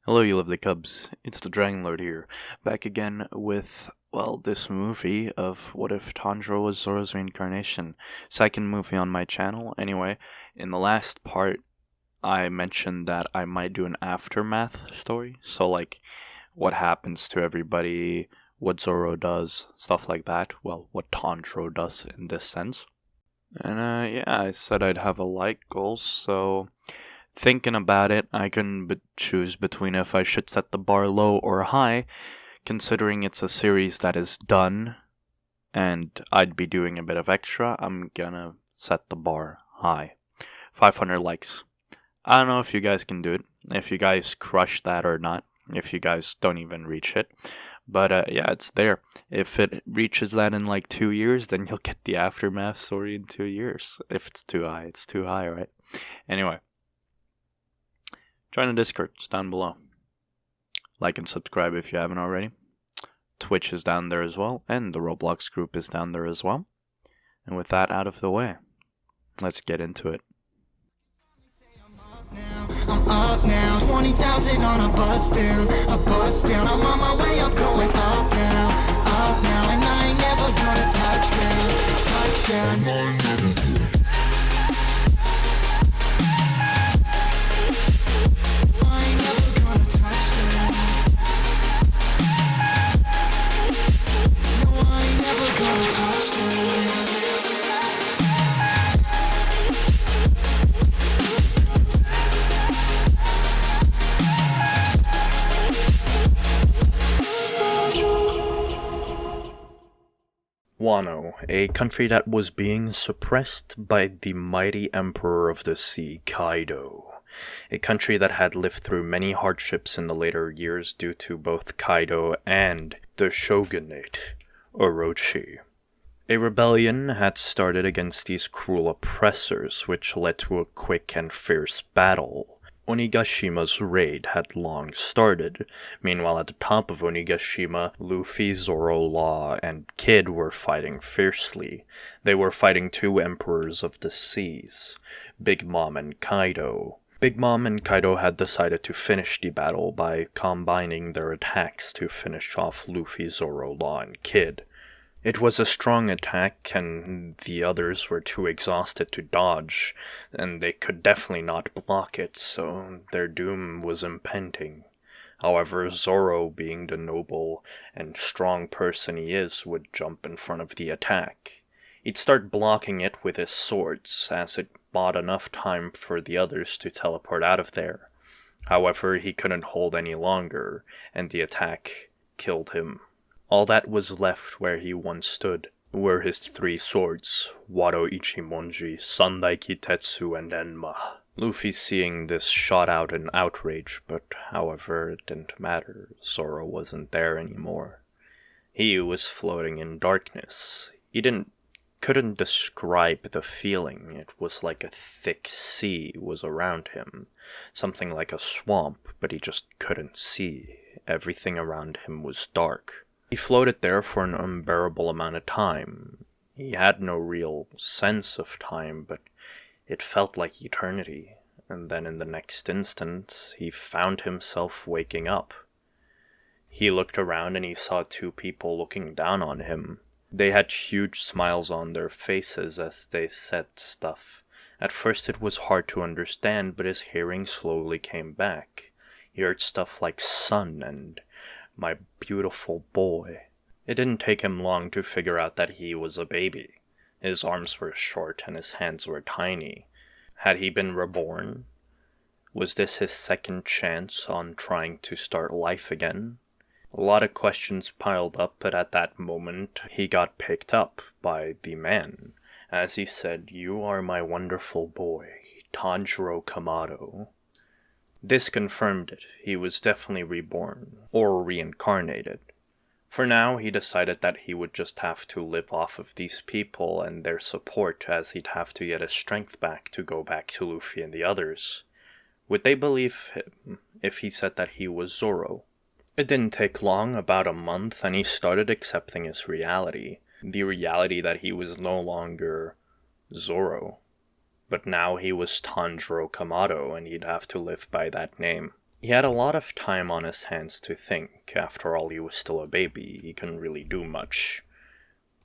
Hello, you lovely cubs. It's the Dragon Lord here, back again with, this movie of What If Tanjiro was Zoro's reincarnation. Second movie on my channel. Anyway, in the last part, I mentioned that I might do an aftermath story. So, what happens to everybody, what Zoro does, stuff like that. Well, what Tanjiro does in this sense. And, I said I'd have a like goal, so thinking about it, I can choose between if I should set the bar low or high, considering it's a series that is done and I'd be doing a bit of extra. I'm gonna set the bar high. 500 likes. I don't know if you guys can do it, if you guys crush that or not, if you guys don't even reach it. But it's there. If it reaches that in 2 years, then you'll get the aftermath story in 2 years. If it's too high, it's too high, right? Anyway. Join the Discord, it's down below. Like and subscribe if you haven't already. Twitch is down there as well, and the Roblox group is down there as well. And with that out of the way, let's get into it. I'm up now, 20,000 on a bus down. I'm on my way up, going up now, and I ain't never gonna touchdown. Wano, a country that was being suppressed by the mighty emperor of the sea, Kaido. A country that had lived through many hardships in the later years due to both Kaido and the shogunate, Orochi. A rebellion had started against these cruel oppressors, which led to a quick and fierce battle. Onigashima's raid had long started. Meanwhile, at the top of Onigashima, Luffy, Zoro, Law, and Kid were fighting fiercely. They were fighting two emperors of the seas, Big Mom and Kaido. Big Mom and Kaido had decided to finish the battle by combining their attacks to finish off Luffy, Zoro, Law, and Kid. It was a strong attack, and the others were too exhausted to dodge, and they could definitely not block it, so their doom was impending. However, Zoro, being the noble and strong person he is, would jump in front of the attack. He'd start blocking it with his swords, as it bought enough time for the others to teleport out of there. However, he couldn't hold any longer, and the attack killed him. All that was left where he once stood were his three swords, Wado Ichimonji, Sandaiki Tetsu, and Enma. Luffy, seeing this, shot out in outrage, but however, it didn't matter. Zoro wasn't there anymore. He was floating in darkness. He couldn't describe the feeling. It was like a thick sea was around him. Something like a swamp, but he just couldn't see. Everything around him was dark. He floated there for an unbearable amount of time. He had no real sense of time, but it felt like eternity. And then in the next instant, he found himself waking up. He looked around and he saw two people looking down on him. They had huge smiles on their faces as they said stuff. At first it was hard to understand, but his hearing slowly came back. He heard stuff like "son" and "my beautiful boy." It didn't take him long to figure out that he was a baby. His arms were short and his hands were tiny. Had he been reborn? Was this his second chance on trying to start life again? A lot of questions piled up, but at that moment he got picked up by the man, as he said, "You are my wonderful boy, Tanjiro Kamado." This confirmed it. He was definitely reborn, or reincarnated. For now, he decided that he would just have to live off of these people and their support, as he'd have to get his strength back to go back to Luffy and the others. Would they believe him if he said that he was Zoro? It didn't take long, about a month, and he started accepting his reality. The reality that he was no longer Zoro. But now he was Tanjiro Kamado, and he'd have to live by that name. He had a lot of time on his hands to think. After all, he was still a baby, he couldn't really do much.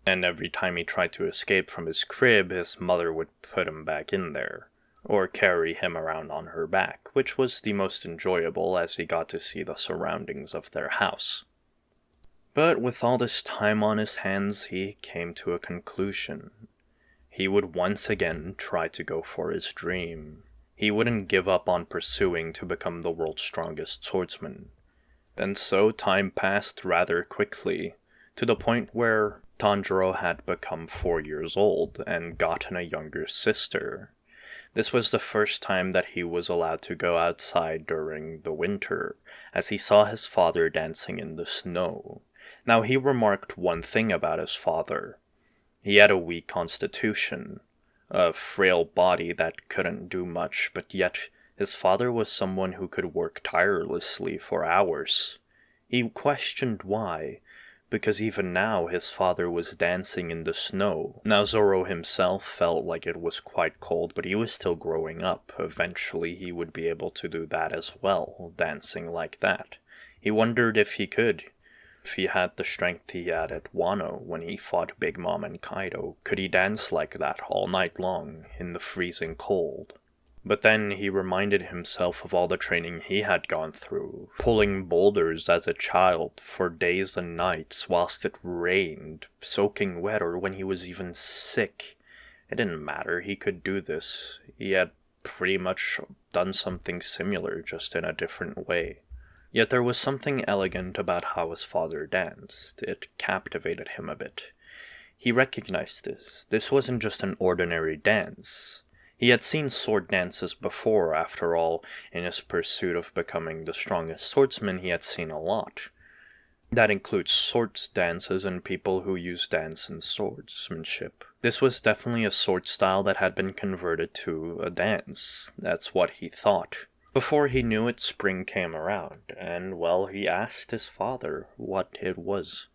And every time he tried to escape from his crib, his mother would put him back in there, or carry him around on her back, which was the most enjoyable as he got to see the surroundings of their house. But with all this time on his hands, he came to a conclusion. He would once again try to go for his dream. He wouldn't give up on pursuing to become the world's strongest swordsman. And so time passed rather quickly, to the point where Tanjiro had become 4 years old and gotten a younger sister. This was the first time that he was allowed to go outside during the winter, as he saw his father dancing in the snow. Now he remarked one thing about his father. He had a weak constitution, a frail body that couldn't do much, but yet his father was someone who could work tirelessly for hours. He questioned why, because even now his father was dancing in the snow. Now Zoro himself felt like it was quite cold, but he was still growing up. Eventually he would be able to do that as well, dancing like that. He wondered if he could. If he had the strength he had at Wano when he fought Big Mom and Kaido, could he dance like that all night long in the freezing cold? But then he reminded himself of all the training he had gone through, pulling boulders as a child for days and nights whilst it rained, soaking wet, or when he was even sick. It didn't matter, he could do this. He had pretty much done something similar, just in a different way. Yet there was something elegant about how his father danced. It captivated him a bit. He recognized this. This wasn't just an ordinary dance. He had seen sword dances before, after all. In his pursuit of becoming the strongest swordsman, he had seen a lot. That includes swords dances and people who use dance in swordsmanship. This was definitely a sword style that had been converted to a dance. That's what he thought. Before he knew it, spring came around, and, well, he asked his father what it was,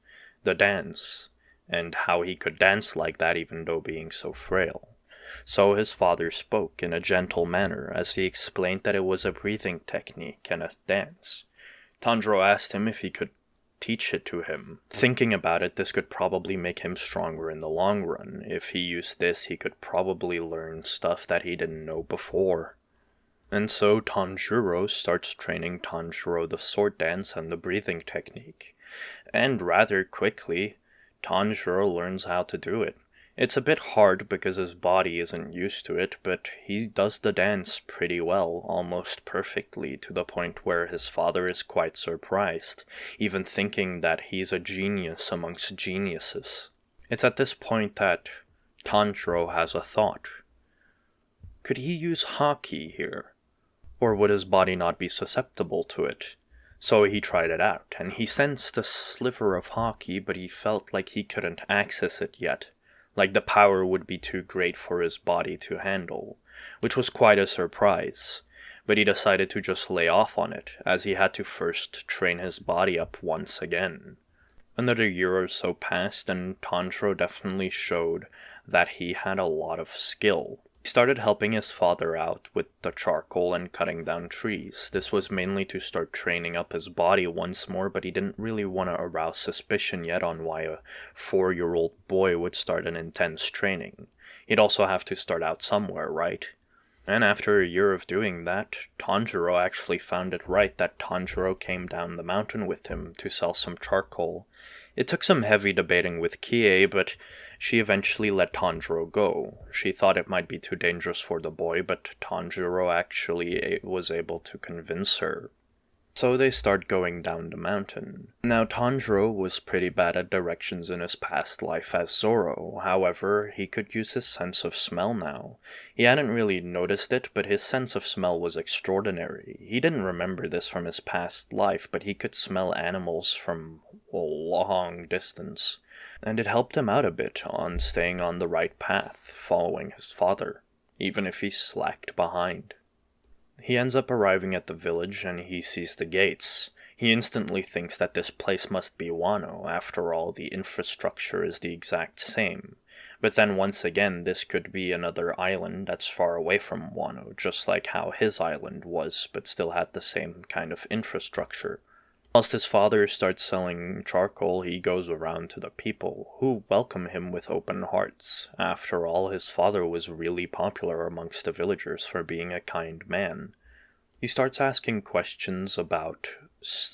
the dance, and how he could dance like that even though being so frail. So his father spoke in a gentle manner as he explained that it was a breathing technique and a dance. Tanjiro asked him if he could teach it to him. Thinking about it, this could probably make him stronger in the long run. If he used this, he could probably learn stuff that he didn't know before. And so Tanjiro starts training Tanjiro the sword dance and the breathing technique. And rather quickly, Tanjiro learns how to do it. It's a bit hard because his body isn't used to it, but he does the dance pretty well, almost perfectly, to the point where his father is quite surprised, even thinking that he's a genius amongst geniuses. It's at this point that Tanjiro has a thought. Could he use Haki here? Or would his body not be susceptible to it? So he tried it out, and he sensed a sliver of Haki, but he felt like he couldn't access it yet. Like the power would be too great for his body to handle, which was quite a surprise. But he decided to just lay off on it, as he had to first train his body up once again. Another year or so passed, and Tanjiro definitely showed that he had a lot of skill. He started helping his father out with the charcoal and cutting down trees. This was mainly to start training up his body once more, but he didn't really want to arouse suspicion yet on why a 4-year-old boy would start an intense training. He'd also have to start out somewhere, right? And after a year of doing that, Tanjiro actually found it right that Tanjiro came down the mountain with him to sell some charcoal. It took some heavy debating with Kie, but she eventually let Tanjiro go. She thought it might be too dangerous for the boy, but Tanjiro actually was able to convince her. So they start going down the mountain. Now Tanjiro was pretty bad at directions in his past life as Zoro. However, he could use his sense of smell now. He hadn't really noticed it, but his sense of smell was extraordinary. He didn't remember this from his past life, but he could smell animals from a long distance. And it helped him out a bit on staying on the right path, following his father, even if he slacked behind. He ends up arriving at the village and he sees the gates. He instantly thinks that this place must be Wano. After all, the infrastructure is the exact same. But then once again, this could be another island that's far away from Wano, just like how his island was, but still had the same kind of infrastructure. Whilst his father starts selling charcoal, he goes around to the people, who welcome him with open hearts. After all, his father was really popular amongst the villagers for being a kind man. He starts asking questions about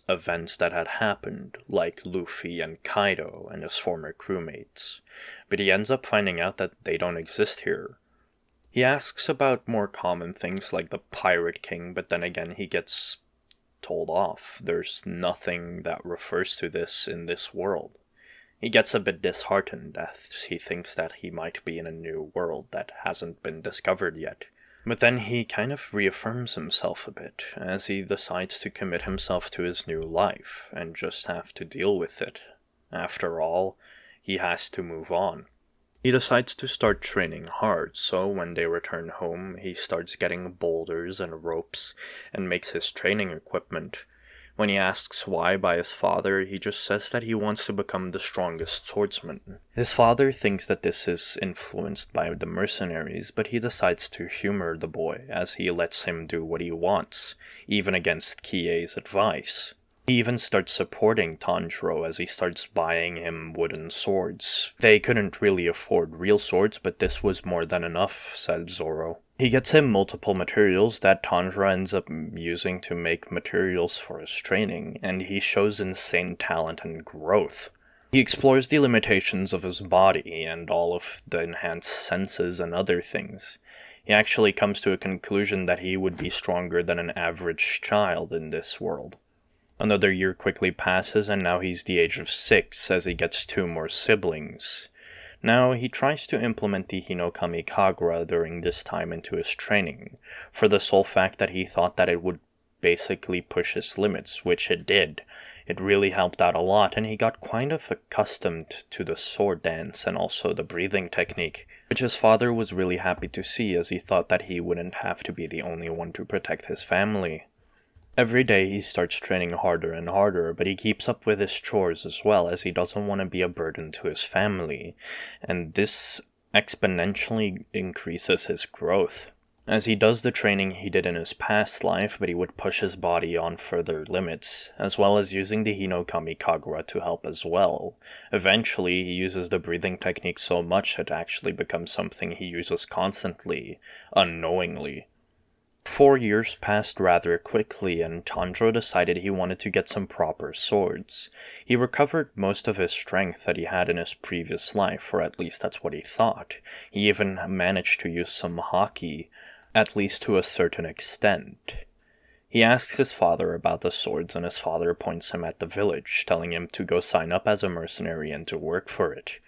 events that had happened, like Luffy and Kaido and his former crewmates, but he ends up finding out that they don't exist here. He asks about more common things like the Pirate King, but then again he gets told off. There's nothing that refers to this in this world. He gets a bit disheartened as he thinks that he might be in a new world that hasn't been discovered yet. But then he kind of reaffirms himself a bit, as he decides to commit himself to his new life, and just have to deal with it. After all, he has to move on. He decides to start training hard, so when they return home, he starts getting boulders and ropes, and makes his training equipment. When he asks why by his father, he just says that he wants to become the strongest swordsman. His father thinks that this is influenced by the mercenaries, but he decides to humor the boy as he lets him do what he wants, even against Kie's advice. He even starts supporting Tanjiro as he starts buying him wooden swords. They couldn't really afford real swords, but this was more than enough, said Zoro. He gets him multiple materials that Tanjiro ends up using to make materials for his training, and he shows insane talent and growth. He explores the limitations of his body and all of the enhanced senses and other things. He actually comes to a conclusion that he would be stronger than an average child in this world. Another year quickly passes, and now he's the age of 6 as he gets 2 more siblings. Now, he tries to implement the Hinokami Kagura during this time into his training, for the sole fact that he thought that it would basically push his limits, which it did. It really helped out a lot, and he got kind of accustomed to the sword dance and also the breathing technique, which his father was really happy to see as he thought that he wouldn't have to be the only one to protect his family. Every day he starts training harder and harder, but he keeps up with his chores as well as he doesn't want to be a burden to his family, and this exponentially increases his growth. As he does the training he did in his past life, but he would push his body on further limits, as well as using the Hinokami Kagura to help as well. Eventually, he uses the breathing technique so much it actually becomes something he uses constantly, unknowingly. 4 years passed rather quickly, and Tanjiro decided he wanted to get some proper swords. He recovered most of his strength that he had in his previous life, or at least that's what he thought. He even managed to use some haki, at least to a certain extent. He asks his father about the swords, and his father points him at the village, telling him to go sign up as a mercenary and to work for it.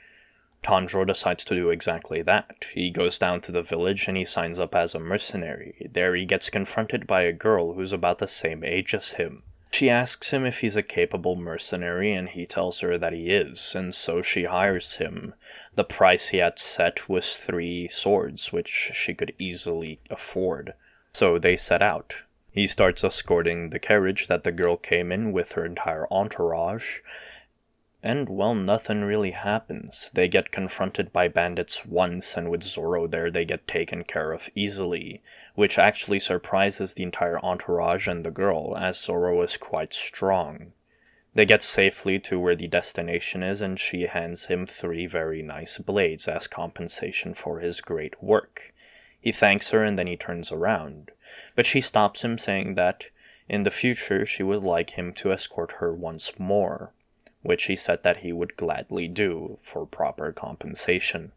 Tanjiro decides to do exactly that. He goes down to the village and he signs up as a mercenary. There he gets confronted by a girl who's about the same age as him. She asks him if he's a capable mercenary, and he tells her that he is, and so she hires him. The price he had set was 3 swords, which she could easily afford. So they set out. He starts escorting the carriage that the girl came in with her entire entourage, and, well, nothing really happens. They get confronted by bandits once, and with Zoro there they get taken care of easily, which actually surprises the entire entourage and the girl, as Zoro is quite strong. They get safely to where the destination is, and she hands him 3 very nice blades as compensation for his great work. He thanks her and then he turns around, but she stops him, saying that in the future she would like him to escort her once more, which he said that he would gladly do for proper compensation.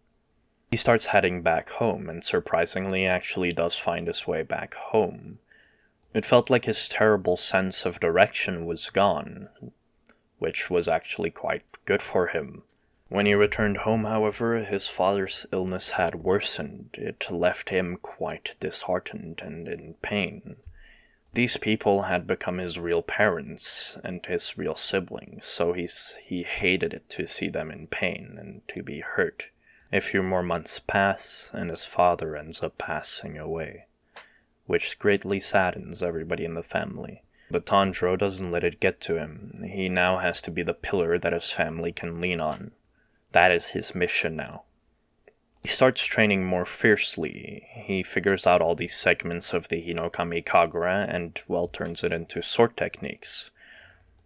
He starts heading back home, and surprisingly actually does find his way back home. It felt like his terrible sense of direction was gone, which was actually quite good for him. When he returned home, however, his father's illness had worsened. It left him quite disheartened and in pain. These people had become his real parents and his real siblings, so he hated it to see them in pain and to be hurt. A few more months pass, and his father ends up passing away, which greatly saddens everybody in the family. But Tanjiro doesn't let it get to him. He now has to be the pillar that his family can lean on. That is his mission now. He starts training more fiercely. He figures out all these segments of the Hinokami Kagura and, well, turns it into sword techniques.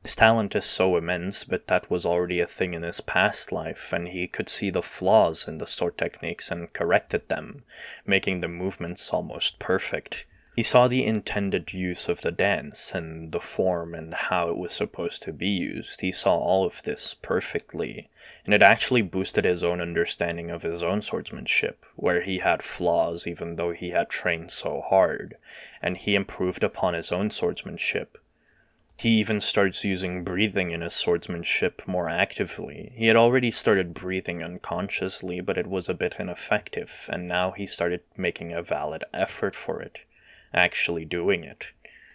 His talent is so immense, but that was already a thing in his past life, and he could see the flaws in the sword techniques and corrected them, making the movements almost perfect. He saw the intended use of the dance, and the form and how it was supposed to be used. He saw all of this perfectly, and it actually boosted his own understanding of his own swordsmanship, where he had flaws even though he had trained so hard, and he improved upon his own swordsmanship. He even starts using breathing in his swordsmanship more actively. He had already started breathing unconsciously, but it was a bit ineffective, and now he started making a valid effort for it, actually doing it.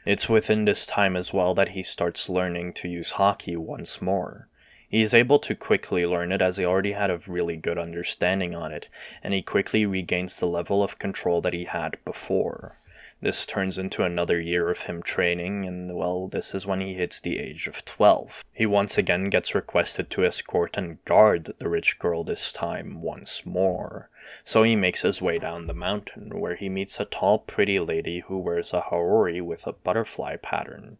It's within this time as well that he starts learning to use Haki once more. He is able to quickly learn it as he already had a really good understanding on it, and he quickly regains the level of control that he had before. This turns into another year of him training, and well, this is when he hits the age of 12. He once again gets requested to escort and guard the rich girl this time once more. So he makes his way down the mountain, where he meets a tall, pretty lady who wears a haori with a butterfly pattern.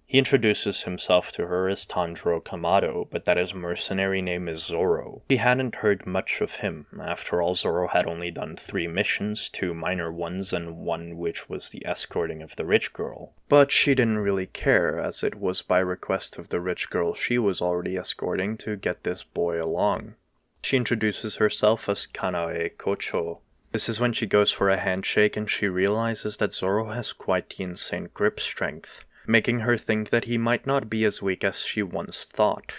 He introduces himself to her as Tanjiro Kamado, but that his mercenary name is Zoro. She hadn't heard much of him. After all, Zoro had only done 3 missions, 2 minor ones, and 1 which was the escorting of the rich girl. But she didn't really care, as it was by request of the rich girl she was already escorting to get this boy along. She introduces herself as Kanoi Kocho. This is when she goes for a handshake and she realizes that Zoro has quite the insane grip strength, making her think that he might not be as weak as she once thought.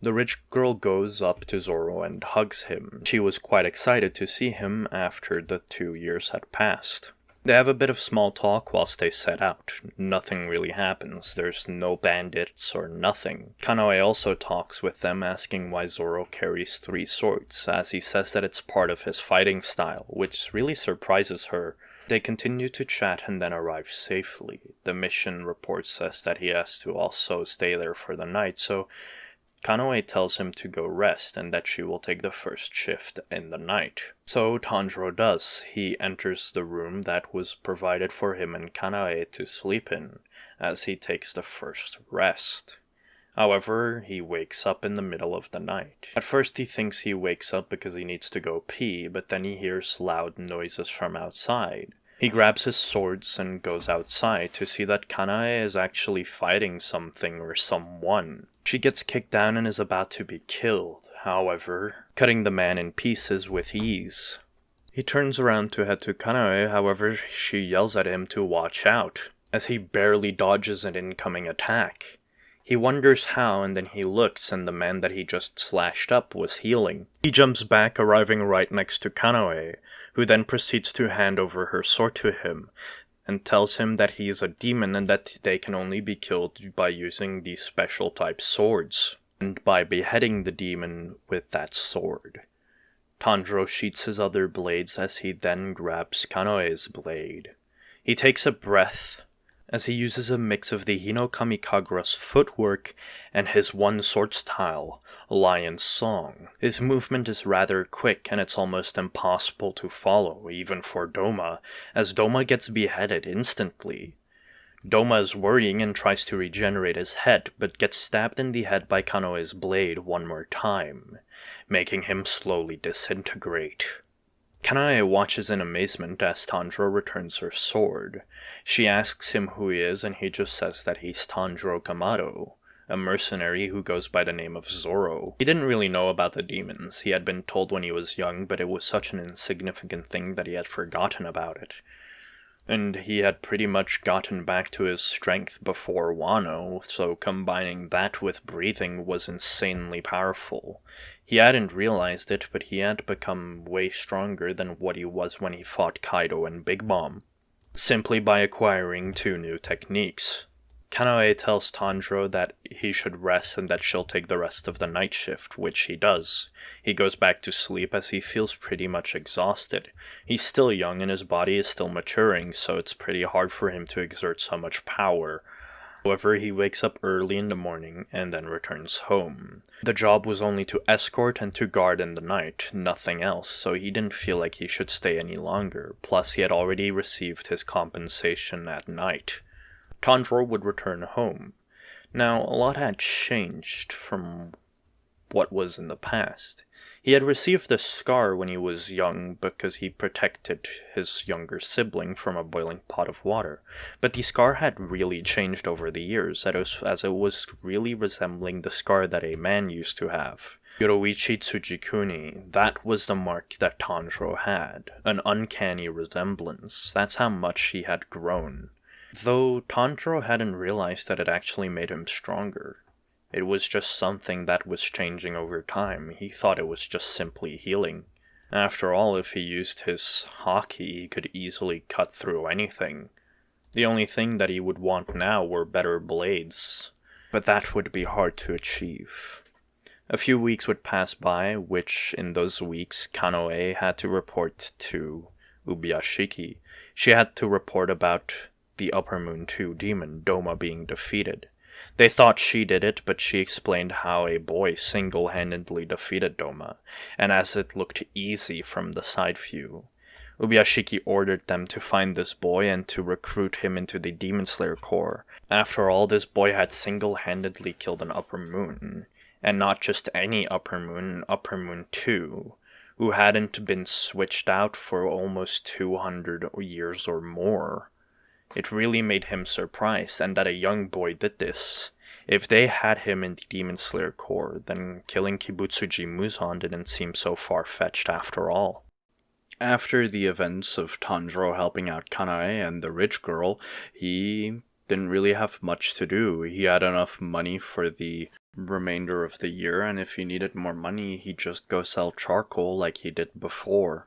The rich girl goes up to Zoro and hugs him. She was quite excited to see him after the 2 years had passed. They have a bit of small talk whilst they set out. Nothing really happens. There's no bandits or nothing. Kanoi also talks with them, asking why Zoro carries 3 swords, as he says that it's part of his fighting style, which really surprises her. They continue to chat and then arrive safely. The mission report says that he has to also stay there for the night, so Kanoi tells him to go rest and that she will take the first shift in the night. So Tanjiro does. He enters the room that was provided for him and Kanoi to sleep in, as he takes the first rest. However, he wakes up in the middle of the night. At first he thinks he wakes up because he needs to go pee, but then he hears loud noises from outside. He grabs his swords and goes outside to see that Kanai is actually fighting something or someone. She gets kicked down and is about to be killed, however, cutting the man in pieces with ease. He turns around to head to Kanai, however, she yells at him to watch out, as he barely dodges an incoming attack. He wonders how, and then he looks, and the man that he just slashed up was healing. He jumps back, arriving right next to Kanoi, who then proceeds to hand over her sword to him, and tells him that he is a demon and that they can only be killed by using these special type swords, and by beheading the demon with that sword. Tanjiro sheaths his other blades as he then grabs Kanoi's blade. He takes a breath, as he uses a mix of the Hinokami Kagura's footwork and his one sword style, Lion's Song. His movement is rather quick and it's almost impossible to follow, even for Doma, as Doma gets beheaded instantly. Doma is worrying and tries to regenerate his head, but gets stabbed in the head by Kanoi's blade one more time, making him slowly disintegrate. Kanai watches in amazement as Tanjiro returns her sword. She asks him who he is, and he just says that he's Tanjiro Kamado, a mercenary who goes by the name of Zoro. He didn't really know about the demons. He had been told when he was young, but it was such an insignificant thing that he had forgotten about it. And he had pretty much gotten back to his strength before Wano, so combining that with breathing was insanely powerful. He hadn't realized it, but he had become way stronger than what he was when he fought Kaido and Big Mom, simply by acquiring 2 new techniques. Kanoi tells Tanjiro that he should rest and that she'll take the rest of the night shift, which he does. He goes back to sleep as he feels pretty much exhausted. He's still young and his body is still maturing, so it's pretty hard for him to exert so much power. However, he wakes up early in the morning and then returns home. The job was only to escort and to guard in the night, nothing else, so he didn't feel like he should stay any longer, plus he had already received his compensation at night. Tanjiro would return home. Now, a lot had changed from what was in the past. He had received the scar when he was young because he protected his younger sibling from a boiling pot of water, but the scar had really changed over the years, as it was really resembling the scar that a man used to have. Yoroichi Tsujikuni, that was the mark that Tanjiro had, an uncanny resemblance. That's how much he had grown. Though Tanjiro hadn't realized that it actually made him stronger. It was just something that was changing over time. He thought it was just simply healing. After all, if he used his haki, he could easily cut through anything. The only thing that he would want now were better blades, but that would be hard to achieve. A few weeks would pass by, which in those weeks Kanoi had to report to Ubuyashiki. She had to report about the Upper Moon 2 demon, Doma, being defeated. They thought she did it, but she explained how a boy single-handedly defeated Doma, and as it looked easy from the side view, Ubuyashiki ordered them to find this boy and to recruit him into the Demon Slayer Corps. After all, this boy had single-handedly killed an Upper Moon, and not just any Upper Moon, Upper Moon 2, who hadn't been switched out for almost 200 years or more. It really made him surprised, and that a young boy did this. If they had him in the Demon Slayer Corps, then killing Kibutsuji Muzan didn't seem so far-fetched after all. After the events of Tanjiro helping out Kanoi and the rich girl, he didn't really have much to do. He had enough money for the remainder of the year, and if he needed more money, he'd just go sell charcoal like he did before.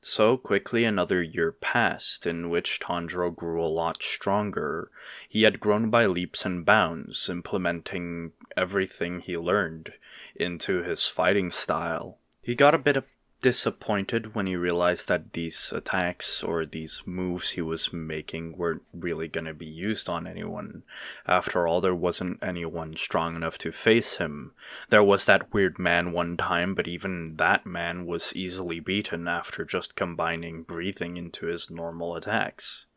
So quickly another year passed, in which Tanjiro grew a lot stronger. He had grown by leaps and bounds, implementing everything he learned into his fighting style. He got a bit disappointed when he realized that these attacks or these moves he was making weren't really going to be used on anyone. After all, there wasn't anyone strong enough to face him. There was that weird man one time, but even that man was easily beaten after just combining breathing into his normal attacks.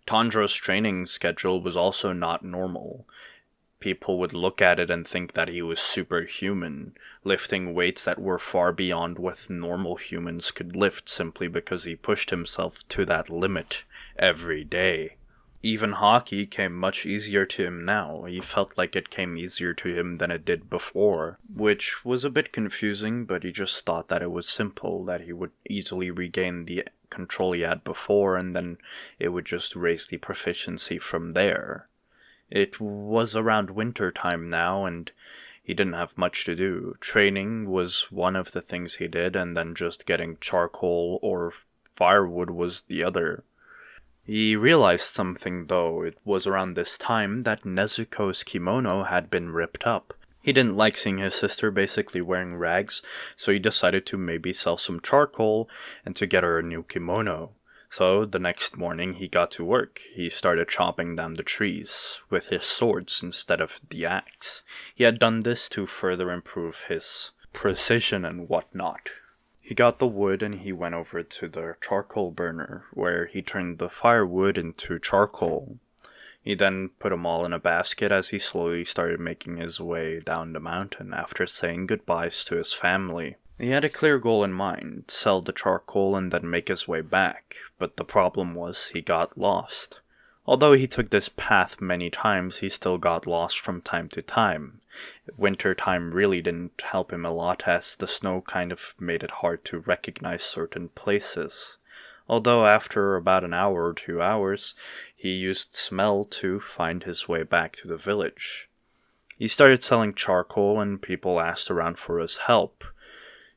Tanjiro's training schedule was also not normal. People would look at it and think that he was superhuman, lifting weights that were far beyond what normal humans could lift simply because he pushed himself to that limit every day. Even hockey came much easier to him now. He felt like it came easier to him than it did before, which was a bit confusing, but he just thought that it was simple, that he would easily regain the control he had before, and then it would just raise the proficiency from there. It was around winter time now, and he didn't have much to do. Training was one of the things he did, and then just getting charcoal or firewood was the other. He realized something, though. It was around this time that Nezuko's kimono had been ripped up. He didn't like seeing his sister basically wearing rags, so he decided to maybe sell some charcoal and to get her a new kimono. So, the next morning he got to work. He started chopping down the trees with his swords instead of the axe. He had done this to further improve his precision and whatnot. He got the wood and he went over to the charcoal burner, where he turned the firewood into charcoal. He then put them all in a basket as he slowly started making his way down the mountain after saying goodbyes to his family. He had a clear goal in mind, sell the charcoal and then make his way back, but the problem was he got lost. Although he took this path many times, he still got lost from time to time. Winter time really didn't help him a lot, as the snow kind of made it hard to recognize certain places. Although after about an hour or 2 hours, he used smell to find his way back to the village. He started selling charcoal and people asked around for his help.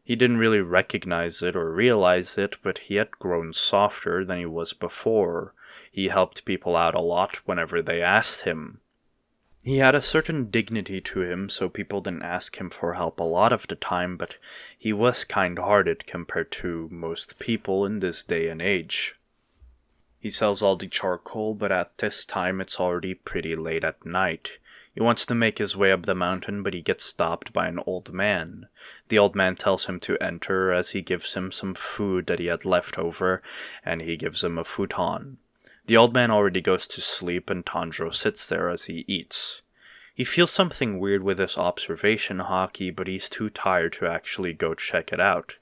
He didn't really recognize it or realize it, but he had grown softer than he was before. He helped people out a lot whenever they asked him. He had a certain dignity to him, so people didn't ask him for help a lot of the time, but he was kind-hearted compared to most people in this day and age. He sells all the charcoal, but at this time it's already pretty late at night. He wants to make his way up the mountain, but he gets stopped by an old man. The old man tells him to enter as he gives him some food that he had left over, and he gives him a futon. The old man already goes to sleep, and Tanjiro sits there as he eats. He feels something weird with this observation hockey, but he's too tired to actually go check it out.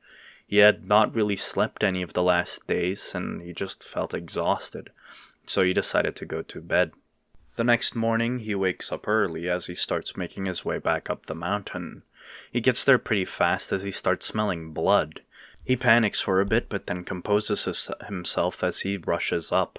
He had not really slept any of the last days, and he just felt exhausted, so he decided to go to bed. The next morning, he wakes up early as he starts making his way back up the mountain. He gets there pretty fast as he starts smelling blood. He panics for a bit, but then composes himself as he rushes up.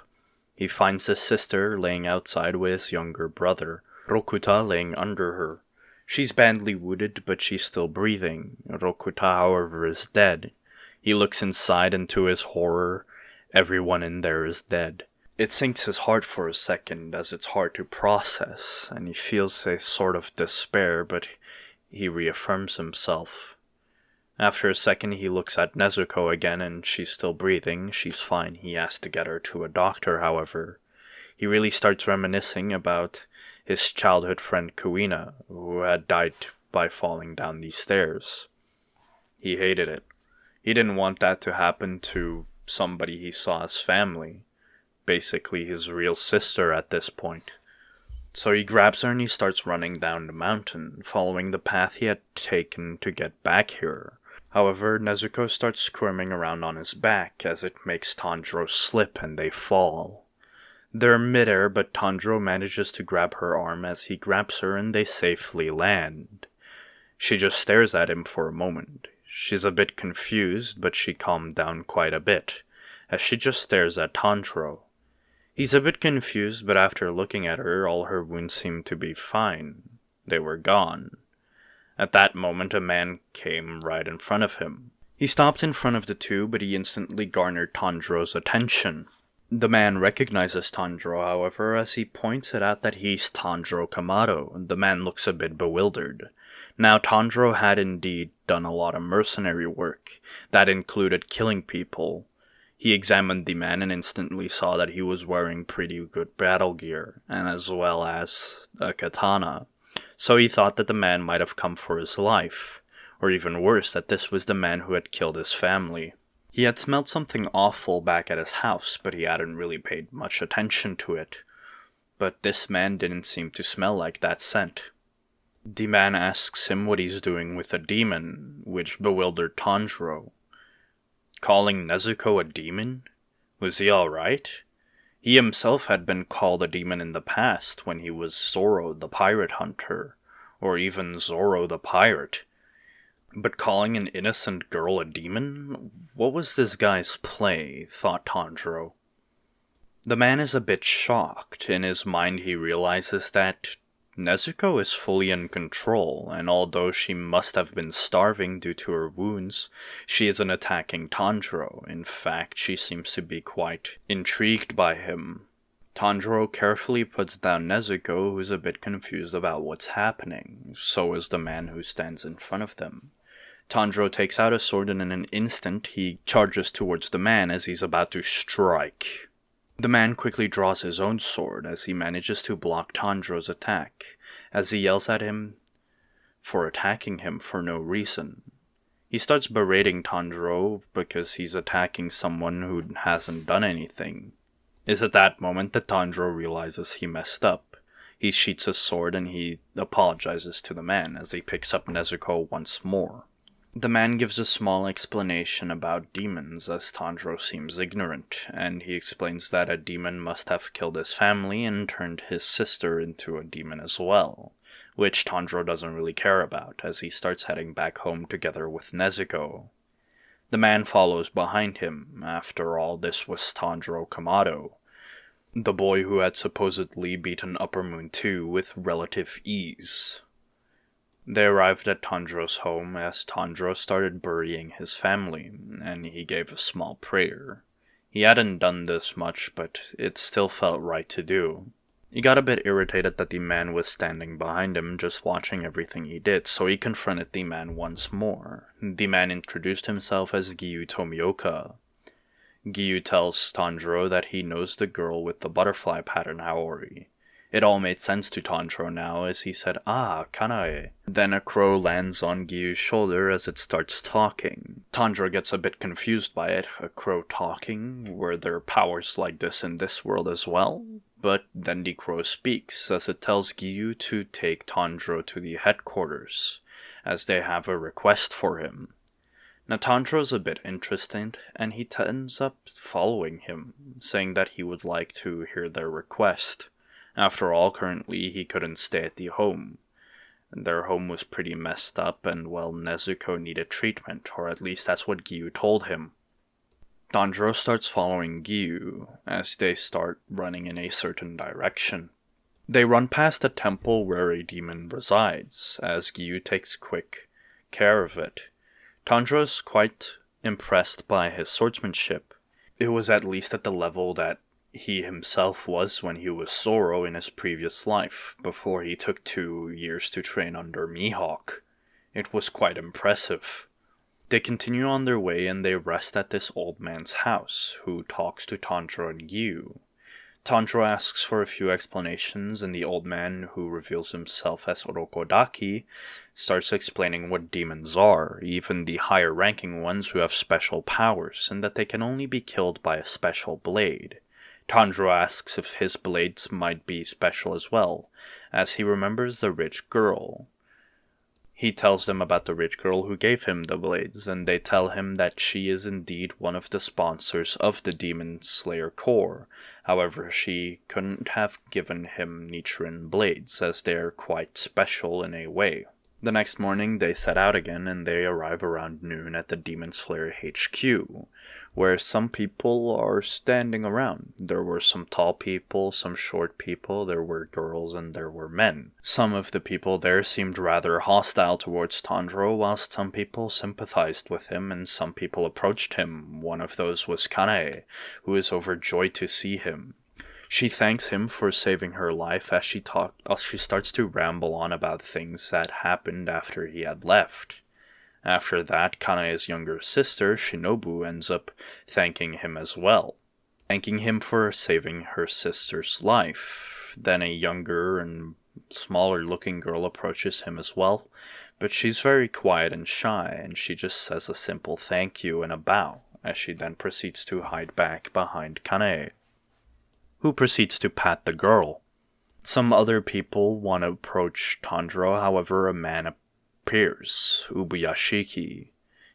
He finds his sister laying outside with his younger brother, Rokuta laying under her. She's badly wounded, but she's still breathing. Rokuta, however, is dead. He looks inside, and to his horror, everyone in there is dead. It sinks his heart for a second, as it's hard to process, and he feels a sort of despair, but he reaffirms himself. After a second, he looks at Nezuko again, and she's still breathing. She's fine. He has to get her to a doctor, however. He really starts reminiscing about his childhood friend Kuina, who had died by falling down these stairs. He hated it. He didn't want that to happen to somebody he saw as family. Basically his real sister at this point. So he grabs her and he starts running down the mountain, following the path he had taken to get back here. However, Nezuko starts squirming around on his back as it makes Tanjiro slip and they fall. They're midair, but Tanjiro manages to grab her arm as he grabs her and they safely land. She just stares at him for a moment. She's a bit confused, but she calmed down quite a bit, as she just stares at Tanjiro. He's a bit confused, but after looking at her, all her wounds seemed to be fine. They were gone. At that moment, a man came right in front of him. He stopped in front of the two, but he instantly garnered Tanjiro's attention. The man recognizes Tanjiro, however, as he points it out that he's Tanjiro Kamado, and the man looks a bit bewildered. Now, Tanjiro had indeed done a lot of mercenary work. That included killing people. He examined the man and instantly saw that he was wearing pretty good battle gear, and as well as a katana. So he thought that the man might have come for his life, or even worse, that this was the man who had killed his family. He had smelled something awful back at his house, but he hadn't really paid much attention to it. But this man didn't seem to smell like that scent. The man asks him what he's doing with a demon, which bewildered Tanjiro. Calling Nezuko a demon? Was he alright? He himself had been called a demon in the past when he was Zoro the pirate hunter, or even Zoro the pirate. But calling an innocent girl a demon? What was this guy's play, thought Tanjiro. The man is a bit shocked. In his mind he realizes that Nezuko is fully in control, and although she must have been starving due to her wounds, she isn't attacking Tanjiro. In fact, she seems to be quite intrigued by him. Tanjiro carefully puts down Nezuko, who's a bit confused about what's happening. So is the man who stands in front of them. Tanjiro takes out a sword and in an instant he charges towards the man as he's about to strike. The man quickly draws his own sword as he manages to block Tanjiro's attack, as he yells at him for attacking him for no reason. He starts berating Tanjiro because he's attacking someone who hasn't done anything. It's at that moment that Tanjiro realizes he messed up. He sheaths his sword and he apologizes to the man as he picks up Nezuko once more. The man gives a small explanation about demons as Tanjiro seems ignorant, and he explains that a demon must have killed his family and turned his sister into a demon as well, which Tanjiro doesn't really care about as he starts heading back home together with Nezuko. The man follows behind him. After all, this was Tanjiro Kamado, the boy who had supposedly beaten Upper Moon 2 with relative ease. They arrived at Tanjiro's home as Tanjiro started burying his family, and he gave a small prayer. He hadn't done this much, but it still felt right to do. He got a bit irritated that the man was standing behind him just watching everything he did, so he confronted the man once more. The man introduced himself as Giyu Tomioka. Giyu tells Tanjiro that he knows the girl with the butterfly pattern Haori. It all made sense to Tanjiro now as he said, "Ah, Kanoi." Then a crow lands on Giyu's shoulder as it starts talking. Tanjiro gets a bit confused by it. A crow talking? Were there powers like this in this world as well? But then the crow speaks as it tells Giyu to take Tanjiro to the headquarters, as they have a request for him. Now Tanjiro's a bit interested, and he ends up following him, saying that he would like to hear their request. After all, currently he couldn't stay at the home. Their home was pretty messed up, and well, Nezuko needed treatment, or at least that's what Giyu told him. Tanjiro starts following Giyu, as they start running in a certain direction. They run past a temple where a demon resides, as Giyu takes quick care of it. Tanjiro's quite impressed by his swordsmanship. It was at least at the level that he himself was when he was Zoro in his previous life, before he took 2 years to train under Mihawk. It was quite impressive. They continue on their way and they rest at this old man's house, who talks to Tanjiro and Giyu. Tanjiro asks for a few explanations, and the old man, who reveals himself as Orokodaki, starts explaining what demons are, even the higher-ranking ones who have special powers, and that they can only be killed by a special blade. Tanjiro asks if his blades might be special as well, as he remembers the rich girl. He tells them about the rich girl who gave him the blades, and they tell him that she is indeed one of the sponsors of the Demon Slayer Corps. However, she couldn't have given him Nichiren blades, as they are quite special in a way. The next morning they set out again, and they arrive around noon at the Demon Slayer HQ, where some people are standing around. There were some tall people, some short people, there were girls, and there were men. Some of the people there seemed rather hostile towards Tanjiro, whilst some people sympathized with him, and some people approached him. One of those was Kanoi, who is overjoyed to see him. She thanks him for saving her life as she starts to ramble on about things that happened after he had left. After that, Kanae's younger sister, Shinobu, ends up thanking him as well, thanking him for saving her sister's life. Then a younger and smaller-looking girl approaches him as well, but she's very quiet and shy, and she just says a simple thank you and a bow, as she then proceeds to hide back behind Kanae, who proceeds to pat the girl. Some other people want to approach Tanjiro, however a man appears, Ubuyashiki.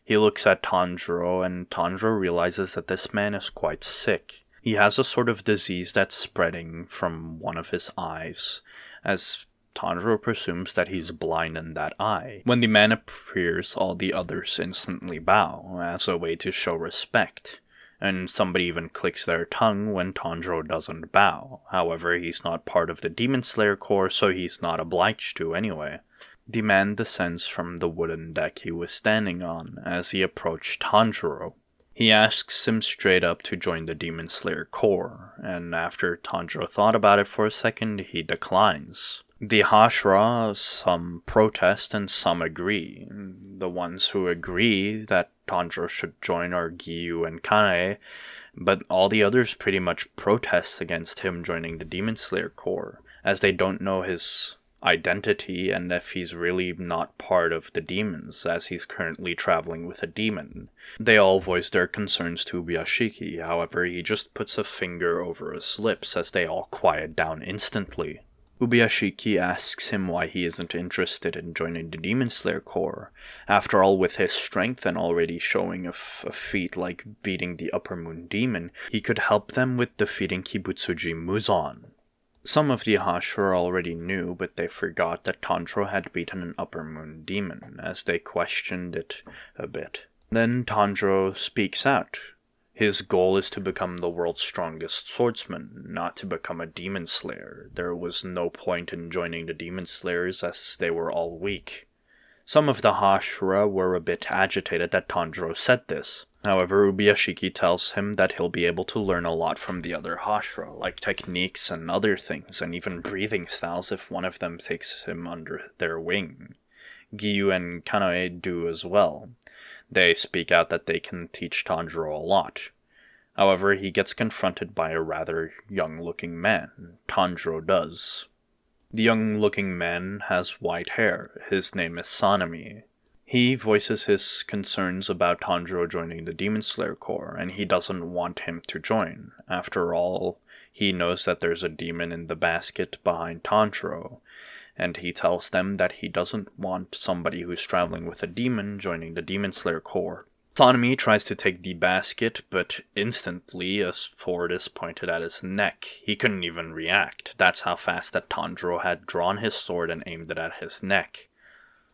He looks at Tanjiro, and Tanjiro realizes that this man is quite sick. He has a sort of disease that's spreading from one of his eyes, as Tanjiro presumes that he's blind in that eye. When the man appears, all the others instantly bow, as a way to show respect. And somebody even clicks their tongue when Tanjiro doesn't bow. However, he's not part of the Demon Slayer Corps, so he's not obliged to anyway. The man descends from the wooden deck he was standing on as he approached Tanjiro. He asks him straight up to join the Demon Slayer Corps, and after Tanjiro thought about it for a second, he declines. The Hashra, some protest and some agree. The ones who agree that Tanjiro should join are Giyu and Kanoi, but all the others pretty much protest against him joining the Demon Slayer Corps, as they don't know his identity and if he's really not part of the demons, as he's currently traveling with a demon. They all voice their concerns to Ubuyashiki, however he just puts a finger over his lips as they all quiet down instantly. Ubuyashiki asks him why he isn't interested in joining the Demon Slayer Corps. After all, with his strength and already showing a feat like beating the Upper Moon Demon, he could help them with defeating Kibutsuji Muzan. Some of the Hashra already knew, but they forgot that Tanjiro had beaten an Upper Moon Demon, as they questioned it a bit. Then Tanjiro speaks out. His goal is to become the world's strongest swordsman, not to become a demon slayer. There was no point in joining the demon slayers as they were all weak. Some of the Hashra were a bit agitated that Tanjiro said this. However, Ubuyashiki tells him that he'll be able to learn a lot from the other Hashra, like techniques and other things, and even breathing styles if one of them takes him under their wing. Giyu and Kanoi do as well. They speak out that they can teach Tanjiro a lot. However, he gets confronted by a rather young-looking man. Tanjiro does. The young-looking man has white hair. His name is Sanemi. He voices his concerns about Tanjiro joining the Demon Slayer Corps, and he doesn't want him to join. After all, he knows that there's a demon in the basket behind Tanjiro, and he tells them that he doesn't want somebody who's traveling with a demon joining the Demon Slayer Corps. Sanemi tries to take the basket, but instantly a sword is pointed at his neck. He couldn't even react. That's how fast that Tanjiro had drawn his sword and aimed it at his neck.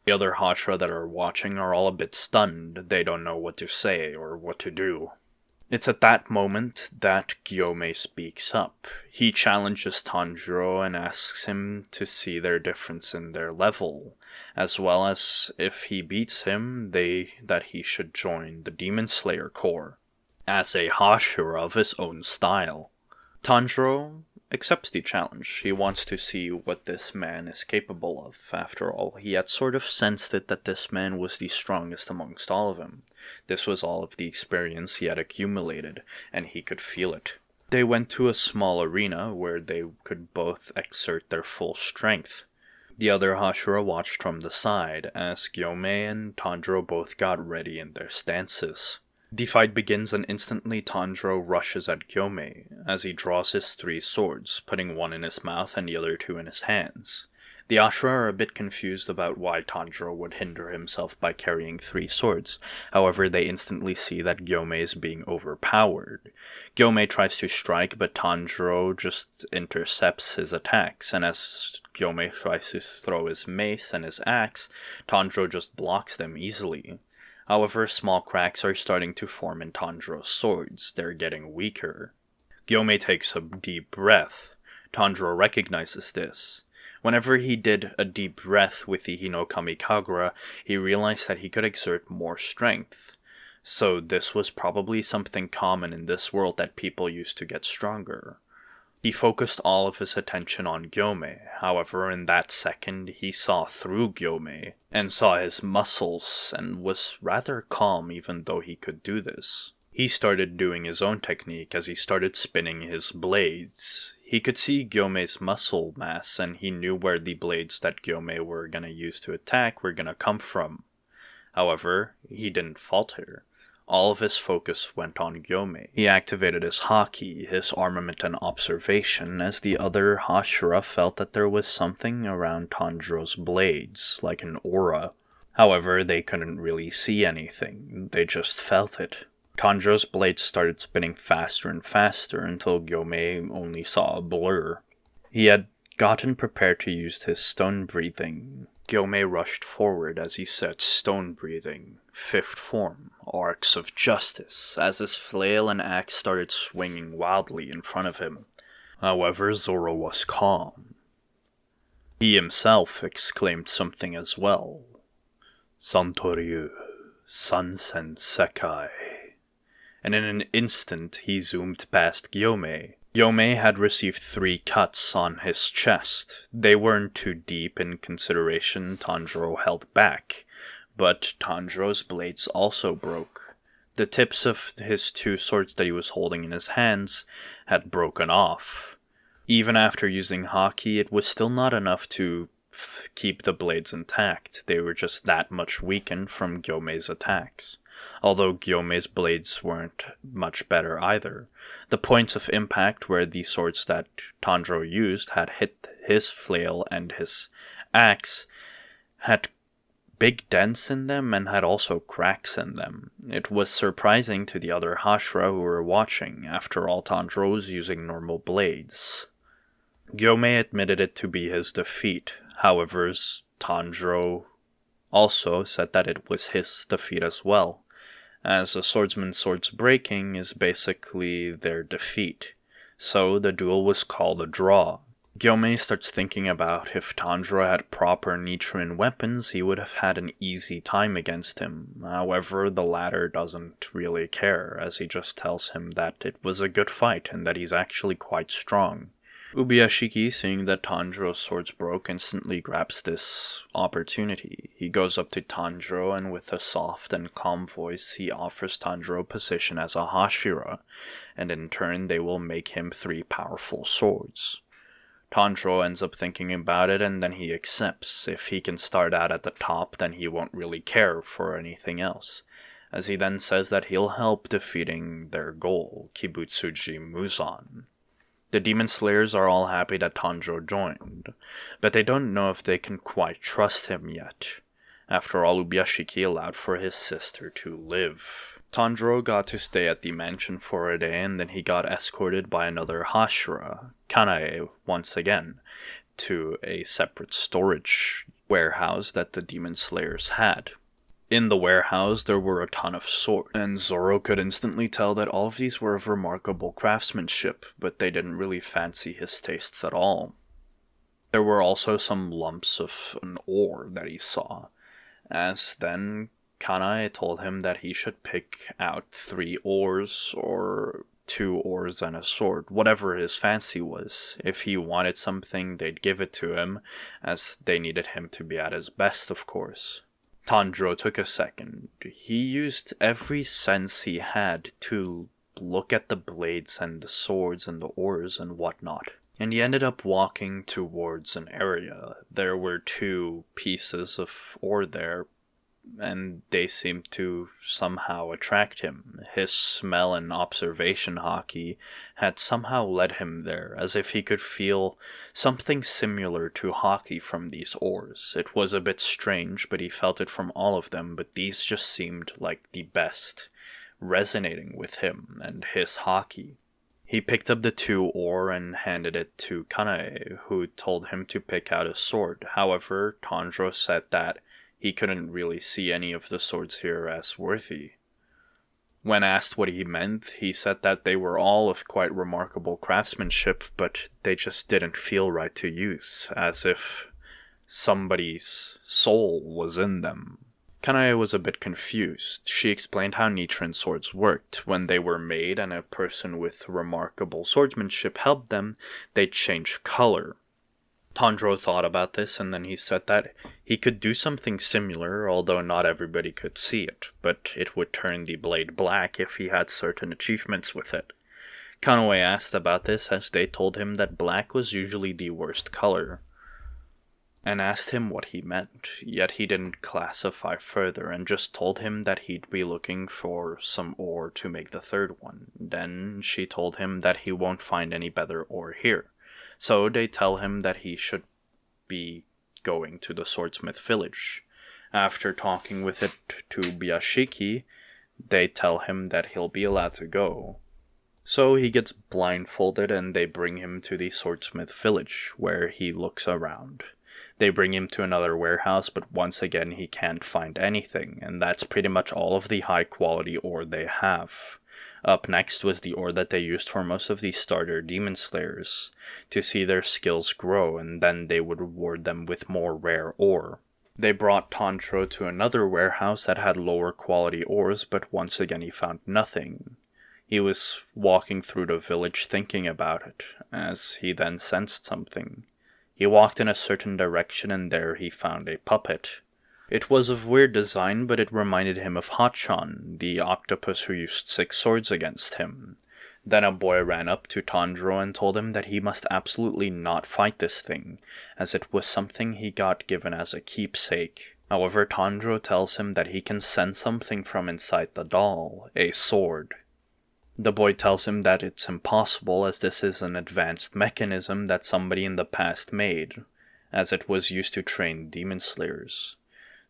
The other Hashra that are watching are all a bit stunned. They don't know what to say or what to do. It's at that moment that Gomei speaks up. He challenges Tanjiro and asks him to see their difference in their level, as well as if he beats him, that he should join the Demon Slayer Corps, as a Hashira of his own style. Tanjiro accepts the challenge. He wants to see what this man is capable of. After all, he had sort of sensed it that this man was the strongest amongst all of them. This was all of the experience he had accumulated, and he could feel it. They went to a small arena where they could both exert their full strength. The other Hashira watched from the side as Gomei and Tanjiro both got ready in their stances. The fight begins and instantly Tanjiro rushes at Gomei as he draws his 3 swords, putting one in his mouth and the other 2 in his hands. The Ashra are a bit confused about why Tanjiro would hinder himself by carrying 3 swords. However, they instantly see that Gomei is being overpowered. Gomei tries to strike, but Tanjiro just intercepts his attacks, and as Gomei tries to throw his mace and his axe, Tanjiro just blocks them easily. However, small cracks are starting to form in Tanjiro's swords. They're getting weaker. Gomei takes a deep breath. Tanjiro recognizes this. Whenever he did a deep breath with the Hinokami Kagura, he realized that he could exert more strength. So this was probably something common in this world that people used to get stronger. He focused all of his attention on Gomei. However, in that second, he saw through Gomei and saw his muscles and was rather calm even though he could do this. He started doing his own technique as he started spinning his blades. He could see Gyomei's muscle mass and he knew where the blades that Gomei were gonna use to attack were gonna come from. However, he didn't falter. All of his focus went on Gomei. He activated his haki, his armament and observation, as the other Hashira felt that there was something around Tanjiro's blades, like an aura. However, they couldn't really see anything, they just felt it. Tanjiro's blades started spinning faster and faster until Gomei only saw a blur. He had gotten prepared to use his stone breathing. Gomei rushed forward as he said stone breathing, 5th form, arcs of justice, as his flail and axe started swinging wildly in front of him. However, Zoro was calm. He himself exclaimed something as well. Santoryu, Sansen Sekai. And in an instant he zoomed past Gomei. Gomei had received 3 cuts on his chest. They weren't too deep in consideration Tanjiro held back, but Tanjiro's blades also broke. The tips of his 2 swords that he was holding in his hands had broken off. Even after using haki, it was still not enough to keep the blades intact. They were just that much weakened from Gomei's attacks. Although Gyomei's blades weren't much better either. The points of impact where the swords that Tanjiro used had hit his flail and his axe had big dents in them and had also cracks in them. It was surprising to the other Hashra who were watching. After all, Tanjiro was using normal blades. Gomei admitted it to be his defeat. However, Tanjiro also said that it was his defeat as well, as a swordsman's swords breaking is basically their defeat. So the duel was called a draw. Gomei starts thinking about if Tanjiro had proper Nichiren weapons, he would have had an easy time against him. However, the latter doesn't really care, as he just tells him that it was a good fight and that he's actually quite strong. Ubuyashiki, seeing that Tanjiro's swords broke, instantly grabs this opportunity. He goes up to Tanjiro and with a soft and calm voice, he offers Tanjiro position as a Hashra, and in turn they will make him 3 powerful swords. Tanjiro ends up thinking about it and then he accepts. If he can start out at the top, then he won't really care for anything else, as he then says that he'll help defeating their goal, Kibutsuji Muzan. The Demon Slayers are all happy that Tanjiro joined, but they don't know if they can quite trust him yet. After all, Ubuyashiki allowed for his sister to live. Tanjiro got to stay at the mansion for a day and then he got escorted by another Hashra, Kanoi, once again, to a separate storage warehouse that the Demon Slayers had. In the warehouse, there were a ton of swords, and Zoro could instantly tell that all of these were of remarkable craftsmanship, but they didn't really fancy his tastes at all. There were also some lumps of an ore that he saw, as then Kanai told him that he should pick out 3 ores, or 2 ores and a sword, whatever his fancy was. If he wanted something, they'd give it to him, as they needed him to be at his best, of course. Tanjiro took a second. He used every sense he had to look at the blades and the swords and the ores and whatnot. And he ended up walking towards an area. There were 2 pieces of ore there, and they seemed to somehow attract him. His smell and observation haki had somehow led him there, as if he could feel something similar to haki from these ores. It was a bit strange, but he felt it from all of them, but these just seemed like the best, resonating with him and his haki. He picked up the 2 ore and handed it to Kanai, who told him to pick out a sword. However, Tanjiro said that he couldn't really see any of the swords here as worthy. When asked what he meant, he said that they were all of quite remarkable craftsmanship, but they just didn't feel right to use, as if somebody's soul was in them. Kanai was a bit confused. She explained how Nichiren swords worked. When they were made and a person with remarkable swordsmanship held them, they'd change color. Tanjiro thought about this and then he said that he could do something similar, although not everybody could see it, but it would turn the blade black if he had certain achievements with it. Kanoi asked about this as they told him that black was usually the worst color, and asked him what he meant, yet he didn't classify further and just told him that he'd be looking for some ore to make the 3rd one. Then she told him that he won't find any better ore here. So they tell him that he should be going to the Swordsmith village. After talking with it to Ubuyashiki, they tell him that he'll be allowed to go. So he gets blindfolded and they bring him to the Swordsmith village, where he looks around. They bring him to another warehouse, but once again he can't find anything, and that's pretty much all of the high quality ore they have. Up next was the ore that they used for most of the starter Demon Slayers, to see their skills grow, and then they would reward them with more rare ore. They brought Tanjiro to another warehouse that had lower quality ores, but once again he found nothing. He was walking through the village thinking about it, as he then sensed something. He walked in a certain direction and there he found a puppet. It was of weird design, but it reminded him of Hachan, the octopus who used 6 swords against him. Then a boy ran up to Tanjiro and told him that he must absolutely not fight this thing, as it was something he got given as a keepsake. However, Tanjiro tells him that he can send something from inside the doll, a sword. The boy tells him that it's impossible, as this is an advanced mechanism that somebody in the past made, as it was used to train demon slayers.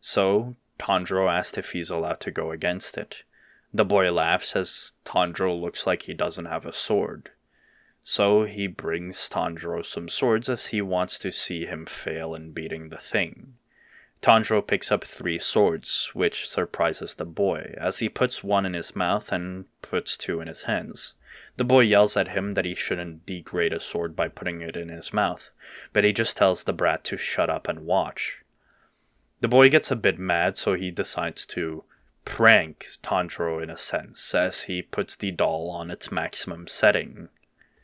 So, Tanjiro asked if he's allowed to go against it. The boy laughs as Tanjiro looks like he doesn't have a sword. So he brings Tanjiro some swords as he wants to see him fail in beating the thing. Tanjiro picks up 3 swords, which surprises the boy, as he puts 1 in his mouth and puts 2 in his hands. The boy yells at him that he shouldn't degrade a sword by putting it in his mouth, but he just tells the brat to shut up and watch. The boy gets a bit mad, so he decides to prank Tanjiro in a sense, as he puts the doll on its maximum setting.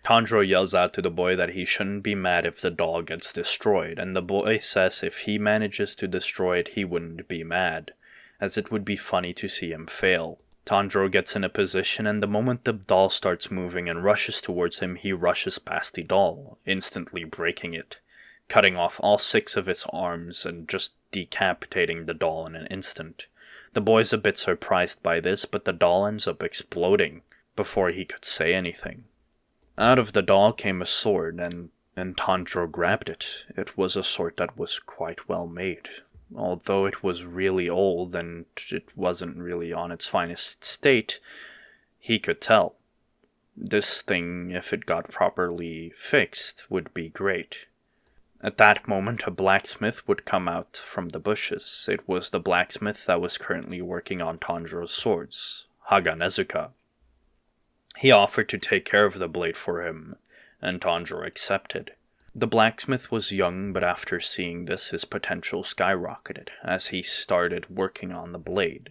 Tanjiro yells out to the boy that he shouldn't be mad if the doll gets destroyed, and the boy says if he manages to destroy it, he wouldn't be mad, as it would be funny to see him fail. Tanjiro gets in a position, and the moment the doll starts moving and rushes towards him, he rushes past the doll, instantly breaking it, cutting off all 6 of its arms and just decapitating the doll in an instant. The boy's a bit surprised by this, but the doll ends up exploding before he could say anything. Out of the doll came a sword, and Tanjiro grabbed it. It was a sword that was quite well made. Although it was really old and it wasn't really on its finest state, he could tell. This thing, if it got properly fixed, would be great. At that moment, a blacksmith would come out from the bushes. It was the blacksmith that was currently working on Tanjiro's swords, Haganezuka. He offered to take care of the blade for him, and Tanjiro accepted. The blacksmith was young, but after seeing this, his potential skyrocketed as he started working on the blade.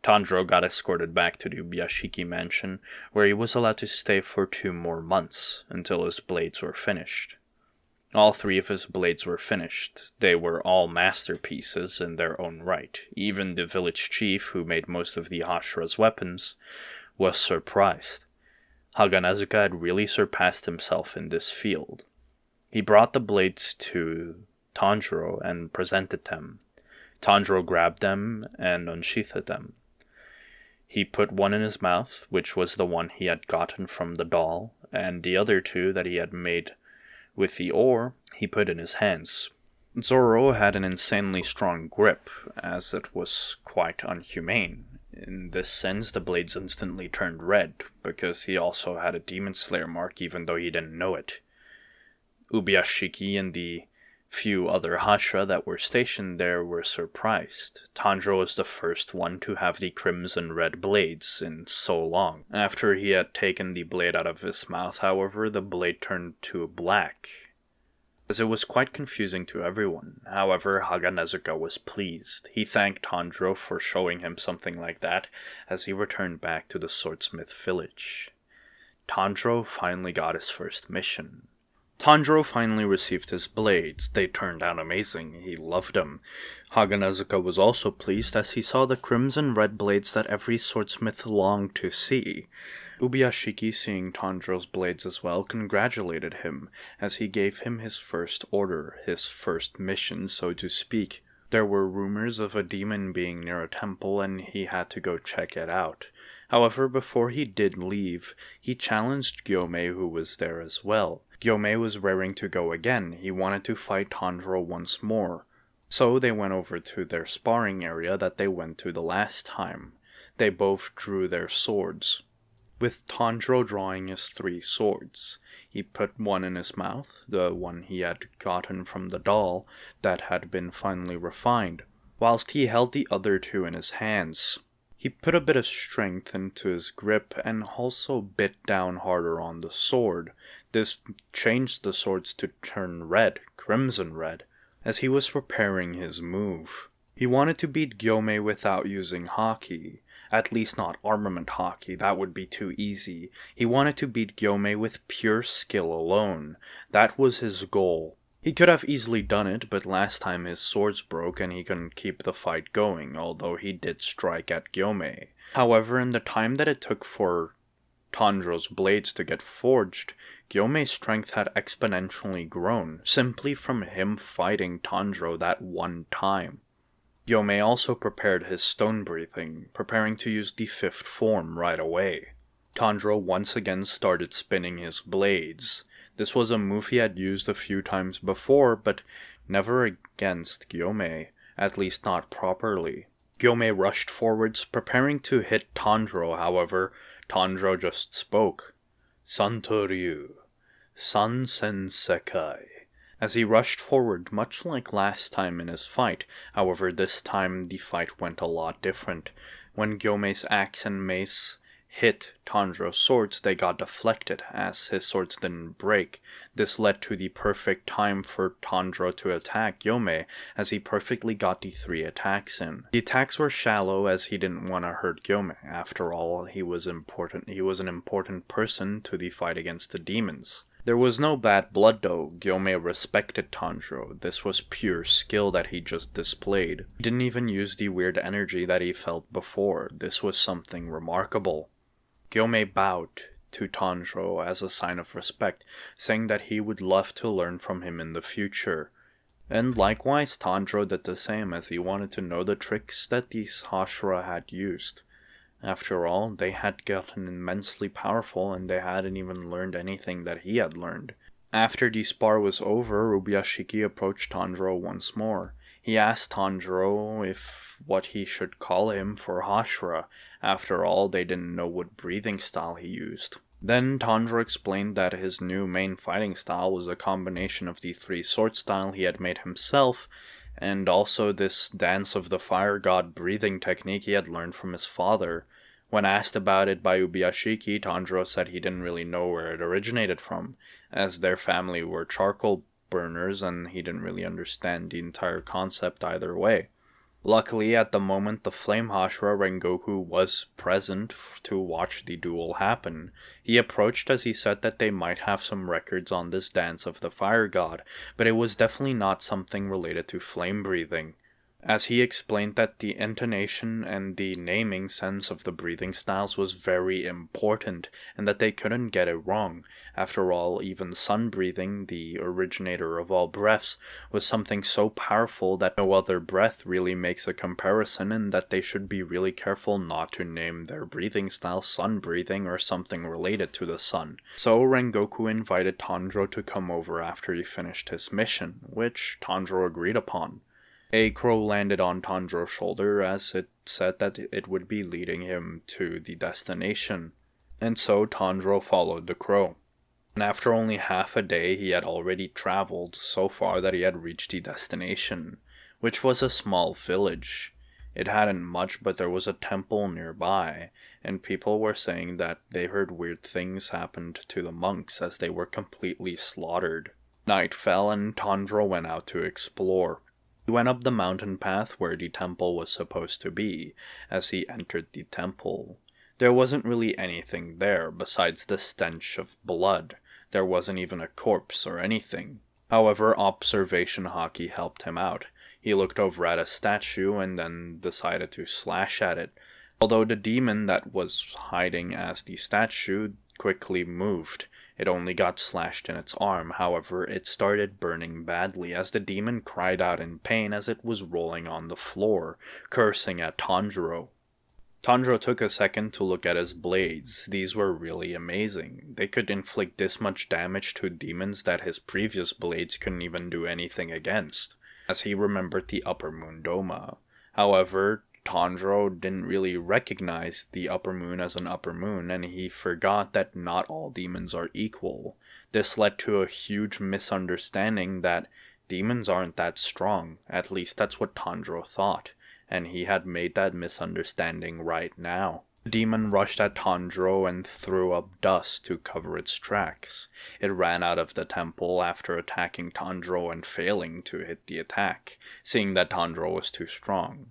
Tanjiro got escorted back to the Ubuyashiki mansion, where he was allowed to stay for 2 more months until his blades were finished. All 3 of his blades were finished. They were all masterpieces in their own right. Even the village chief, who made most of the Hashra's weapons, was surprised. Haganezuka had really surpassed himself in this field. He brought the blades to Tanjiro and presented them. Tanjiro grabbed them and unsheathed them. He put one in his mouth, which was the one he had gotten from the doll, and the other 2 that he had made with the ore, he put in his hands. Zoro had an insanely strong grip, as it was quite unhumane. In this sense, the blades instantly turned red, because he also had a Demon Slayer mark even though he didn't know it. Ubuyashiki and the few other Hashra that were stationed there were surprised. Tanjiro was the first one to have the crimson red blades in so long. After he had taken the blade out of his mouth, however, the blade turned to black, as it was quite confusing to everyone. However, Haganezuka was pleased. He thanked Tanjiro for showing him something like that as he returned back to the Swordsmith village. Tanjiro finally got his first mission. Tanjiro finally received his blades. They turned out amazing. He loved them. Haganezuka was also pleased as he saw the crimson red blades that every swordsmith longed to see. Ubuyashiki, seeing Tanjiro's blades as well, congratulated him as he gave him his first order, his first mission, so to speak. There were rumors of a demon being near a temple and he had to go check it out. However, before he did leave, he challenged Gomei, who was there as well. Gomei was raring to go again. He wanted to fight Tanjiro once more. So they went over to their sparring area that they went to the last time. They both drew their swords, with Tanjiro drawing his 3 swords. He put one in his mouth, the one he had gotten from the doll that had been finely refined, whilst he held the other 2 in his hands. He put a bit of strength into his grip and also bit down harder on the sword. This changed the swords to turn red, crimson red, as he was preparing his move. He wanted to beat Gomei without using haki, at least not armament haki, that would be too easy. He wanted to beat Gomei with pure skill alone. That was his goal. He could have easily done it, but last time his swords broke and he couldn't keep the fight going, although he did strike at Gomei. However, in the time that it took for Tanjiro's blades to get forged, Gyomei's strength had exponentially grown, simply from him fighting Tanjiro that one time. Gomei also prepared his stone breathing, preparing to use the 5th form right away. Tanjiro once again started spinning his blades. This was a move he had used a few times before, but never against Gomei, at least not properly. Gomei rushed forwards, preparing to hit Tanjiro. However, Tanjiro just spoke, Santoryu, Sansen Sekai, as he rushed forward much like last time in his fight. However, this time the fight went a lot different. When Gyomei's axe and mace hit Tanjiro's swords, they got deflected, as his swords didn't break. This led to the perfect time for Tanjiro to attack Gomei, as he perfectly got the 3 attacks in. The attacks were shallow, as he didn't want to hurt Gomei. After all, he was an important person to the fight against the demons. There was no bad blood though. Gomei respected Tanjiro. This was pure skill that he just displayed. He didn't even use the weird energy that he felt before. This was something remarkable. Gomei bowed to Tanjiro as a sign of respect, saying that he would love to learn from him in the future. And likewise, Tanjiro did the same, as he wanted to know the tricks that these Hashra had used. After all, they had gotten immensely powerful and they hadn't even learned anything that he had learned. After the spar was over, Ubuyashiki approached Tanjiro once more. He asked Tanjiro if what he should call him for Hashra. After all, they didn't know what breathing style he used. Then Tanjiro explained that his new main fighting style was a combination of the 3 sword style he had made himself, and also this Dance of the Fire God breathing technique he had learned from his father. When asked about it by Ubuyashiki, Tanjiro said he didn't really know where it originated from, as their family were charcoal burners and he didn't really understand the entire concept either way. Luckily, at the moment, the Flame Hashra Rengoku was present to watch the duel happen. He approached as he said that they might have some records on this Dance of the Fire God, but it was definitely not something related to flame breathing, as he explained that the intonation and the naming sense of the breathing styles was very important, and that they couldn't get it wrong. After all, even sun breathing, the originator of all breaths, was something so powerful that no other breath really makes a comparison, and that they should be really careful not to name their breathing style sun breathing or something related to the sun. So Rengoku invited Tanjiro to come over after he finished his mission, which Tanjiro agreed upon. A crow landed on Tanjiro's shoulder, as it said that it would be leading him to the destination, and so Tanjiro followed the crow. And after only half a day, he had already traveled so far that he had reached the destination, which was a small village. It hadn't much, but there was a temple nearby, and people were saying that they heard weird things happened to the monks as they were completely slaughtered. Night fell and Tanjiro went out to explore. He went up the mountain path where the temple was supposed to be. As he entered the temple, there wasn't really anything there besides the stench of blood. There wasn't even a corpse or anything. However, observation Haki helped him out. He looked over at a statue and then decided to slash at it. Although the demon that was hiding as the statue quickly moved, it only got slashed in its arm. However, it started burning badly as the demon cried out in pain as it was rolling on the floor, cursing at Tanjiro. Tanjiro took a second to look at his blades. These were really amazing. They could inflict this much damage to demons that his previous blades couldn't even do anything against, as he remembered the Upper Moon Doma. However, Tanjiro didn't really recognize the upper moon as an upper moon, and he forgot that not all demons are equal. This led to a huge misunderstanding that demons aren't that strong. At least that's what Tanjiro thought, and he had made that misunderstanding right now. The demon rushed at Tanjiro and threw up dust to cover its tracks. It ran out of the temple after attacking Tanjiro and failing to hit the attack, seeing that Tanjiro was too strong.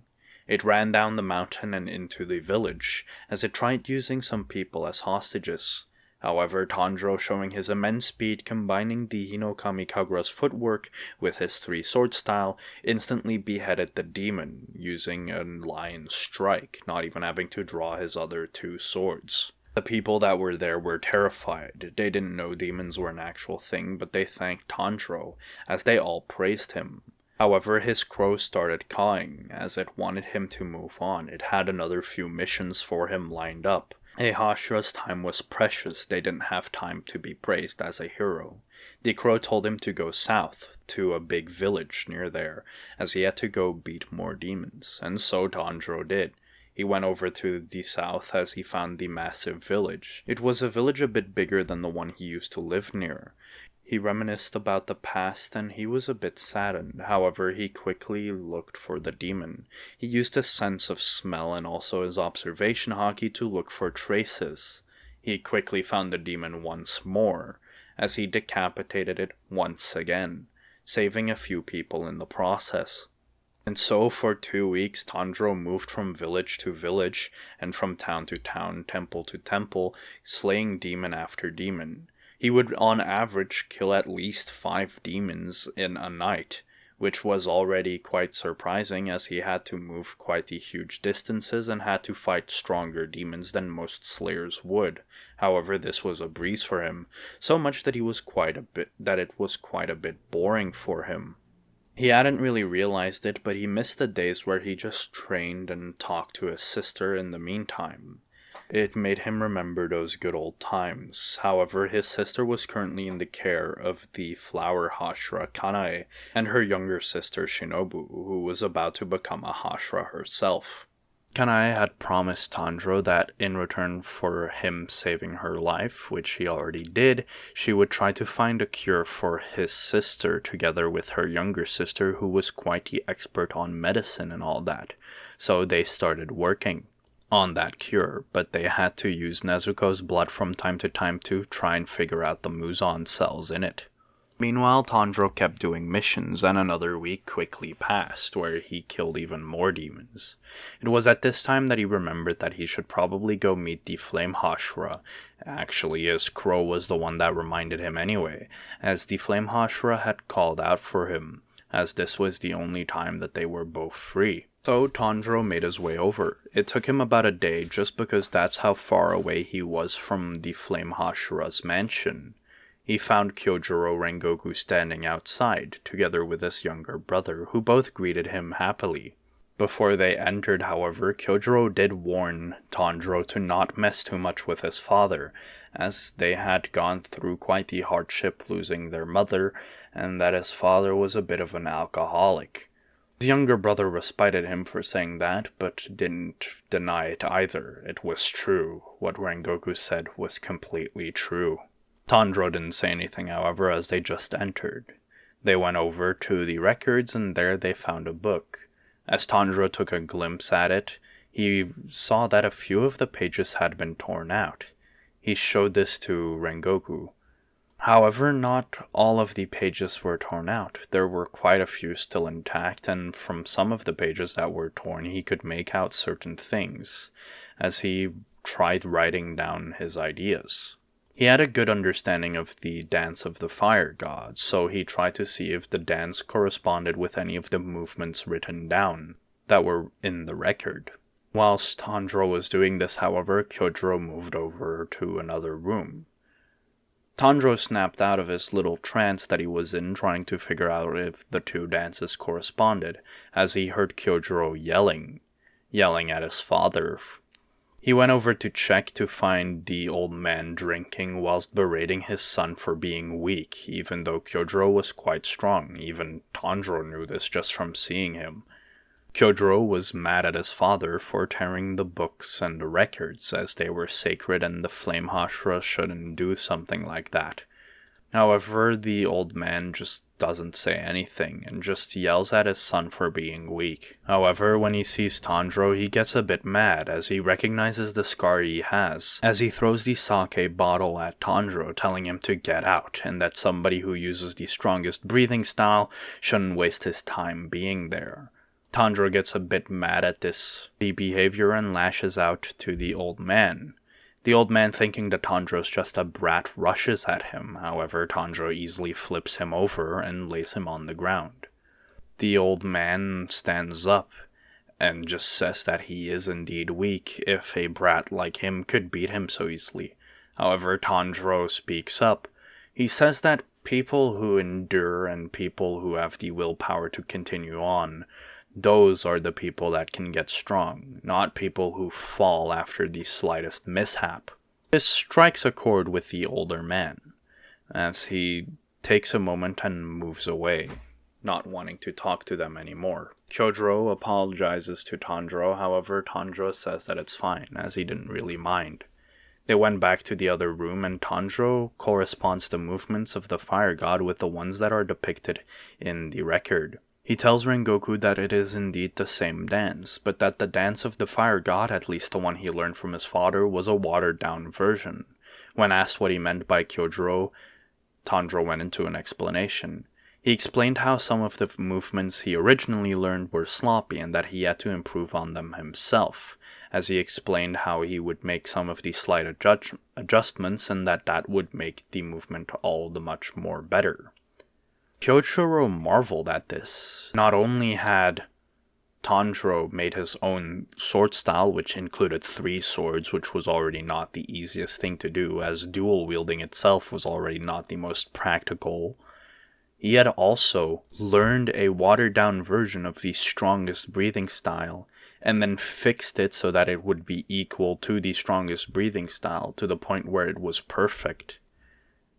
It ran down the mountain and into the village, as it tried using some people as hostages. However, Tanjiro, showing his immense speed, combining the Hinokami Kagura's footwork with his 3-sword style, instantly beheaded the demon, using a lion strike, not even having to draw his other 2 swords. The people that were there were terrified. They didn't know demons were an actual thing, but they thanked Tanjiro, as they all praised him. However, his crow started cawing, as it wanted him to move on. It had another few missions for him lined up. A Hashra's time was precious. They didn't have time to be praised as a hero. The crow told him to go south, to a big village near there, as he had to go beat more demons, and so Tanjiro did. He went over to the south as he found the massive village. It was a village a bit bigger than the one he used to live near. He reminisced about the past and he was a bit saddened. However, he quickly looked for the demon. He used his sense of smell and also his observation haki to look for traces. He quickly found the demon once more, as he decapitated it once again, saving a few people in the process. And so for 2 weeks, Tanjiro moved from village to village, and from town to town, temple to temple, slaying demon after demon. He would on average kill at least 5 demons in a night, which was already quite surprising as he had to move quite the huge distances and had to fight stronger demons than most slayers would. However, this was a breeze for him, so much that it was quite a bit boring for him. He hadn't really realized it, but he missed the days where he just trained and talked to his sister in the meantime. It made him remember those good old times. However, his sister was currently in the care of the flower Hashra Kanoi and her younger sister Shinobu, who was about to become a Hashra herself. Kanai had promised Tanjiro that in return for him saving her life, which he already did, she would try to find a cure for his sister together with her younger sister, who was quite the expert on medicine and all that. So they started working on that cure, but they had to use Nezuko's blood from time to time to try and figure out the Muzan cells in it. Meanwhile, Tanjiro kept doing missions, and another week quickly passed, where he killed even more demons. It was at this time that he remembered that he should probably go meet the Flame Hashra. Actually, his crow was the one that reminded him anyway, as the Flame Hashra had called out for him, as this was the only time that they were both free. So Tanjiro made his way over. It took him about a day just because that's how far away he was from the Flame Hashra's mansion. He found Kyojuro Rengoku standing outside, together with his younger brother, who both greeted him happily. Before they entered, however, Kyojuro did warn Tanjiro to not mess too much with his father, as they had gone through quite the hardship losing their mother, and that his father was a bit of an alcoholic. His younger brother respited him for saying that, but didn't deny it either. It was true. What Rengoku said was completely true. Tanjiro didn't say anything, however, as they just entered. They went over to the records, and there they found a book. As Tanjiro took a glimpse at it, he saw that a few of the pages had been torn out. He showed this to Rengoku. However, not all of the pages were torn out. There were quite a few still intact, and from some of the pages that were torn, he could make out certain things, as he tried writing down his ideas. He had a good understanding of the dance of the fire gods, so he tried to see if the dance corresponded with any of the movements written down that were in the record. Whilst Tanjiro was doing this, however, Kyojuro moved over to another room. Tanjiro snapped out of his little trance that he was in, trying to figure out if the two dances corresponded, as he heard Kyojuro yelling at his father. He went over to check to find the old man drinking whilst berating his son for being weak, even though Kyojuro was quite strong. Even Tanjiro knew this just from seeing him. Kyojuro was mad at his father for tearing the books and the records, as they were sacred and the Flame Hashra shouldn't do something like that. However, the old man just doesn't say anything and just yells at his son for being weak. However, when he sees Tanjiro, he gets a bit mad as he recognizes the scar he has, as he throws the sake bottle at Tanjiro, telling him to get out and that somebody who uses the strongest breathing style shouldn't waste his time being there. Tanjiro gets a bit mad at this behavior and lashes out to the old man. The old man, thinking that Tanjiro's just a brat, rushes at him. However, Tanjiro easily flips him over and lays him on the ground. The old man stands up and just says that he is indeed weak if a brat like him could beat him so easily. However, Tanjiro speaks up. He says that people who endure and people who have the willpower to continue on, those are the people that can get strong, not people who fall after the slightest mishap. This strikes a chord with the older man, as he takes a moment and moves away, not wanting to talk to them anymore. Kyojuro apologizes to Tanjiro, however, Tanjiro says that it's fine, as he didn't really mind. They went back to the other room, and Tanjiro corresponds the movements of the fire god with the ones that are depicted in the record. He tells Rengoku that it is indeed the same dance, but that the dance of the fire god, at least the one he learned from his father, was a watered-down version. When asked what he meant by Kyojuro, Tanjiro went into an explanation. He explained how some of the movements he originally learned were sloppy and that he had to improve on them himself, as he explained how he would make some of these slight adjustments and that would make the movement all the much more better. Kyojuro marveled at this. Not only had Tanjiro made his own sword style, which included 3 swords, which was already not the easiest thing to do, as dual wielding itself was already not the most practical. He had also learned a watered-down version of the strongest breathing style, and then fixed it so that it would be equal to the strongest breathing style, to the point where it was perfect.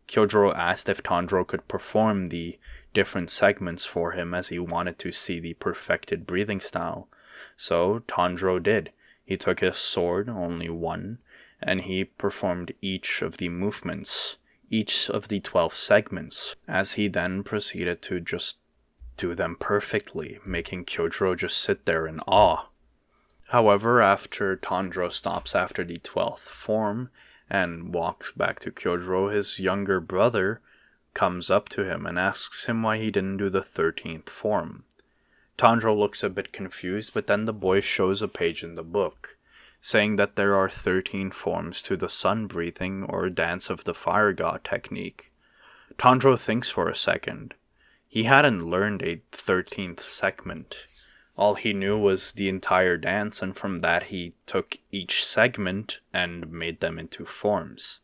Kyojuro asked if Tanjiro could perform the different segments for him, as he wanted to see the perfected breathing style. So Tanjiro did. He took his sword, only one, and he performed each of the movements, each of the 12 segments, as he then proceeded to just do them perfectly, making Kyojuro just sit there in awe. However, after Tanjiro stops after the 12th form and walks back to Kyojuro, his younger brother comes up to him and asks him why he didn't do the 13th form. Tanjiro looks a bit confused, but then the boy shows a page in the book, saying that there are 13 forms to the sun breathing or dance of the fire god technique. Tanjiro thinks for a second. He hadn't learned a 13th segment. All he knew was the entire dance, and from that he took each segment and made them into forms.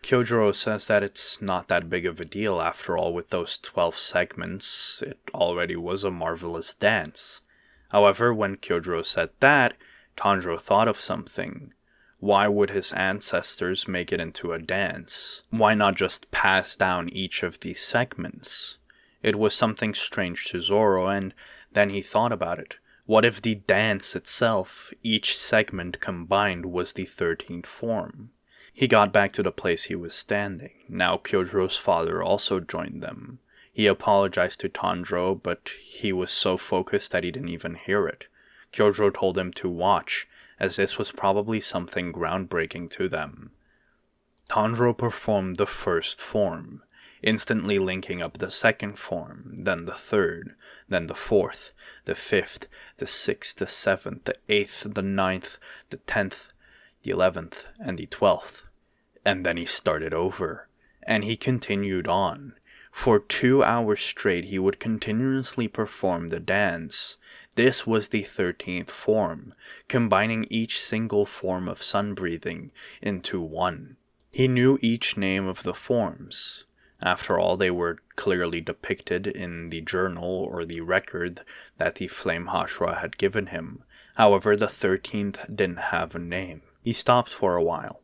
Kyojuro says that it's not that big of a deal. After all, with those 12 segments, it already was a marvelous dance. However, when Kyojuro said that, Tanjiro thought of something. Why would his ancestors make it into a dance? Why not just pass down each of these segments? It was something strange to Zoro, and then he thought about it. What if the dance itself, each segment combined, was the 13th form? He got back to the place he was standing. Now Kyojuro's father also joined them. He apologized to Tanjiro, but he was so focused that he didn't even hear it. Kyojuro told him to watch, as this was probably something groundbreaking to them. Tanjiro performed the first form, instantly linking up the second form, then the third, then the fourth, the fifth, the sixth, the seventh, the eighth, the ninth, the 10th, the 11th, and the 12th. And then he started over, and he continued on. For 2 hours straight he would continuously perform the dance. This was the 13th form, combining each single form of sun breathing into one. He knew each name of the forms. After all, they were clearly depicted in the journal or the record that the Flame Hashra had given him. However, the 13th didn't have a name. He stopped for a while.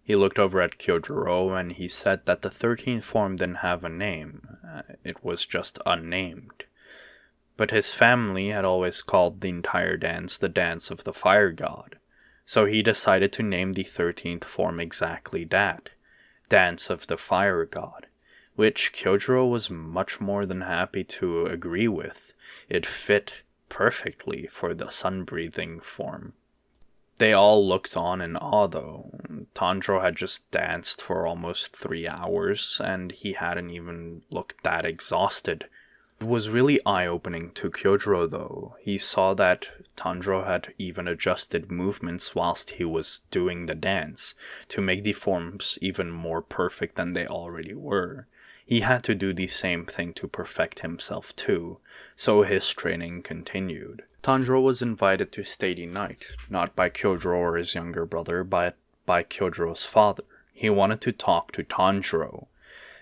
He looked over at Kyojuro and he said that the 13th form didn't have a name. It was just unnamed. But his family had always called the entire dance the Dance of the Fire God. So he decided to name the 13th form exactly that, Dance of the Fire God, which Kyojuro was much more than happy to agree with. It fit perfectly for the sun-breathing form. They all looked on in awe, though. Tanjiro had just danced for almost 3 hours, and he hadn't even looked that exhausted. It was really eye-opening to Kyojuro, though. He saw that Tanjiro had even adjusted movements whilst he was doing the dance, to make the forms even more perfect than they already were. He had to do the same thing to perfect himself too, so his training continued. Tanjiro was invited to stay the night, not by Kyojuro or his younger brother, but by Kyojuro's father. He wanted to talk to Tanjiro,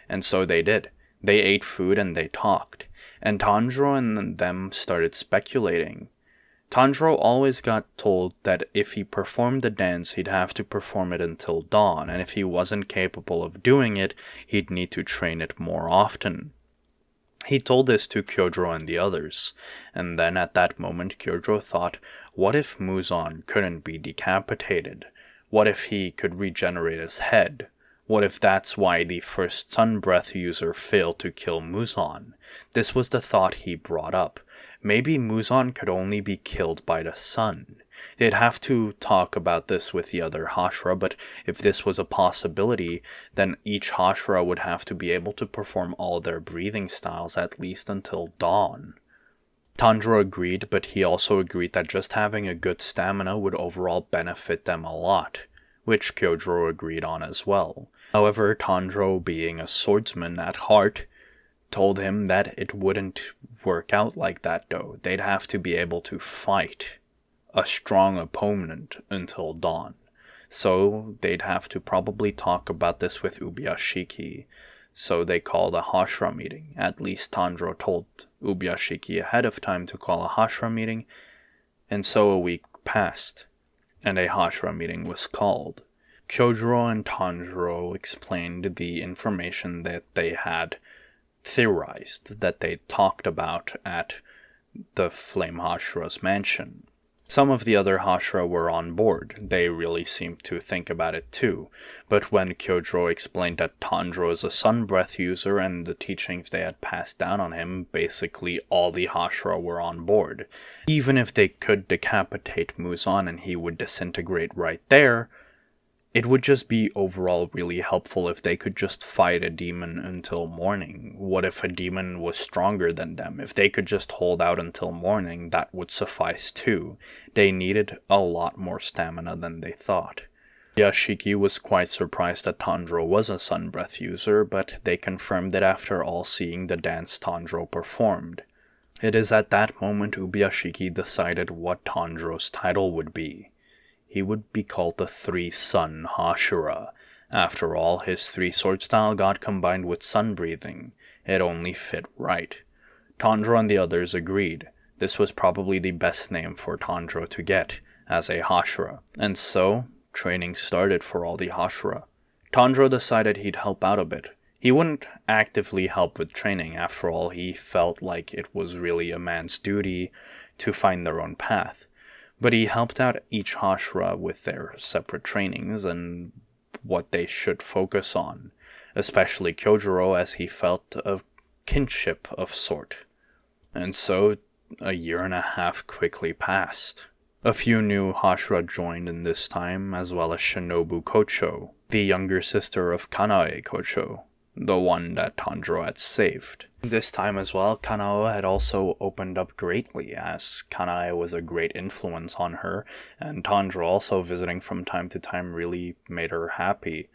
and so they did. They ate food and they talked, and Tanjiro and them started speculating. Tanjiro always got told that if he performed the dance, he'd have to perform it until dawn, and if he wasn't capable of doing it, he'd need to train it more often. He told this to Kyojuro and the others, and then at that moment Kyojuro thought, what if Muzan couldn't be decapitated? What if he could regenerate his head? What if that's why the first Sun Breath user failed to kill Muzan? This was the thought he brought up. Maybe Muzan could only be killed by the sun. They'd have to talk about this with the other Hashra, but if this was a possibility, then each Hashra would have to be able to perform all their breathing styles at least until dawn. Tanjiro agreed, but he also agreed that just having a good stamina would overall benefit them a lot, which Kyojuro agreed on as well. However, Tanjiro, being a swordsman at heart, told him that it wouldn't work out like that though. They'd have to be able to fight a strong opponent until dawn. So they'd have to probably talk about this with Ubuyashiki. So they called a Hashra meeting. At least Tanjiro told Ubuyashiki ahead of time to call a Hashra meeting, and so a week passed, and a Hashra meeting was called. Kyojuro and Tanjiro explained the information that they had theorized, that they talked about at the Flame Hashra's mansion. Some of the other Hashra were on board. They really seemed to think about it too. But when Kyojuro explained that Tanjiro is a Sun Breath user and the teachings they had passed down on him, basically all the Hashra were on board. Even if they could decapitate Muzan and he would disintegrate right there, it would just be overall really helpful if they could just fight a demon until morning. What if a demon was stronger than them? If they could just hold out until morning, that would suffice too. They needed a lot more stamina than they thought. Ubuyashiki was quite surprised that Tanjiro was a Sun Breath user, but they confirmed it after all seeing the dance Tanjiro performed. It is at that moment Ubuyashiki decided what Tanjiro's title would be. He would be called the Three-Sun Hashira. After all, his three-sword style got combined with sun breathing. It only fit right. Tanjiro and the others agreed. This was probably the best name for Tanjiro to get, as a Hashira. And so, training started for all the Hashira. Tanjiro decided he'd help out a bit. He wouldn't actively help with training, after all he felt like it was really a man's duty to find their own path. But he helped out each Hashra with their separate trainings and what they should focus on, especially Kyojuro, as he felt a kinship of sort. And so, a year and a half quickly passed. A few new Hashra joined in this time, as well as Shinobu Kocho, the younger sister of Kanoi Kocho, the one that Tanjiro had saved. This time as well, Kanoi had also opened up greatly, as Kanoi was a great influence on her, and Tanjiro also visiting from time to time really made her happy.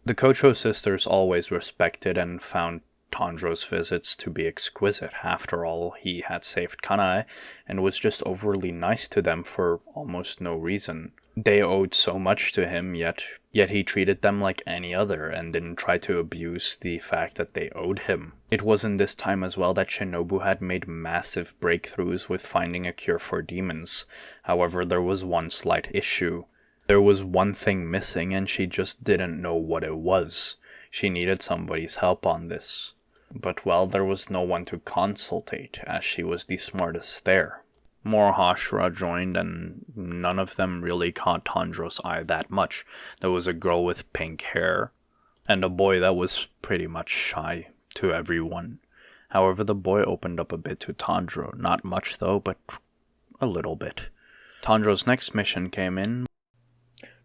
The Kocho sisters always respected and found Tanjiro's visits to be exquisite. After all, he had saved Kanoi, and was just overly nice to them for almost no reason. They owed so much to him, yet he treated them like any other, and didn't try to abuse the fact that they owed him. It was in this time as well that Shinobu had made massive breakthroughs with finding a cure for demons. However, there was one slight issue. There was one thing missing, and she just didn't know what it was. She needed somebody's help on this. But well, there was no one to consultate, as she was the smartest there. More Hashra joined, and none of them really caught Tanjiro's eye that much. There was a girl with pink hair, and a boy that was pretty much shy to everyone. However, the boy opened up a bit to Tanjiro. Not much though, but a little bit. Tanjiro's next mission came in.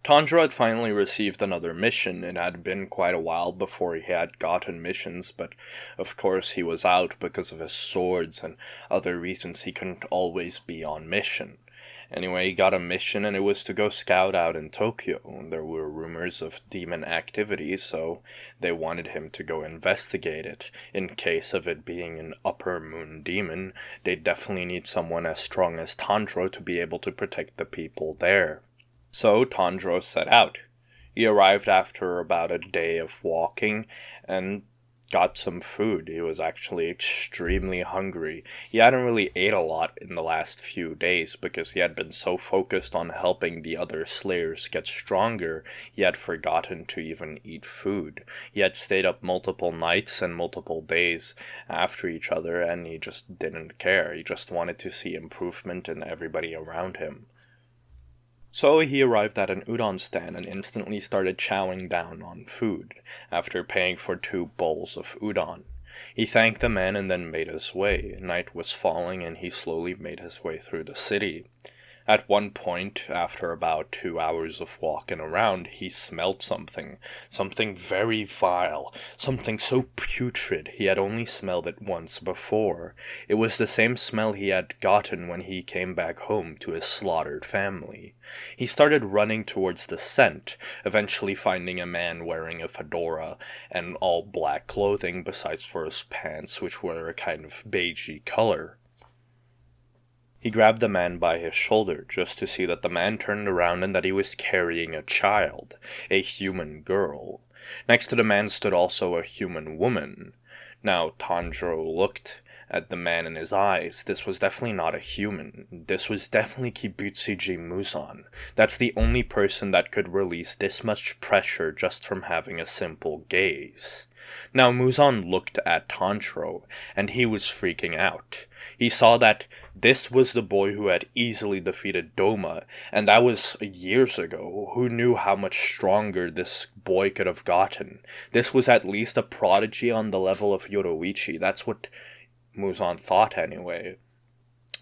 Tanjiro had finally received another mission. It had been quite a while before he had gotten missions, but of course he was out because of his swords and other reasons he couldn't always be on mission. Anyway, he got a mission, and it was to go scout out in Tokyo. There were rumors of demon activity, so they wanted him to go investigate it. In case of it being an upper moon demon, they definitely need someone as strong as Tanjiro to be able to protect the people there. So Tanjiro set out. He arrived after about a day of walking and got some food. He was actually extremely hungry. He hadn't really ate a lot in the last few days because he had been so focused on helping the other slayers get stronger, he had forgotten to even eat food. He had stayed up multiple nights and multiple days after each other, and he just didn't care. He just wanted to see improvement in everybody around him. So he arrived at an udon stand and instantly started chowing down on food, after paying for 2 bowls of udon. He thanked the man and then made his way. Night was falling and he slowly made his way through the city. At one point, after about 2 hours of walking around, he smelled something very vile, something so putrid he had only smelled it once before. It was the same smell he had gotten when he came back home to his slaughtered family. He started running towards the scent, eventually finding a man wearing a fedora and all black clothing besides for his pants, which were a kind of beigey color. He grabbed the man by his shoulder just to see that the man turned around and that he was carrying a child, a human girl. Next to the man stood also a human woman. Now Tanjiro looked at the man in his eyes. This was definitely not a human. This was definitely Kibutsuji Muzan. That's the only person that could release this much pressure just from having a simple gaze. Now Muzan looked at Tanjiro, and he was freaking out. He saw that this was the boy who had easily defeated Doma, and that was years ago. Who knew how much stronger this boy could have gotten? This was at least a prodigy on the level of Yoruichi. That's what Muzan thought anyway.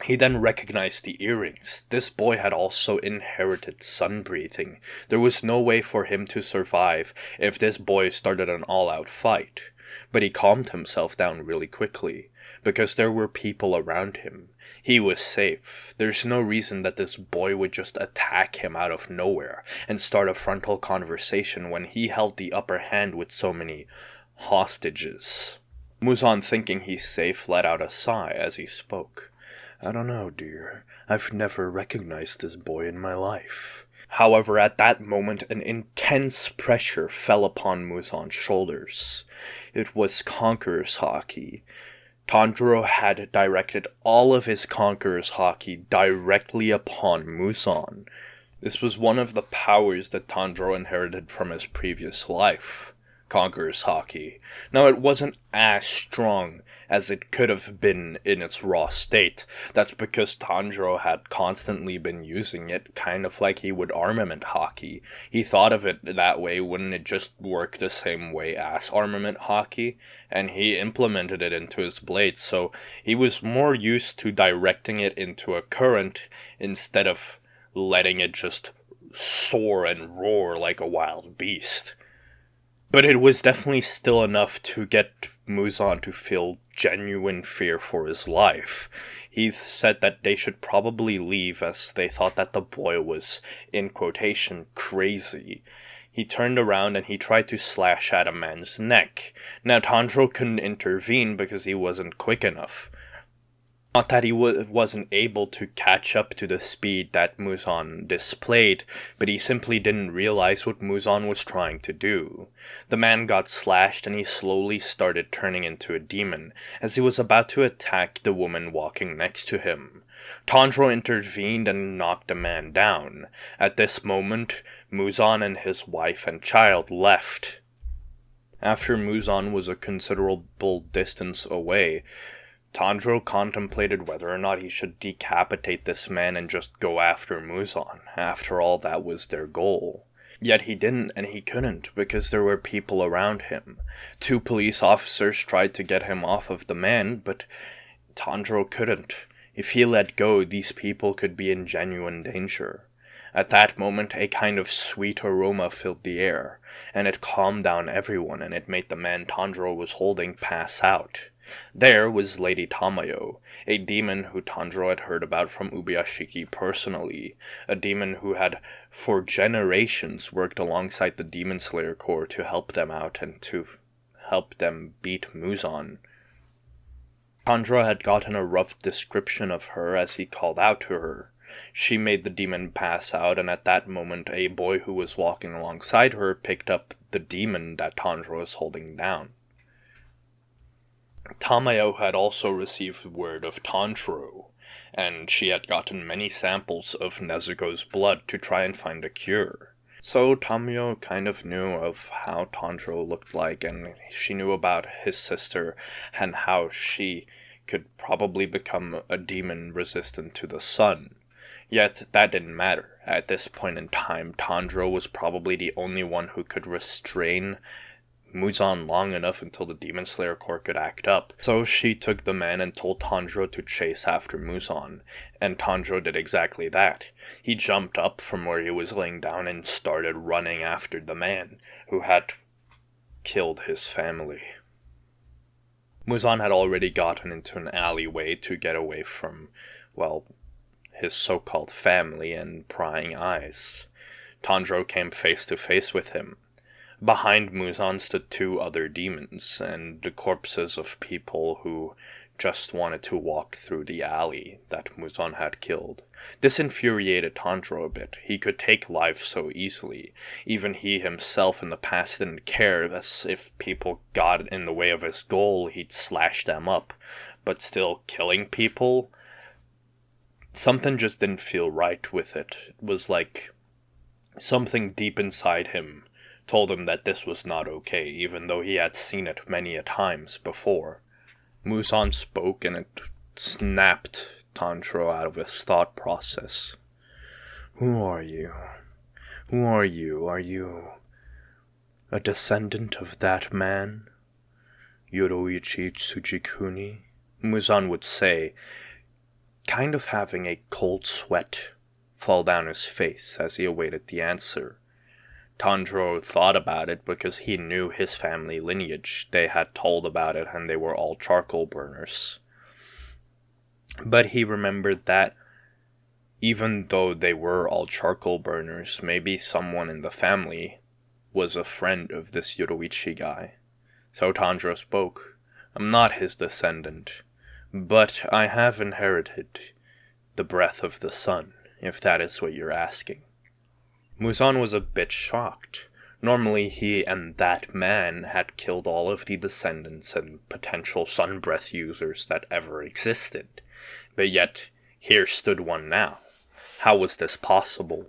He then recognized the earrings. This boy had also inherited sun breathing. There was no way for him to survive if this boy started an all-out fight. But he calmed himself down really quickly, because there were people around him. He was safe. There's no reason that this boy would just attack him out of nowhere and start a frontal conversation when he held the upper hand with so many hostages. Muzan, thinking he's safe, let out a sigh as he spoke. I don't know, dear. I've never recognized this boy in my life. However, at that moment, an intense pressure fell upon Muzan's shoulders. It was Conqueror's Haki. Tanjiro had directed all of his Conqueror's Haki directly upon Muzan. This was one of the powers that Tanjiro inherited from his previous life. Conqueror's Haki. Now, it wasn't as strong as it could have been in its raw state. That's because Tanjiro had constantly been using it, kind of like he would armament Haki. He thought of it that way, wouldn't it just work the same way as armament Haki? And he implemented it into his blades, so he was more used to directing it into a current instead of letting it just soar and roar like a wild beast. But it was definitely still enough to get Muzan to feel genuine fear for his life. He said that they should probably leave as they thought that the boy was, in quotation, crazy. He turned around and he tried to slash at a man's neck. Now Tanjiro couldn't intervene because he wasn't quick enough. Not that he wasn't able to catch up to the speed that Muzan displayed, but he simply didn't realize what Muzan was trying to do. The man got slashed and he slowly started turning into a demon, as he was about to attack the woman walking next to him. Tanjiro intervened and knocked the man down. At this moment, Muzan and his wife and child left. After Muzan was a considerable distance away, Tanjiro contemplated whether or not he should decapitate this man and just go after Muzan. After all, that was their goal. Yet he didn't, and he couldn't, because there were people around him. 2 police officers tried to get him off of the man, but Tanjiro couldn't. If he let go, these people could be in genuine danger. At that moment, a kind of sweet aroma filled the air, and it calmed down everyone, and it made the man Tanjiro was holding pass out. There was Lady Tamayo, a demon who Tanjiro had heard about from Ubuyashiki personally, a demon who had for generations worked alongside the Demon Slayer Corps to help them out and to help them beat Muzan. Tanjiro had gotten a rough description of her as he called out to her. She made the demon pass out, and at that moment a boy who was walking alongside her picked up the demon that Tanjiro was holding down. Tamayo had also received word of Tanjiro, and she had gotten many samples of Nezuko's blood to try and find a cure. So Tamayo kind of knew of how Tanjiro looked like, and she knew about his sister and how she could probably become a demon resistant to the sun. Yet that didn't matter. At this point in time, Tanjiro was probably the only one who could restrain Muzan long enough until the Demon Slayer Corps could act up. So she took the man and told Tanjiro to chase after Muzan, and Tanjiro did exactly that. He jumped up from where he was laying down and started running after the man, who had killed his family. Muzan had already gotten into an alleyway to get away from, well, his so-called family and prying eyes. Tanjiro came face to face with him. Behind Muzan stood 2 other demons, and the corpses of people who just wanted to walk through the alley that Muzan had killed. This infuriated Tanjiro a bit. He could take life so easily. Even he himself in the past didn't care, as if people got in the way of his goal, he'd slash them up. But still, killing people? Something just didn't feel right with it. It was like something deep inside him told him that this was not okay, even though he had seen it many a times before. Muzan spoke, and it snapped Tanjiro out of his thought process. Who are you? Who are you? Are you a descendant of that man? Yoroichi Tsujikuni? Muzan would say, kind of having a cold sweat fall down his face as he awaited the answer. Tanjiro thought about it because he knew his family lineage. They had told about it and they were all charcoal burners. But he remembered that even though they were all charcoal burners, maybe someone in the family was a friend of this Yoroichi guy. So Tanjiro spoke. I'm not his descendant, but I have inherited the breath of the sun, if that is what you're asking. Muzan was a bit shocked. Normally he and that man had killed all of the descendants and potential sun breath users that ever existed. But yet, here stood one now. How was this possible?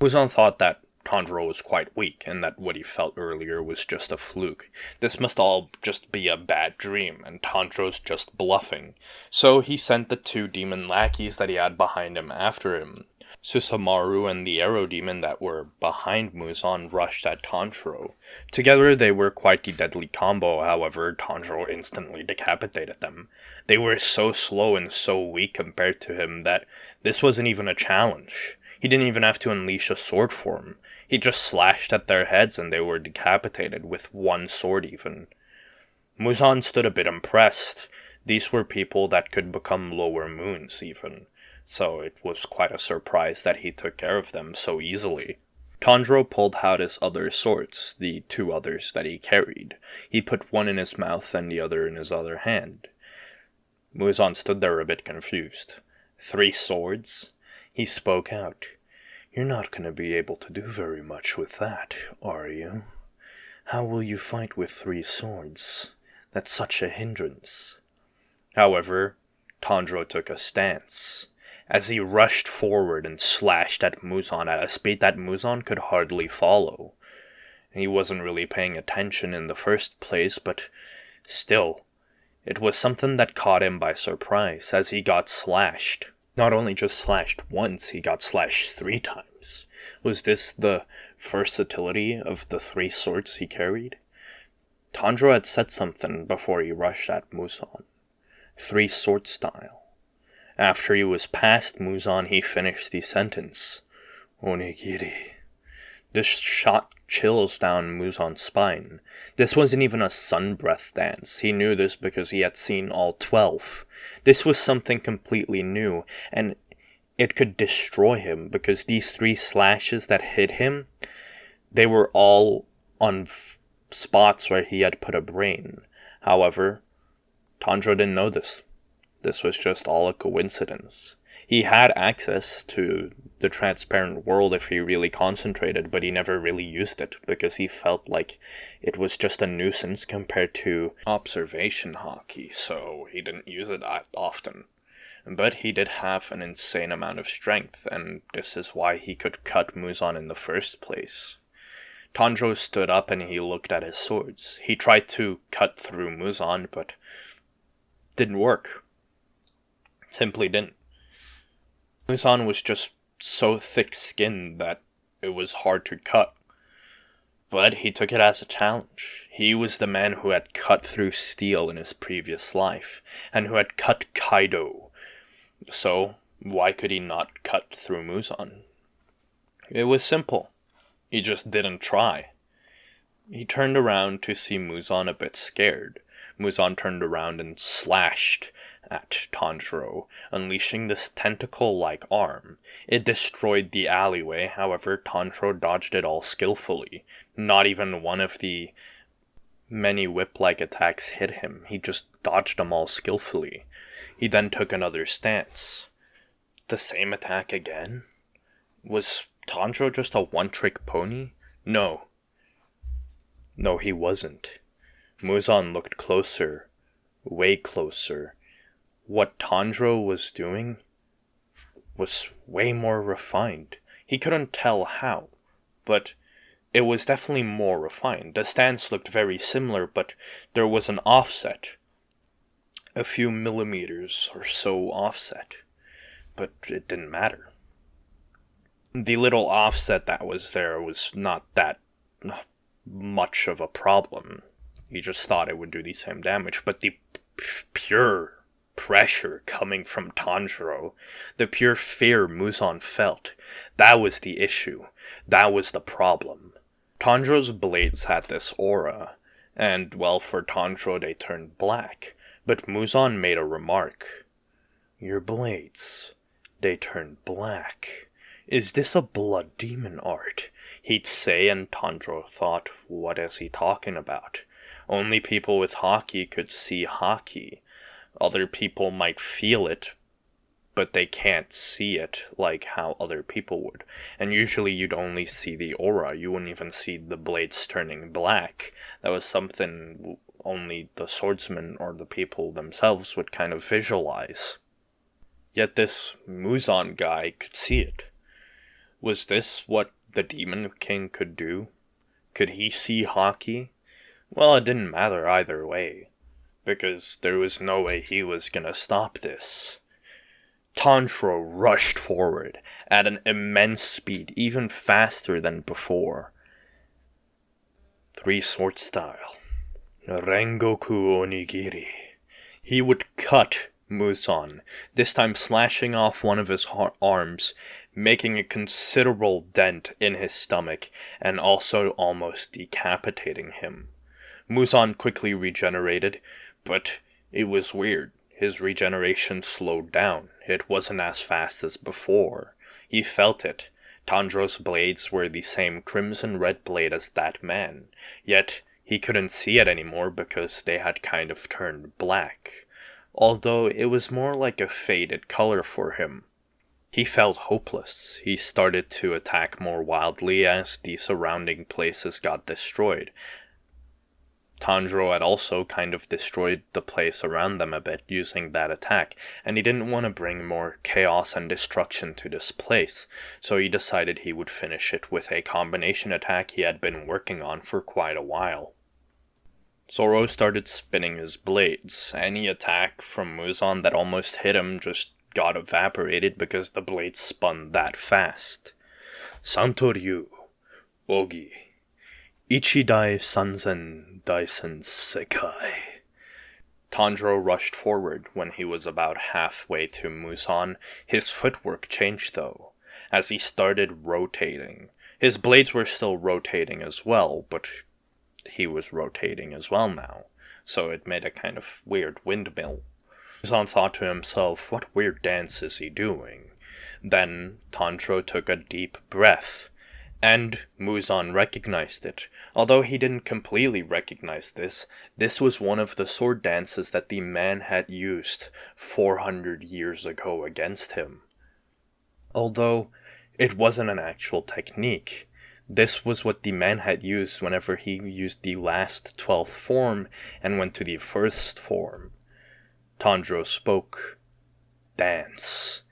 Muzan thought that Tanjiro was quite weak, and that what he felt earlier was just a fluke. This must all just be a bad dream, and Tanjiro's just bluffing. So he sent the 2 demon lackeys that he had behind him after him. Susamaru and the arrow demon that were behind Muzan rushed at Tanjiro. Together they were quite the deadly combo, however, Tanjiro instantly decapitated them. They were so slow and so weak compared to him that this wasn't even a challenge. He didn't even have to unleash a sword form. He just slashed at their heads and they were decapitated with 1 sword even. Muzan stood a bit impressed. These were people that could become lower moons even. So it was quite a surprise that he took care of them so easily. Tanjiro pulled out his other swords, the 2 others that he carried. He put one in his mouth and the other in his other hand. Muzan stood there a bit confused. 3 swords? He spoke out. You're not going to be able to do very much with that, are you? How will you fight with 3 swords? That's such a hindrance. However, Tanjiro took a stance. As he rushed forward and slashed at Muzan at a speed that Muzan could hardly follow. He wasn't really paying attention in the first place, but still, it was something that caught him by surprise as he got slashed. Not only just slashed once, he got slashed 3 times. Was this the versatility of the 3 swords he carried? Tanjiro had said something before he rushed at Muzan. 3 sword style. After he was past Muzan, he finished the sentence. Onigiri. This shot chills down Muzan's spine. This wasn't even a sun breath dance. He knew this because he had seen all 12. This was something completely new, and it could destroy him because these 3 slashes that hit him, they were all on spots where he had put a brain. However, Tanjiro didn't know this. This was just all a coincidence. He had access to the transparent world if he really concentrated, but he never really used it because he felt like it was just a nuisance compared to observation haki, so he didn't use it that often. But he did have an insane amount of strength, and this is why he could cut Muzan in the first place. Tanjiro stood up and he looked at his swords. He tried to cut through Muzan, but didn't work. Simply didn't. Muzan was just so thick-skinned that it was hard to cut. But he took it as a challenge. He was the man who had cut through steel in his previous life, and who had cut Kaido. So, why could he not cut through Muzan? It was simple. He just didn't try. He turned around to see Muzan a bit scared. Muzan turned around and slashed at Tanjiro, unleashing this tentacle-like arm. It destroyed the alleyway, however, Tanjiro dodged it all skillfully. Not even one of the many whip-like attacks hit him. He just dodged them all skillfully. He then took another stance. The same attack again? Was Tanjiro just a one-trick pony? No. No, he wasn't. Muzan looked closer. Way closer. What Tanjiro was doing was way more refined. He couldn't tell how, but it was definitely more refined. The stance looked very similar, but there was an offset. A few millimeters or so offset. But it didn't matter. The little offset that was there was not that much of a problem. You just thought it would do the same damage, but the pure pressure coming from Tanjiro, the pure fear Muzan felt, that was the issue. That was the problem. Tanjiro's blades had this aura, and, well, for Tanjiro they turned black, but Muzan made a remark. Your blades, they turned black. Is this a blood demon art? He'd say, and Tanjiro thought, what is he talking about? Only people with haki could see haki. Other people might feel it, but they can't see it like how other people would. And usually you'd only see the aura. You wouldn't even see the blades turning black. That was something only the swordsmen or the people themselves would kind of visualize. Yet this Muzan guy could see it. Was this what the Demon King could do? Could he see haki? Well, it didn't matter either way, because there was no way he was gonna stop this. Tanjiro rushed forward at an immense speed, even faster than before. 3-sword style. Rengoku onigiri. He would cut Muzan, this time slashing off one of his arms, making a considerable dent in his stomach, and also almost decapitating him. Muzan quickly regenerated, but it was weird. His regeneration slowed down. It wasn't as fast as before. He felt it. Tanjiro's blades were the same crimson-red blade as that man, yet he couldn't see it anymore because they had kind of turned black, although it was more like a faded color for him. He felt hopeless. He started to attack more wildly as the surrounding places got destroyed. Tanjiro had also kind of destroyed the place around them a bit using that attack, and he didn't want to bring more chaos and destruction to this place, so he decided he would finish it with a combination attack he had been working on for quite a while. Zoro started spinning his blades. Any attack from Muzan that almost hit him just got evaporated because the blades spun that fast. Santoryu, Ogi, Ichidai Sanzen Daisen Sekai. Tanjiro rushed forward when he was about halfway to Muzan. His footwork changed though, as he started rotating. His blades were still rotating as well, but he was rotating as well now, so it made a kind of weird windmill. Muzan thought to himself, what weird dance is he doing? Then Tanjiro took a deep breath, and Muzan recognized it. Although he didn't completely recognize this, this was one of the sword dances that the man had used 400 years ago against him. Although it wasn't an actual technique, this was what the man had used whenever he used the last 12th form and went to the first form. Tanjiro spoke, "Dance,"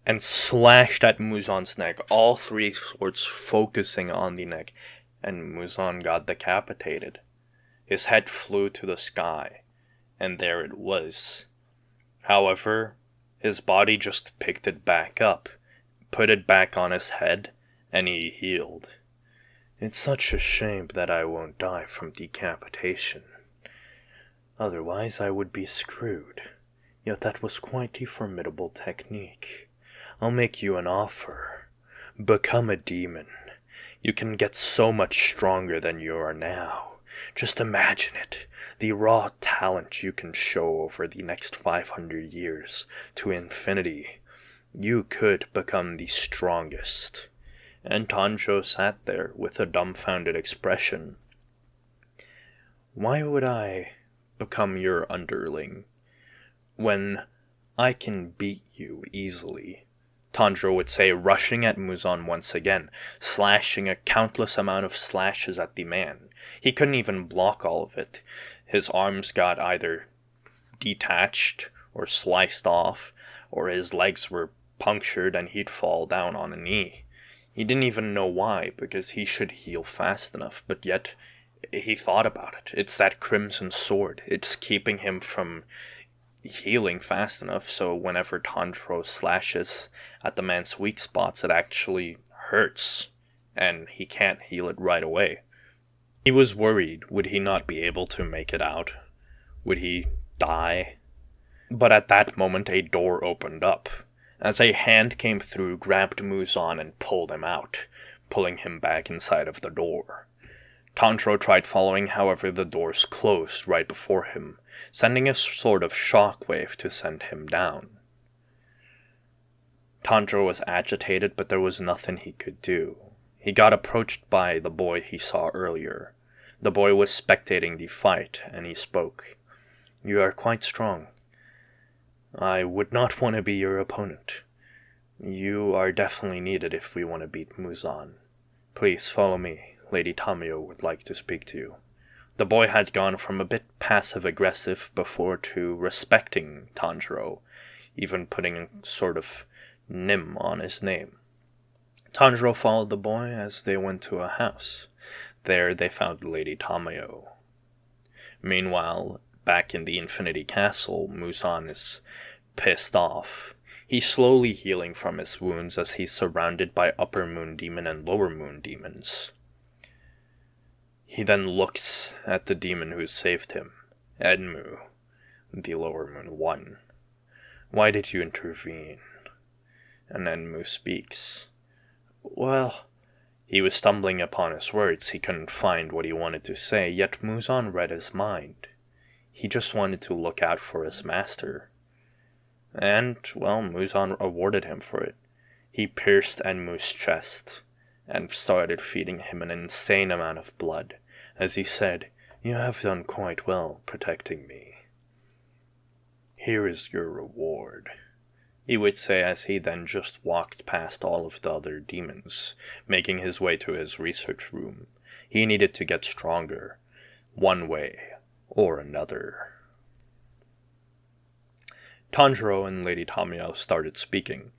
and slashed at Muzan's neck, all 3 swords focusing on the neck, and Muzan got decapitated. His head flew to the sky, and there it was. However, his body just picked it back up, put it back on his head, and he healed. It's such a shame that I won't die from decapitation. Otherwise I would be screwed. Yet that was quite a formidable technique. I'll make you an offer. Become a demon. You can get so much stronger than you are now. Just imagine it. The raw talent you can show over the next 500 years to infinity. You could become the strongest. And Tanjiro sat there with a dumbfounded expression. Why would I become your underling when I can beat you easily? Tanjiro would say, rushing at Muzan once again, slashing a countless amount of slashes at the man. He couldn't even block all of it. His arms got either detached or sliced off, or his legs were punctured and he'd fall down on a knee. He didn't even know why, because he should heal fast enough, but yet he thought about it. It's that crimson sword. It's keeping him from healing fast enough, so whenever Tanjiro slashes at the man's weak spots, it actually hurts, and he can't heal it right away. He was worried, would he not be able to make it out? Would he die? But at that moment a door opened up, as a hand came through, grabbed Muzan and pulled him out, pulling him back inside of the door. Tanjiro tried following, however the doors closed right before him, sending a sort of shockwave to send him down. Tanjiro was agitated, but there was nothing he could do. He got approached by the boy he saw earlier. The boy was spectating the fight, and he spoke. You are quite strong. I would not want to be your opponent. You are definitely needed if we want to beat Muzan. Please follow me. Lady Tamayo would like to speak to you. The boy had gone from a bit passive-aggressive before to respecting Tanjiro, even putting a sort of nim on his name. Tanjiro followed the boy as they went to a house. There they found Lady Tamayo. Meanwhile, back in the Infinity Castle, Muzan is pissed off. He's slowly healing from his wounds as he's surrounded by Upper Moon Demon and Lower Moon Demons. He then looks at the demon who saved him, Enmu, the Lower Moon One. Why did you intervene? And Enmu speaks. Well, he was stumbling upon his words. He couldn't find what he wanted to say, yet Muzan read his mind. He just wanted to look out for his master. And, well, Muzan awarded him for it. He pierced Enmu's chest and started feeding him an insane amount of blood, as he said, You have done quite well protecting me. Here is your reward, he would say as he then just walked past all of the other demons, making his way to his research room. He needed to get stronger, one way or another. Tanjiro and Lady Tamayo started speaking.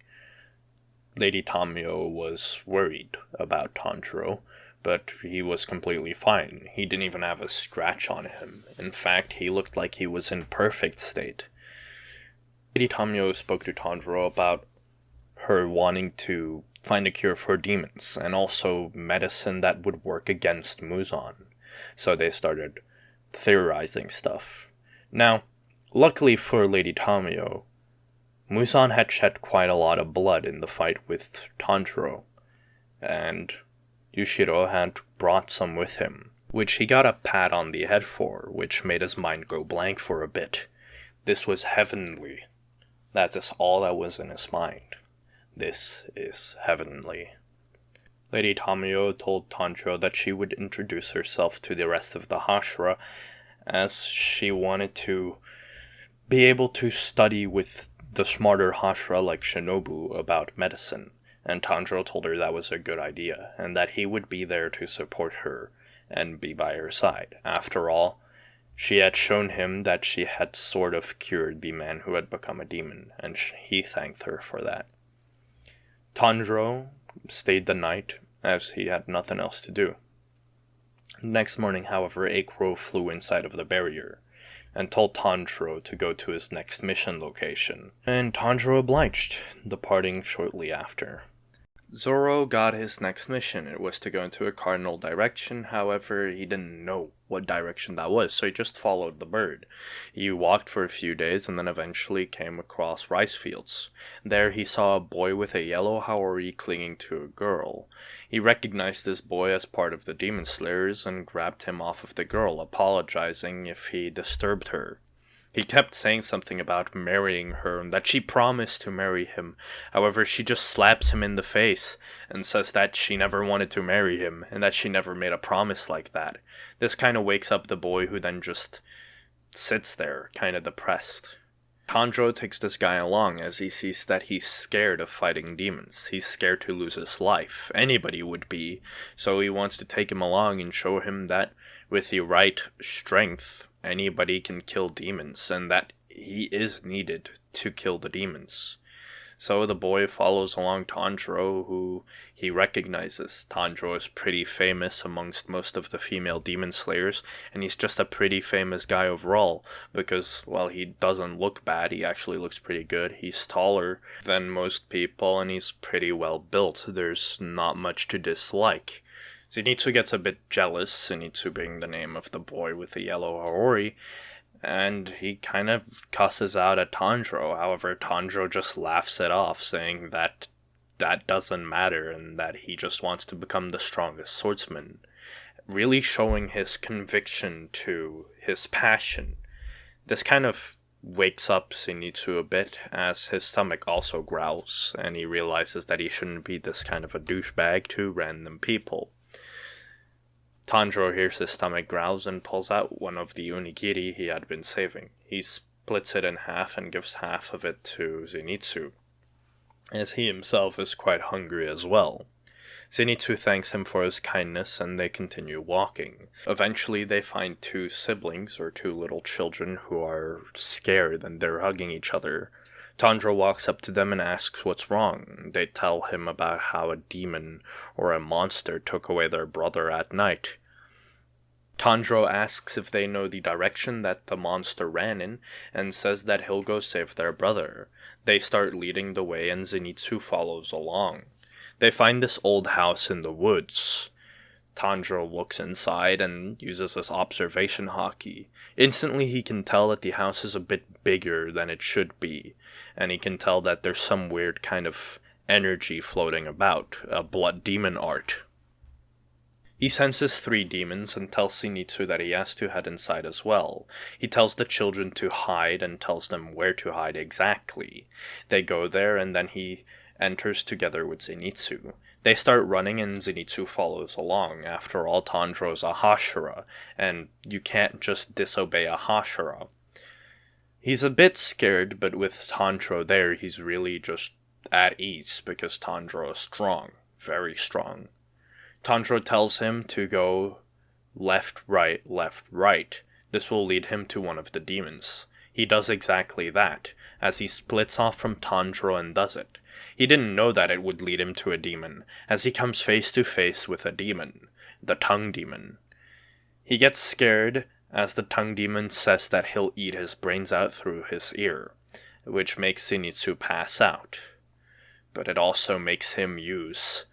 Lady Tamayo was worried about Tanjiro, but he was completely fine. He didn't even have a scratch on him. In fact, he looked like he was in perfect state. Lady Tamayo spoke to Tanjiro about her wanting to find a cure for demons, and also medicine that would work against Muzan. So they started theorizing stuff. Now, luckily for Lady Tamayo, Muzan had shed quite a lot of blood in the fight with Tanjiro, and Yushiro had brought some with him, which he got a pat on the head for, which made his mind go blank for a bit. This was heavenly. That is all that was in his mind. This is heavenly. Lady Tamayo told Tanjiro that she would introduce herself to the rest of the Hashra, as she wanted to be able to study with the smarter Hashra like Shinobu about medicine, and Tanjiro told her that was a good idea, and that he would be there to support her and be by her side. After all, she had shown him that she had sort of cured the man who had become a demon, and he thanked her for that. Tanjiro stayed the night, as he had nothing else to do. Next morning, however, a crow flew inside of the barrier, and told Tanjiro to go to his next mission location, and Tanjiro obliged, departing shortly after. Zoro got his next mission. It was to go into a cardinal direction, however, he didn't know what direction that was, so he just followed the bird. He walked for a few days and then eventually came across rice fields. There he saw a boy with a yellow haori clinging to a girl. He recognized this boy as part of the demon slayers and grabbed him off of the girl, apologizing if he disturbed her. He kept saying something about marrying her and that she promised to marry him. However, she just slaps him in the face and says that she never wanted to marry him and that she never made a promise like that. This kind of wakes up the boy, who then just sits there, kind of depressed. Tanjiro takes this guy along as he sees that he's scared of fighting demons. He's scared to lose his life. Anybody would be. So he wants to take him along and show him that with the right strength, anybody can kill demons, and that he is needed to kill the demons. So the boy follows along Tanjiro, who he recognizes. Tanjiro is pretty famous amongst most of the female demon slayers, and he's just a pretty famous guy overall, because, while he doesn't look bad, he actually looks pretty good. He's taller than most people, and he's pretty well built. There's not much to dislike. Zenitsu gets a bit jealous, Zenitsu being the name of the boy with the yellow haori, and he kind of cusses out at Tanjiro. However, Tanjiro just laughs it off, saying that that doesn't matter and that he just wants to become the strongest swordsman, really showing his conviction to his passion. This kind of wakes up Zenitsu a bit, as his stomach also growls, and he realizes that he shouldn't be this kind of a douchebag to random people. Tanjiro hears his stomach growls and pulls out one of the onigiri he had been saving. He splits it in half and gives half of it to Zenitsu, as he himself is quite hungry as well. Zenitsu thanks him for his kindness and they continue walking. Eventually they find two siblings, or two little children, who are scared and they're hugging each other. Tanjiro walks up to them and asks what's wrong. They tell him about how a demon or a monster took away their brother at night. Tanjiro asks if they know the direction that the monster ran in, and says that he'll go save their brother. They start leading the way and Zenitsu follows along. They find this old house in the woods. Tanjiro looks inside and uses his observation haki. Instantly he can tell that the house is a bit bigger than it should be, and he can tell that there's some weird kind of energy floating about, a blood demon art. He senses 3 demons and tells Zenitsu that he has to head inside as well. He tells the children to hide and tells them where to hide exactly. They go there and then he enters together with Zenitsu. They start running and Zenitsu follows along. After all, Tanjiro's a Hashra, and you can't just disobey a Hashra. He's a bit scared, but with Tanjiro there, he's really just at ease, because Tanjiro is strong, very strong. Tanjiro tells him to go left, right, left, right. This will lead him to one of the demons. He does exactly that, as he splits off from Tanjiro and does it. He didn't know that it would lead him to a demon, as he comes face to face with a demon, the tongue demon. He gets scared, as the tongue demon says that he'll eat his brains out through his ear, which makes Zenitsu pass out. But it also makes him use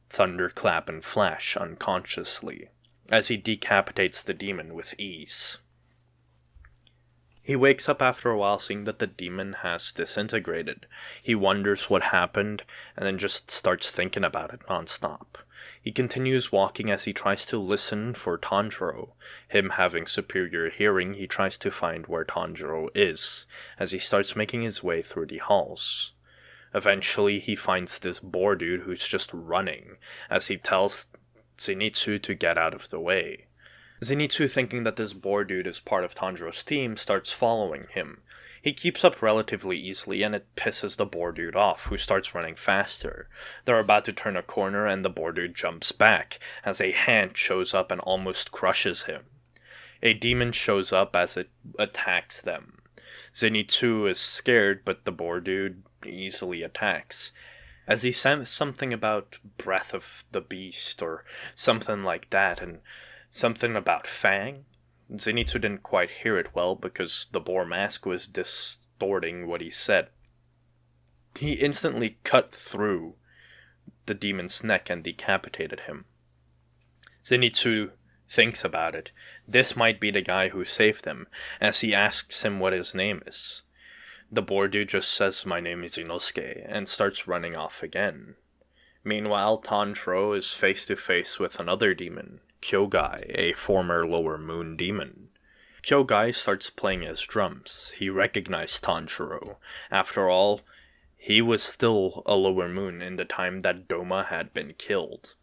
Thunderclap and Flash unconsciously, as he decapitates the demon with ease. He wakes up after a while seeing that the demon has disintegrated. He wonders what happened, and then just starts thinking about it non-stop. He continues walking as he tries to listen for Tanjiro. Him having superior hearing, he tries to find where Tanjiro is, as he starts making his way through the halls. Eventually, he finds this boar dude who's just running, as he tells Zenitsu to get out of the way. Zenitsu, thinking that this boar dude is part of Tanjiro's team, starts following him. He keeps up relatively easily, and it pisses the boar dude off, who starts running faster. They're about to turn a corner, and the boar dude jumps back, as a hand shows up and almost crushes him. A demon shows up as it attacks them. Zenitsu is scared, but the boar dude easily attacks. As he says something about breath of the beast, or something like that, and something about Fang. Zenitsu didn't quite hear it well because the boar mask was distorting what he said. He instantly cut through the demon's neck and decapitated him. Zenitsu thinks about it. This might be the guy who saved him, as he asks him what his name is. The boar dude just says, "My name is Inosuke," and starts running off again. Meanwhile, Tanjiro is face to face with another demon, Kyogai, a former Lower Moon demon. Kyogai starts playing his drums. He recognized Tanjiro. After all, he was still a Lower Moon in the time that Doma had been killed.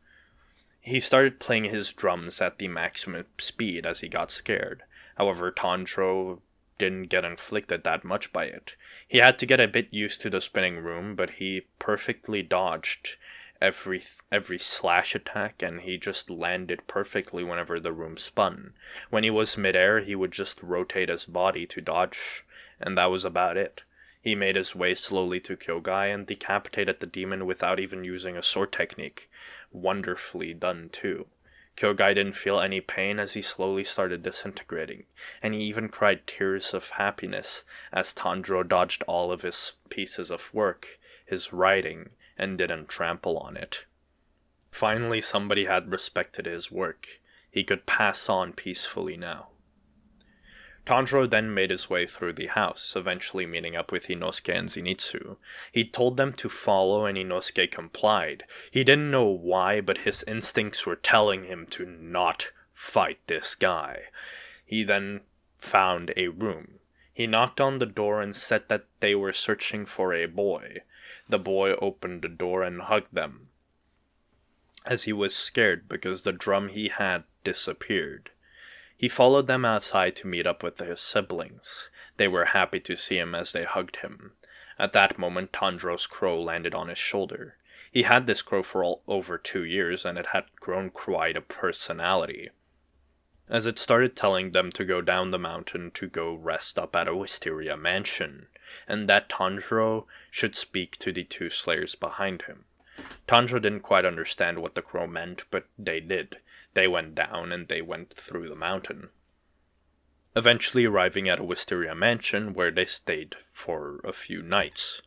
He started playing his drums at the maximum speed as he got scared. However, Tanjiro didn't get inflicted that much by it. He had to get a bit used to the spinning room, but he perfectly dodged every slash attack, and he just landed perfectly whenever the room spun. When he was midair, he would just rotate his body to dodge, and that was about it. He made his way slowly to Kyogai and decapitated the demon without even using a sword technique. Wonderfully done too. Kyogai didn't feel any pain as he slowly started disintegrating, and he even cried tears of happiness as Tanjiro dodged all of his pieces of work, his writing, and didn't trample on it. Finally, somebody had respected his work. He could pass on peacefully now. Tanjiro then made his way through the house, eventually meeting up with Inosuke and Zenitsu. He told them to follow, and Inosuke complied. He didn't know why, but his instincts were telling him to not fight this guy. He then found a room. He knocked on the door and said that they were searching for a boy. The boy opened the door and hugged them, as he was scared because the drum he had disappeared. He followed them outside to meet up with his siblings. They were happy to see him as they hugged him. At that moment, Tanjiro's crow landed on his shoulder. He had this crow for over 2 years, and it had grown quite a personality, as it started telling them to go down the mountain to go rest up at a wisteria mansion, and that Tanjiro should speak to the 2 slayers behind him. Tanjiro didn't quite understand what the crow meant, but they did. They went down, and they went through the mountain, eventually arriving at a wisteria mansion where they stayed for a few nights.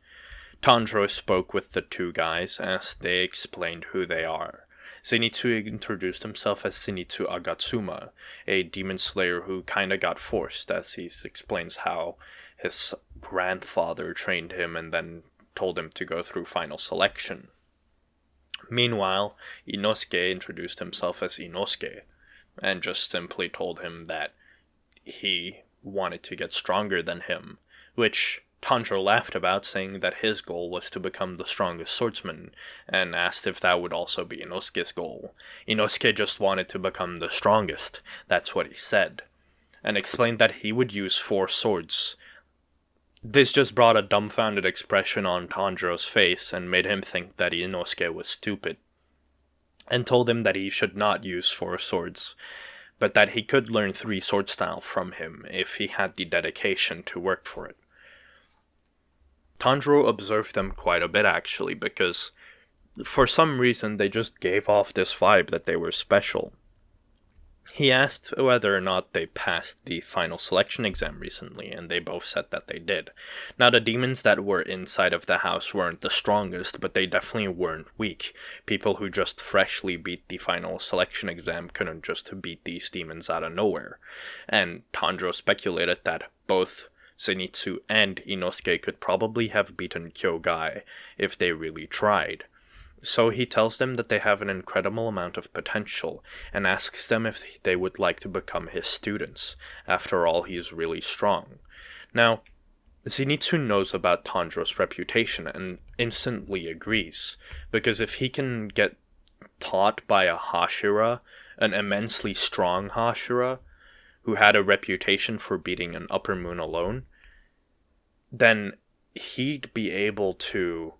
Tanjiro spoke with the 2 guys as they explained who they are. Zenitsu introduced himself as Zenitsu Agatsuma, a demon slayer who kinda got forced, as he explains how his grandfather trained him and then told him to go through final selection. Meanwhile, Inosuke introduced himself as Inosuke, and just simply told him that he wanted to get stronger than him, which Tanjiro laughed about, saying that his goal was to become the strongest swordsman, and asked if that would also be Inosuke's goal. Inosuke just wanted to become the strongest, that's what he said, and explained that he would use 4 swords. This just brought a dumbfounded expression on Tanjiro's face and made him think that Inosuke was stupid, and told him that he should not use 4 swords, but that he could learn 3 sword style from him if he had the dedication to work for it. Tanjiro observed them quite a bit actually, because for some reason they just gave off this vibe that they were special. He asked whether or not they passed the final selection exam recently, and they both said that they did. Now, the demons that were inside of the house weren't the strongest, but they definitely weren't weak. People who just freshly beat the final selection exam couldn't just beat these demons out of nowhere. And Tanjiro speculated that both Zenitsu and Inosuke could probably have beaten Kyogai if they really tried. So he tells them that they have an incredible amount of potential, and asks them if they would like to become his students. After all, he is really strong. Now, Zenitsu knows about Tanjiro's reputation and instantly agrees, because if he can get taught by a Hashra, an immensely strong Hashra, who had a reputation for beating an upper moon alone, then he'd be able to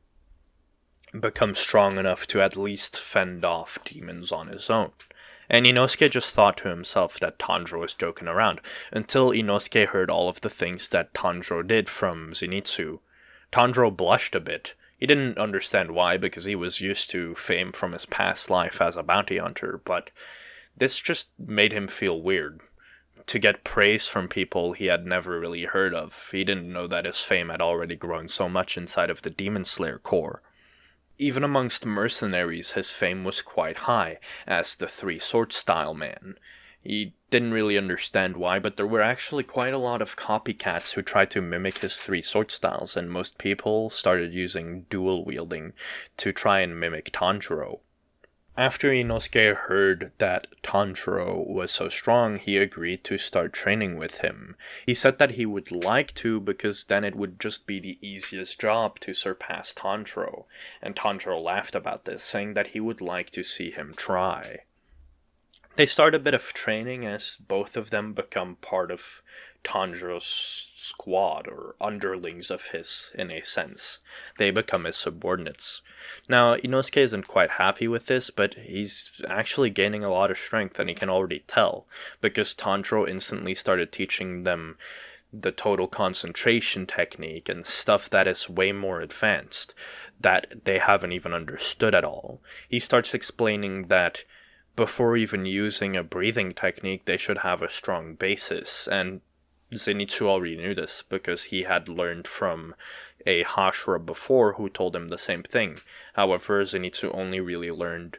become strong enough to at least fend off demons on his own. And Inosuke just thought to himself that Tanjiro was joking around, until Inosuke heard all of the things that Tanjiro did from Zenitsu. Tanjiro blushed a bit. He didn't understand why, because he was used to fame from his past life as a bounty hunter, but this just made him feel weird. To get praise from people he had never really heard of. He didn't know that his fame had already grown so much inside of the Demon Slayer Corps. Even amongst mercenaries, his fame was quite high as the three-sword style man. He didn't really understand why, but there were actually quite a lot of copycats who tried to mimic his three sword styles, and most people started using dual wielding to try and mimic Tanjiro. After Inosuke heard that Tanjiro was so strong, he agreed to start training with him. He said that he would like to because then it would just be the easiest job to surpass Tanjiro, and Tanjiro laughed about this, saying that he would like to see him try. They start a bit of training as both of them become part of Tanjiro's squad, or underlings of his, in a sense. They become his subordinates. Now, Inosuke isn't quite happy with this, but he's actually gaining a lot of strength, and he can already tell, because Tanjiro instantly started teaching them the total concentration technique and stuff that is way more advanced, that they haven't even understood at all. He starts explaining that before even using a breathing technique, they should have a strong basis, and Zenitsu already knew this because he had learned from a Hashra before who told him the same thing. However, Zenitsu only really learned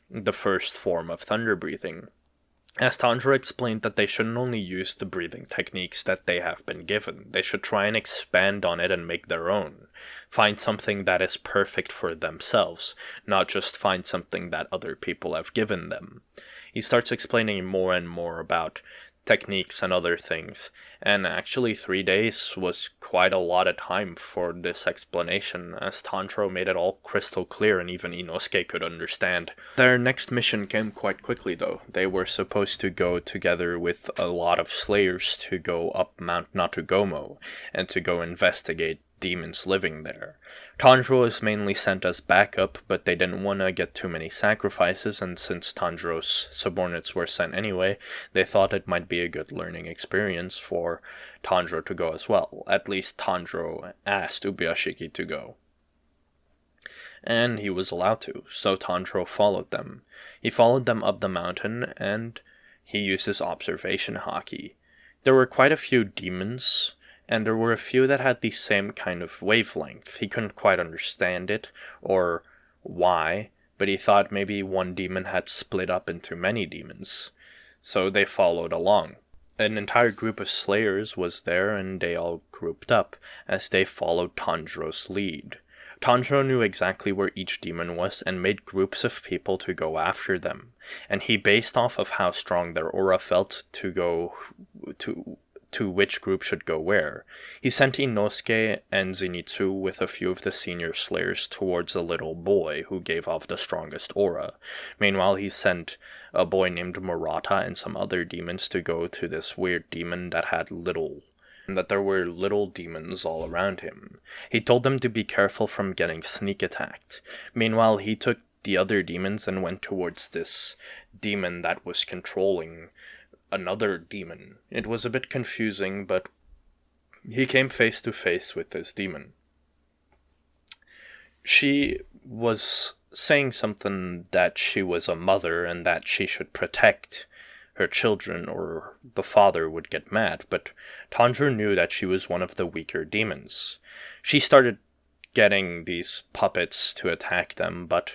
the first form of thunder breathing. As Tanjiro explained that they shouldn't only use the breathing techniques that they have been given, they should try and expand on it and make their own. Find something that is perfect for themselves, not just find something that other people have given them. He starts explaining more and more about techniques and other things, and actually 3 days was quite a lot of time for this explanation, as Tanjiro made it all crystal clear and even Inosuke could understand. Their next mission came quite quickly though. They were supposed to go together with a lot of slayers to go up Mount Natugomo, and to go investigate demons living there. Tanjiro is mainly sent as backup, but they didn't want to get too many sacrifices, and since Tanjiro's subordinates were sent anyway, they thought it might be a good learning experience for Tanjiro to go as well. At least Tanjiro asked Ubuyashiki to go, and he was allowed to, so Tanjiro followed them. He followed them up the mountain, and he used his observation haki. There were quite a few demons, and there were a few that had the same kind of wavelength. He couldn't quite understand it, or why, but he thought maybe one demon had split up into many demons. So they followed along. An entire group of slayers was there, and they all grouped up, as they followed Tanjiro's lead. Tanjiro knew exactly where each demon was, and made groups of people to go after them, and he based off of how strong their aura felt to go to which group should go where. He sent Inosuke and Zenitsu with a few of the senior slayers towards a little boy who gave off the strongest aura. Meanwhile, he sent a boy named Murata and some other demons to go to this weird demon that there were little demons all around him. He told them to be careful from getting sneak attacked. Meanwhile, he took the other demons and went towards this demon that was controlling another demon. It was a bit confusing, but he came face to face with this demon. She was saying something that she was a mother and that she should protect her children or the father would get mad, but Tanjiro knew that she was one of the weaker demons. She started getting these puppets to attack them, but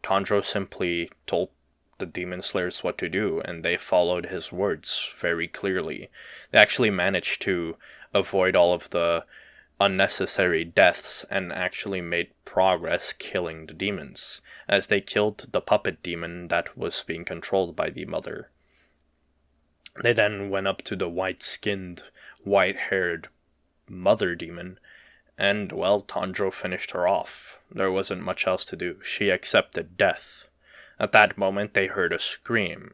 Tanjiro simply told the demon slayers what to do, and they followed his words very clearly. They actually managed to avoid all of the unnecessary deaths and actually made progress killing the demons, as they killed the puppet demon that was being controlled by the mother. They then went up to the white-skinned, white-haired mother demon, and, well, Tanjiro finished her off. There wasn't much else to do. She accepted death. At that moment, they heard a scream.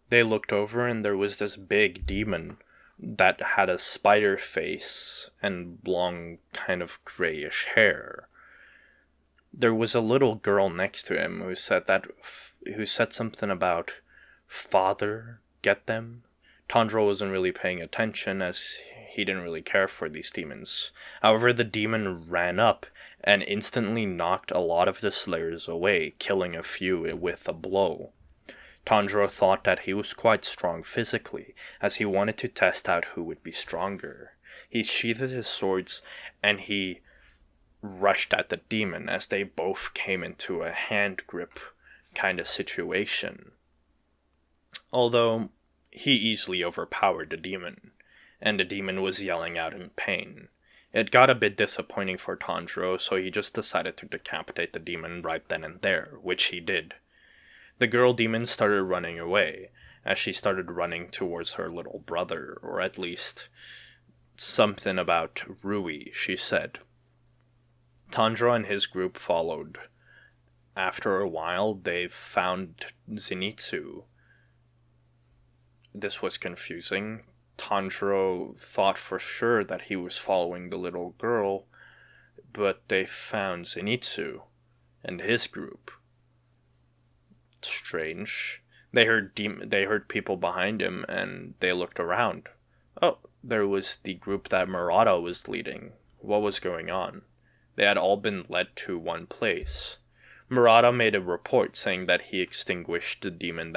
They looked over, and there was this big demon that had a spider face and long, kind of grayish hair. There was a little girl next to him who said something about "Father, get them." Tanjiro wasn't really paying attention, as he didn't really care for these demons. However, the demon ran up and instantly knocked a lot of the slayers away, killing a few with a blow. Tanjiro thought that he was quite strong physically, as he wanted to test out who would be stronger. He sheathed his swords, and he rushed at the demon as they both came into a hand grip kind of situation. Although he easily overpowered the demon, and the demon was yelling out in pain. It got a bit disappointing for Tanjiro, so he just decided to decapitate the demon right then and there, which he did. The girl demon started running away, as she started running towards her little brother, or at least something about Rui, she said. Tanjiro and his group followed. After a while, they found Zenitsu. This was confusing. Tanjiro thought for sure that he was following the little girl, but they found Zenitsu and his group. Strange. They heard people behind him, and they looked around. Oh, there was the group that Murata was leading. What was going on? They had all been led to one place. Murata made a report saying that he extinguished the demon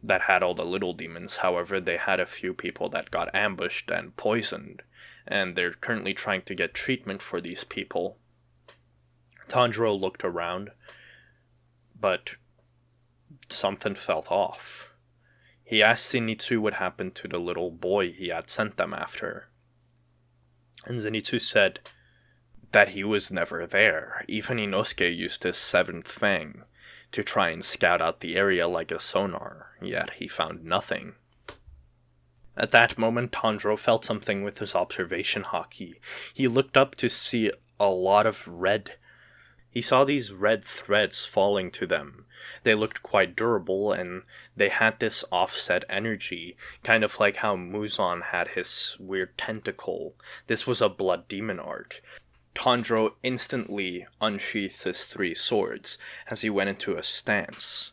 that had all the little demons. However, they had a few people that got ambushed and poisoned, and they're currently trying to get treatment for these people. Tanjiro looked around, but something felt off. He asked Zenitsu what happened to the little boy he had sent them after. And Zenitsu said that he was never there. Even Inosuke used his seventh fang to try and scout out the area like a sonar, yet he found nothing. At that moment, Tanjiro felt something with his observation haki. He looked up to see a lot of red. He saw these red threads falling to them. They looked quite durable, and they had this offset energy, kind of like how Muzan had his weird tentacle. This was a blood demon art. Tanjiro instantly unsheathed his 3 swords as he went into a stance.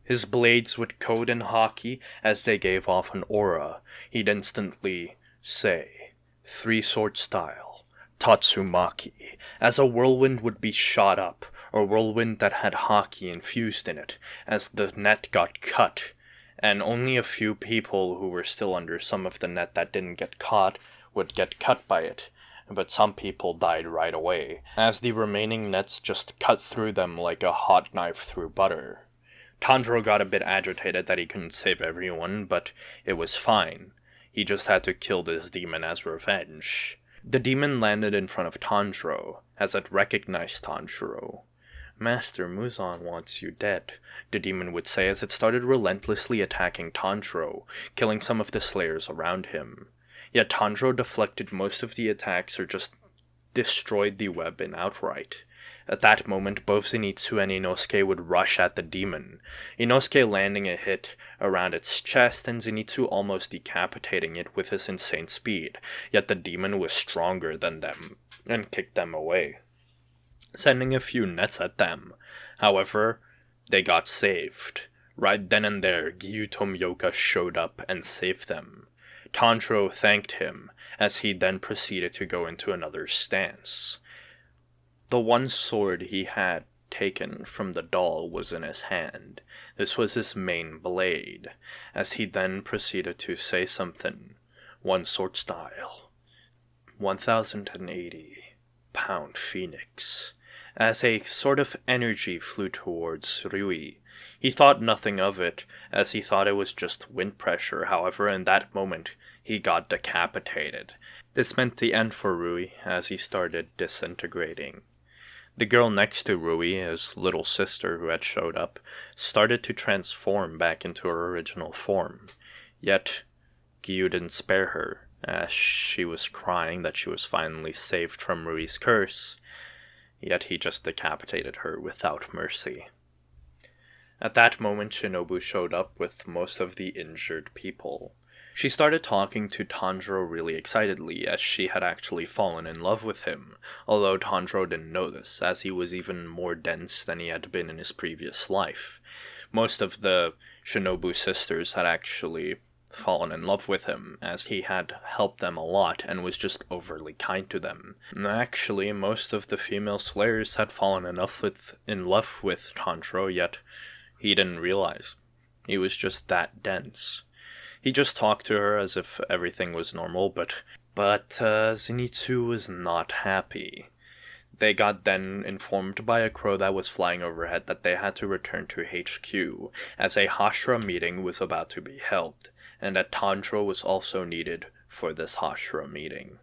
His blades would code in haki as they gave off an aura. He'd instantly say, 3-sword style, Tatsumaki, as a whirlwind would be shot up, or whirlwind that had haki infused in it, as the net got cut, and only a few people who were still under some of the net that didn't get caught would get cut by it. But some people died right away, as the remaining nets just cut through them like a hot knife through butter. Tanjiro got a bit agitated that he couldn't save everyone, but it was fine. He just had to kill this demon as revenge. The demon landed in front of Tanjiro, as it recognized Tanjiro. "Master Muzan wants you dead," the demon would say as it started relentlessly attacking Tanjiro, killing some of the slayers around him. Yet Tanjiro deflected most of the attacks or just destroyed the weapon outright. At that moment, both Zenitsu and Inosuke would rush at the demon, Inosuke landing a hit around its chest and Zenitsu almost decapitating it with his insane speed, yet the demon was stronger than them and kicked them away, sending a few nets at them. However, they got saved. Right then and there, Giyu Tomioka showed up and saved them. Tanjiro thanked him, as he then proceeded to go into another stance. The one sword he had taken from the doll was in his hand. This was his main blade, as he then proceeded to say something. 1 sword style. 1080 pound phoenix. As a sort of energy flew towards Rui. He thought nothing of it, as he thought it was just wind pressure. However, in that moment, he got decapitated. This meant the end for Rui, as he started disintegrating. The girl next to Rui, his little sister who had showed up, started to transform back into her original form. Yet, Giyu didn't spare her, as she was crying that she was finally saved from Rui's curse. Yet he just decapitated her without mercy. At that moment, Shinobu showed up with most of the injured people. She started talking to Tanjiro really excitedly, as she had actually fallen in love with him, although Tanjiro didn't know this, as he was even more dense than he had been in his previous life. Most of the Shinobu sisters had actually fallen in love with him, as he had helped them a lot and was just overly kind to them. Actually, most of the female slayers had fallen in love with Tanjiro, yet he didn't realize. He was just that dense. He just talked to her as if everything was normal, but But Zenitsu was not happy. They got then informed by a crow that was flying overhead that they had to return to HQ, as a Hashra meeting was about to be held, and that Tanjiro was also needed for this Hashra meeting.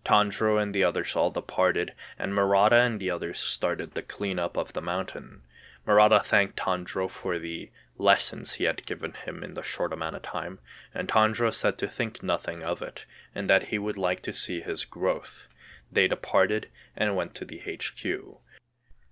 Tanjiro and the others all departed, and Murata and the others started the cleanup of the mountain. Murata thanked Tanjiro for the lessons he had given him in the short amount of time, and Tanjiro said to think nothing of it, and that he would like to see his growth. They departed and went to the HQ.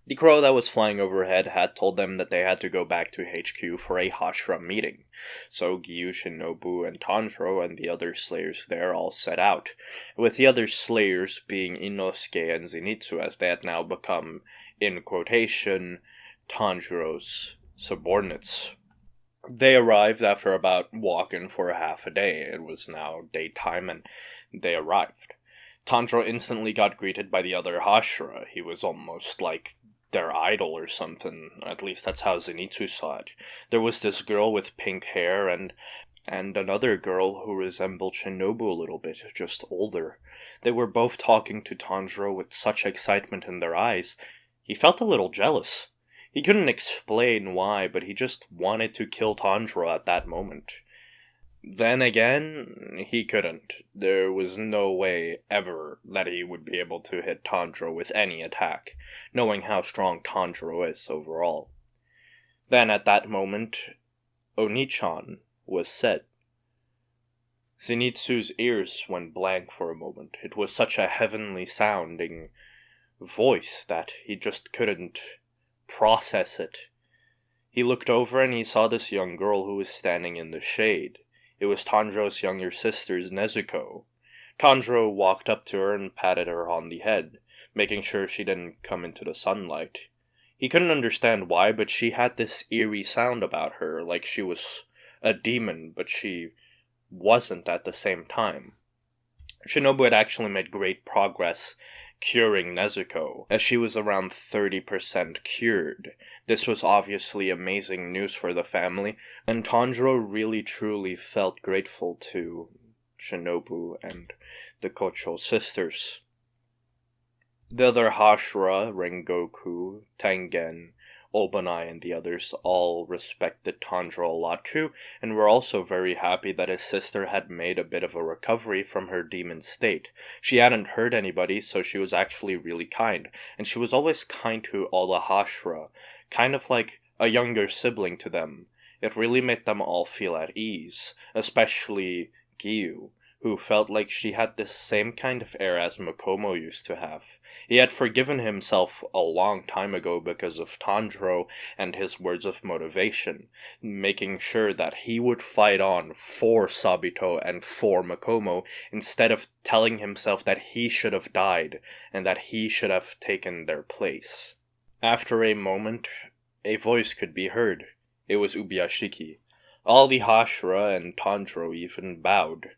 The crow that was flying overhead had told them that they had to go back to HQ for a Hashra meeting, so Giyu, Shinobu, and Tanjiro and the other slayers there all set out, with the other slayers being Inosuke and Zenitsu, as they had now become, in quotation, Tanjiro's subordinates. They arrived after about walking for half a day. It was now daytime, and they arrived. Tanjiro instantly got greeted by the other Hashra. He was almost like their idol or something. At least that's how Zenitsu saw it. There was this girl with pink hair and another girl who resembled Shinobu a little bit, just older. They were both talking to Tanjiro with such excitement in their eyes. He felt a little jealous. He couldn't explain why, but he just wanted to kill Tanjiro at that moment. Then again, he couldn't. There was no way ever that he would be able to hit Tanjiro with any attack, knowing how strong Tanjiro is overall. Then at that moment, Oni-chan was said. Zenitsu's ears went blank for a moment. It was such a heavenly sounding voice that he just couldn't process it. He looked over and he saw this young girl who was standing in the shade. It was Tanjiro's younger sister, Nezuko. Tanjiro walked up to her and patted her on the head, making sure she didn't come into the sunlight. He couldn't understand why, but she had this eerie sound about her, like she was a demon, but she wasn't at the same time. Shinobu had actually made great progress curing Nezuko, as she was around 30% cured. This was obviously amazing news for the family, and Tanjiro really truly felt grateful to Shinobu and the Kocho sisters. The other Hashra, Rengoku, Tengen, Obanai, and the others all respected Tanjiro a lot too, and were also very happy that his sister had made a bit of a recovery from her demon state. She hadn't hurt anybody, so she was actually really kind, and she was always kind to all the Hashra, kind of like a younger sibling to them. It really made them all feel at ease, especially Giyu, who felt like she had this same kind of air as Makomo used to have. He had forgiven himself a long time ago because of Tanjiro and his words of motivation, making sure that he would fight on for Sabito and for Makomo instead of telling himself that he should have died and that he should have taken their place. After a moment, a voice could be heard. It was Ubuyashiki. All the Hashra and Tanjiro even bowed.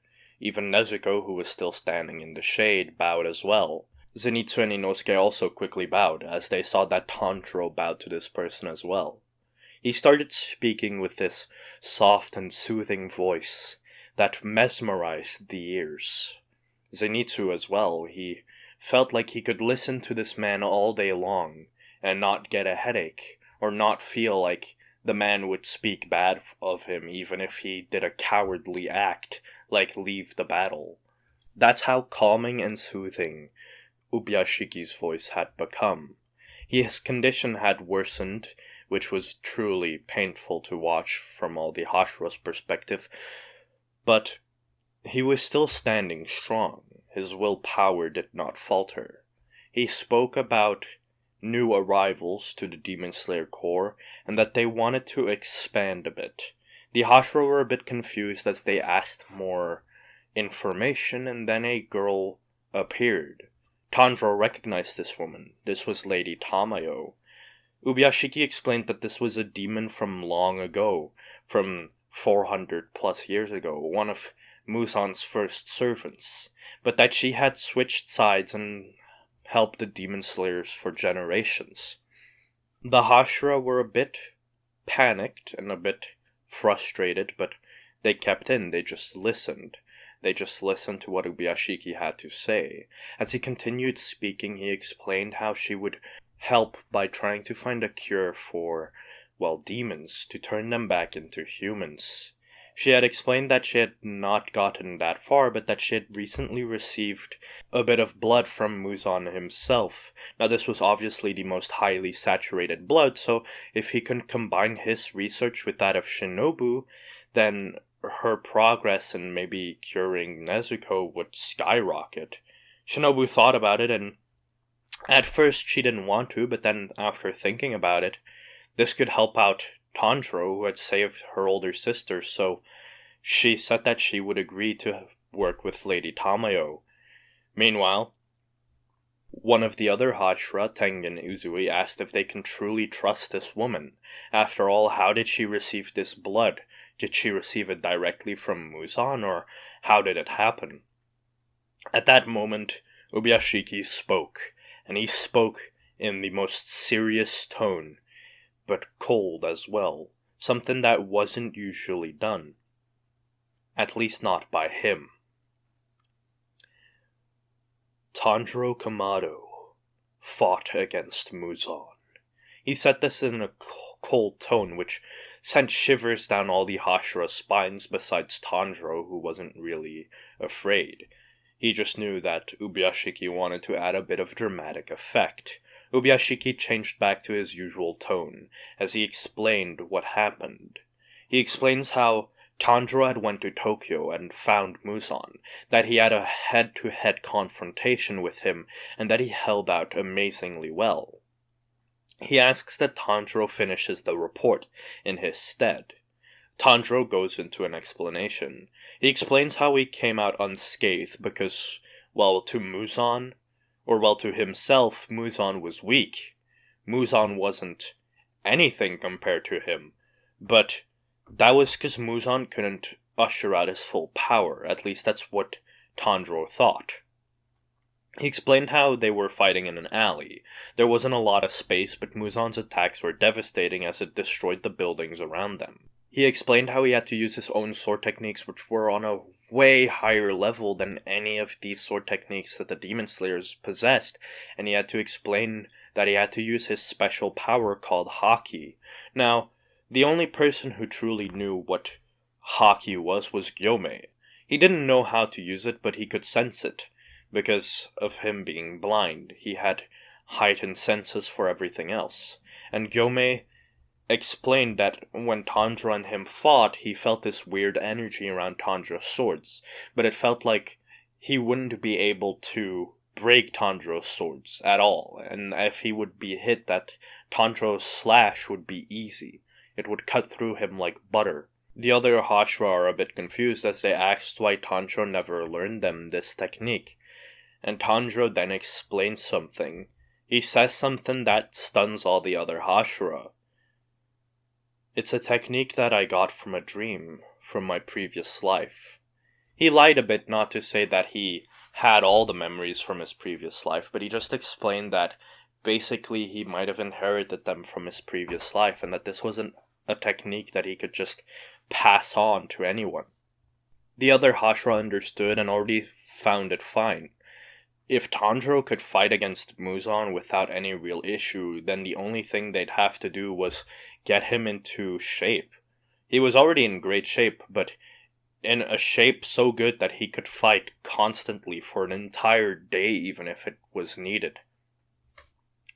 Even Nezuko, who was still standing in the shade, bowed as well. Zenitsu and Inosuke also quickly bowed, as they saw that Tanjiro bowed to this person as well. He started speaking with this soft and soothing voice that mesmerized the ears. Zenitsu as well, he felt like he could listen to this man all day long, and not get a headache, or not feel like the man would speak bad of him even if he did a cowardly act, like leave the battle. That's how calming and soothing Ubuyashiki's voice had become. His condition had worsened, which was truly painful to watch from all the Hashra's perspective, but he was still standing strong. His willpower did not falter. He spoke about new arrivals to the Demon Slayer Corps, and that they wanted to expand a bit. The Hashra were a bit confused as they asked more information, and then a girl appeared. Tanjiro recognized this woman. This was Lady Tamayo. Ubuyashiki explained that this was a demon from long ago, from 400 plus years ago, one of Muzan's first servants, but that she had switched sides and helped the Demon Slayers for generations. The Hashra were a bit panicked and a bit frustrated, but they kept in, they just listened. They just listened to what Ubuyashiki had to say. As he continued speaking, he explained how she would help by trying to find a cure for, well, demons, to turn them back into humans. She had explained that she had not gotten that far, but that she had recently received a bit of blood from Muzan himself. Now, this was obviously the most highly saturated blood, so if he could combine his research with that of Shinobu, then her progress in maybe curing Nezuko would skyrocket. Shinobu thought about it, and at first she didn't want to, but then after thinking about it, this could help out Tanjiro, who had saved her older sister, so she said that she would agree to work with Lady Tamayo. Meanwhile, one of the other Hashra, Tengen Uzui, asked if they can truly trust this woman. After all, how did she receive this blood? Did she receive it directly from Muzan, or how did it happen? At that moment, Ubuyashiki spoke, and he spoke in the most serious tone, but cold as well, something that wasn't usually done. At least not by him. Tanjiro Kamado fought against Muzan. He said this in a cold tone, which sent shivers down all the Hashra spines besides Tanjiro, who wasn't really afraid. He just knew that Ubuyashiki wanted to add a bit of dramatic effect. Ubuyashiki changed back to his usual tone, as he explained what happened. He explains how Tanjiro had went to Tokyo and found Muzan, that he had a head-to-head confrontation with him, and that he held out amazingly well. He asks that Tanjiro finishes the report in his stead. Tanjiro goes into an explanation. He explains how he came out unscathed because, well, to Muzan, or well, to himself, Muzan was weak. Muzan wasn't anything compared to him, but that was because Muzan couldn't usher out his full power. At least that's what Tanjiro thought. He explained how they were fighting in an alley. There wasn't a lot of space, but Muzan's attacks were devastating as it destroyed the buildings around them. He explained how he had to use his own sword techniques, which were on a way higher level than any of these sword techniques that the Demon Slayers possessed, and he had to explain that he had to use his special power called Haki. Now, the only person who truly knew what Haki was Gomei. He didn't know how to use it, but he could sense it. Because of him being blind, he had heightened senses for everything else. And Gomei explained that when Tanjiro and him fought, he felt this weird energy around Tanjiro's swords, but it felt like he wouldn't be able to break Tanjiro's swords at all, and if he would be hit, that Tanjiro's slash would be easy. It would cut through him like butter. The other Hashra are a bit confused as they asked why Tanjiro never learned them this technique. And Tanjiro then explains something. He says something that stuns all the other Hashra. It's a technique that I got from a dream, from my previous life. He lied a bit, not to say that he had all the memories from his previous life, but he just explained that basically he might have inherited them from his previous life, and that this wasn't a technique that he could just pass on to anyone. The other Hashra understood and already found it fine. If Tanjiro could fight against Muzan without any real issue, then the only thing they'd have to do was get him into shape. He was already in great shape, but in a shape so good that he could fight constantly for an entire day even if it was needed.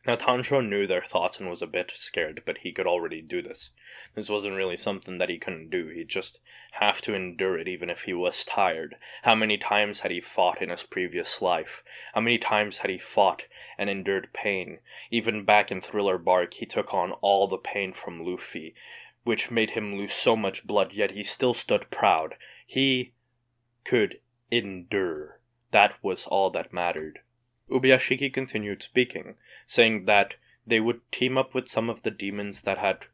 Now Tanjiro knew their thoughts and was a bit scared, but he could already do this. This wasn't really something that he couldn't do, he'd just have to endure it even if he was tired. How many times had he fought in his previous life? How many times had he fought and endured pain? Even back in Thriller Bark, he took on all the pain from Luffy, which made him lose so much blood, yet he still stood proud. He could endure. That was all that mattered. Ubuyashiki continued speaking, saying that they would team up with some of the demons that had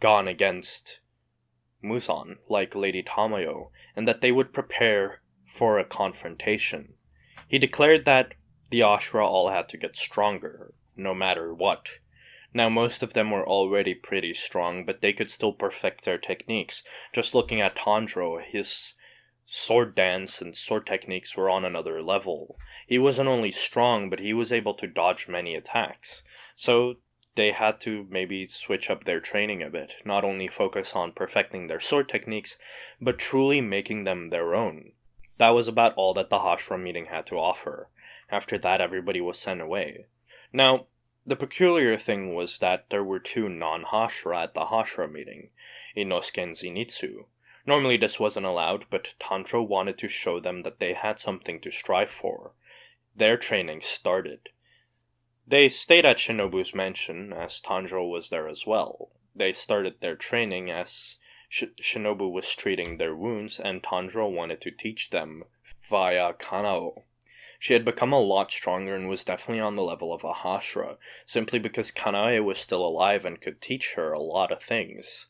gone against Muzan, like Lady Tamayo, and that they would prepare for a confrontation. He declared that the Ashra all had to get stronger, no matter what. Now most of them were already pretty strong, but they could still perfect their techniques. Just looking at Tanjiro, his sword dance and sword techniques were on another level. He wasn't only strong, but he was able to dodge many attacks. So they had to maybe switch up their training a bit, not only focus on perfecting their sword techniques, but truly making them their own. That was about all that the Hashra meeting had to offer. After that, everybody was sent away. Now, the peculiar thing was that there were two non-Hashra at the Hashra meeting, Inosuke and Zenitsu. Normally this wasn't allowed, but Tanjiro wanted to show them that they had something to strive for. Their training started. They stayed at Shinobu's mansion, as Tanjiro was there as well. They started their training as Shinobu was treating their wounds, and Tanjiro wanted to teach them via Kanoi. She had become a lot stronger and was definitely on the level of a Hashra, simply because Kanoi was still alive and could teach her a lot of things.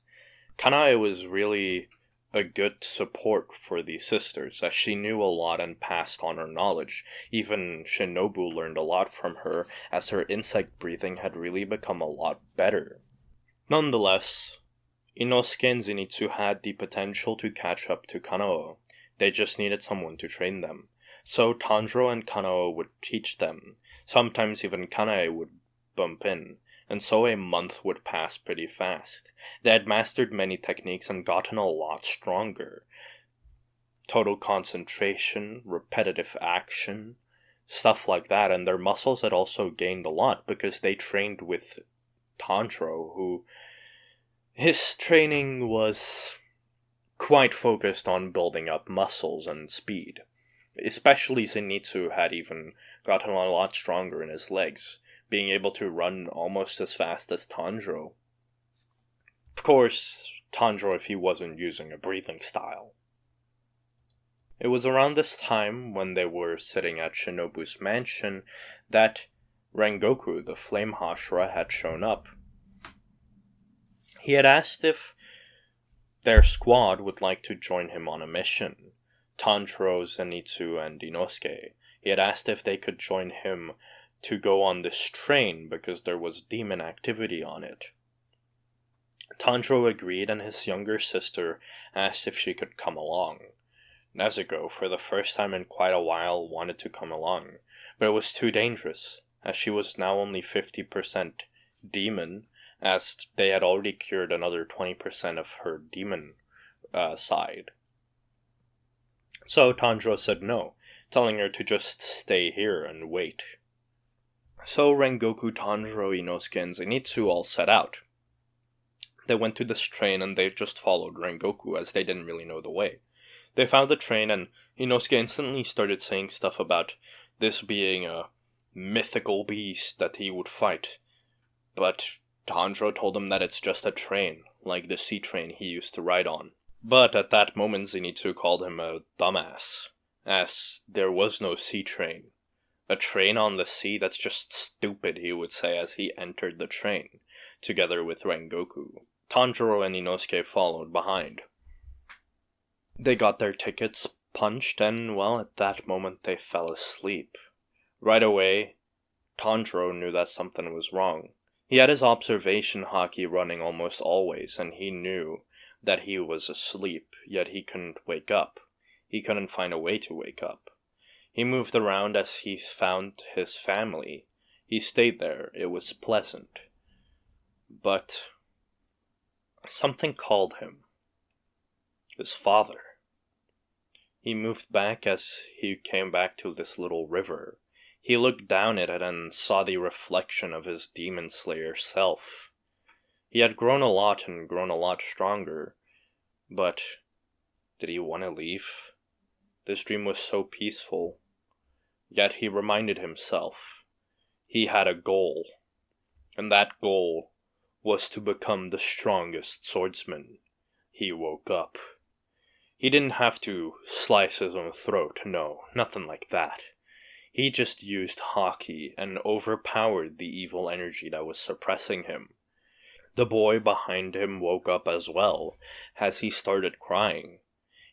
Kanoi was really a good support for the sisters, as she knew a lot and passed on her knowledge. Even Shinobu learned a lot from her, as her insect breathing had really become a lot better. Nonetheless, Inosuke and Zenitsu had the potential to catch up to Kanoi. They just needed someone to train them. So Tanjiro and Kanoi would teach them. Sometimes even Kanoi would bump in, and so a month would pass pretty fast. They had mastered many techniques and gotten a lot stronger. Total concentration, repetitive action, stuff like that, and their muscles had also gained a lot because they trained with Tanjiro, who his training was quite focused on building up muscles and speed. Especially Zenitsu had even gotten a lot stronger in his legs, being able to run almost as fast as Tanjiro. Of course, Tanjiro if he wasn't using a breathing style. It was around this time, when they were sitting at Shinobu's mansion, that Rengoku, the Flame Hashra, had shown up. He had asked if their squad would like to join him on a mission. Tanjiro, Zenitsu, and Inosuke. He had asked if they could join him to go on this train because there was demon activity on it. Tanjiro agreed, and his younger sister asked if she could come along. Nezuko, for the first time in quite a while, wanted to come along, but it was too dangerous, as she was now only 50% demon, as they had already cured another 20% of her demon side. So Tanjiro said no, telling her to just stay here and wait. So Rengoku, Tanjiro, Inosuke, and Zenitsu all set out. They went to this train and they just followed Rengoku, as they didn't really know the way. They found the train, and Inosuke instantly started saying stuff about this being a mythical beast that he would fight. But Tanjiro told him that it's just a train, like the sea train he used to ride on. But at that moment Zenitsu called him a dumbass, as there was no sea train. A train on the sea, that's just stupid, he would say as he entered the train, together with Rengoku. Tanjiro and Inosuke followed behind. They got their tickets punched, and well, at that moment they fell asleep. Right away, Tanjiro knew that something was wrong. He had his observation haki running almost always, and he knew that he was asleep, yet he couldn't wake up. He couldn't find a way to wake up. He moved around as he found his family. He stayed there. It was pleasant. But something called him. His father. He moved back as he came back to this little river. He looked down at it and saw the reflection of his demon slayer self. He had grown a lot and grown a lot stronger, but did he want to leave? This dream was so peaceful, yet he reminded himself he had a goal, and that goal was to become the strongest swordsman. He woke up. He didn't have to slice his own throat, no, nothing like that. He just used haki and overpowered the evil energy that was suppressing him. The boy behind him woke up as well, as he started crying.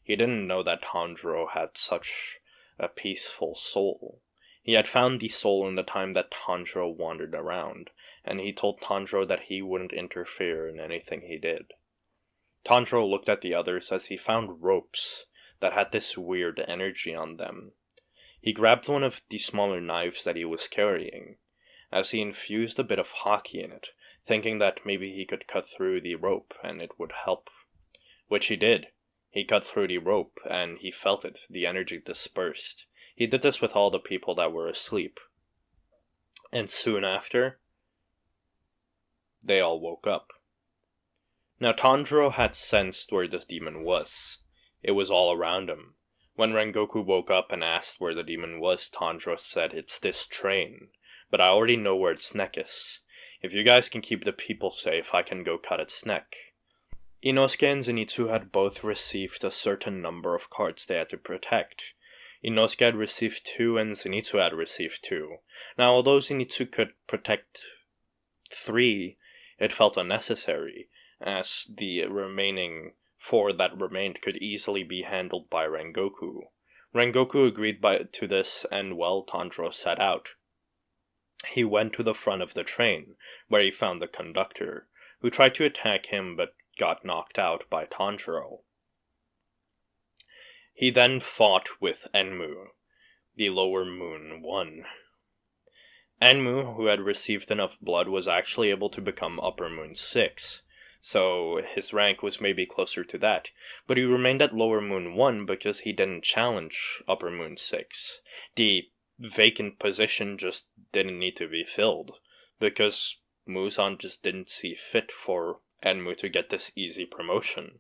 He didn't know that Tanjiro had such a peaceful soul. He had found the soul in the time that Tanjiro wandered around, and he told Tanjiro that he wouldn't interfere in anything he did. Tanjiro looked at the others as he found ropes that had this weird energy on them. He grabbed one of the smaller knives that he was carrying, as he infused a bit of hockey in it, thinking that maybe he could cut through the rope and it would help. Which he did. He cut through the rope, and he felt it. The energy dispersed. He did this with all the people that were asleep. And soon after, they all woke up. Now Tanjiro had sensed where this demon was. It was all around him. When Rengoku woke up and asked where the demon was, Tanjiro said, "It's this train. But I already know where its neck is. If you guys can keep the people safe, I can go cut its neck." Inosuke and Zenitsu had both received a certain number of cards they had to protect. Inosuke had received 2 and Zenitsu had received 2. Now, although Zenitsu could protect 3, it felt unnecessary, as the remaining 4 that remained could easily be handled by Rengoku. Rengoku agreed to this, and well, Tanjiro set out. He went to the front of the train, where he found the conductor, who tried to attack him but got knocked out by Tanjiro. He then fought with Enmu, the Lower Moon 1. Enmu, who had received enough blood, was actually able to become Upper Moon 6, so his rank was maybe closer to that, but he remained at Lower Moon 1 because he didn't challenge Upper Moon 6. The vacant position just didn't need to be filled, because Muzan just didn't see fit for Enmu to get this easy promotion.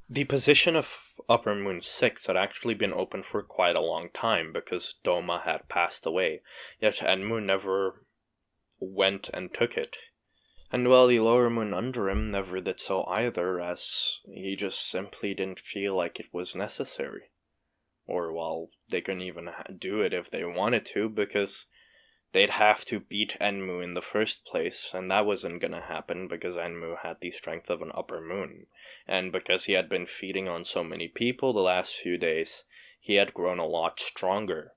The position of Upper Moon 6 had actually been open for quite a long time because Doma had passed away, yet Enmu never went and took it. And well, the Lower Moon under him never did so either, as he just simply didn't feel like it was necessary. Or, well, they couldn't even do it if they wanted to, because they'd have to beat Enmu in the first place, and that wasn't gonna happen because Enmu had the strength of an Upper Moon. And because he had been feeding on so many people the last few days, he had grown a lot stronger.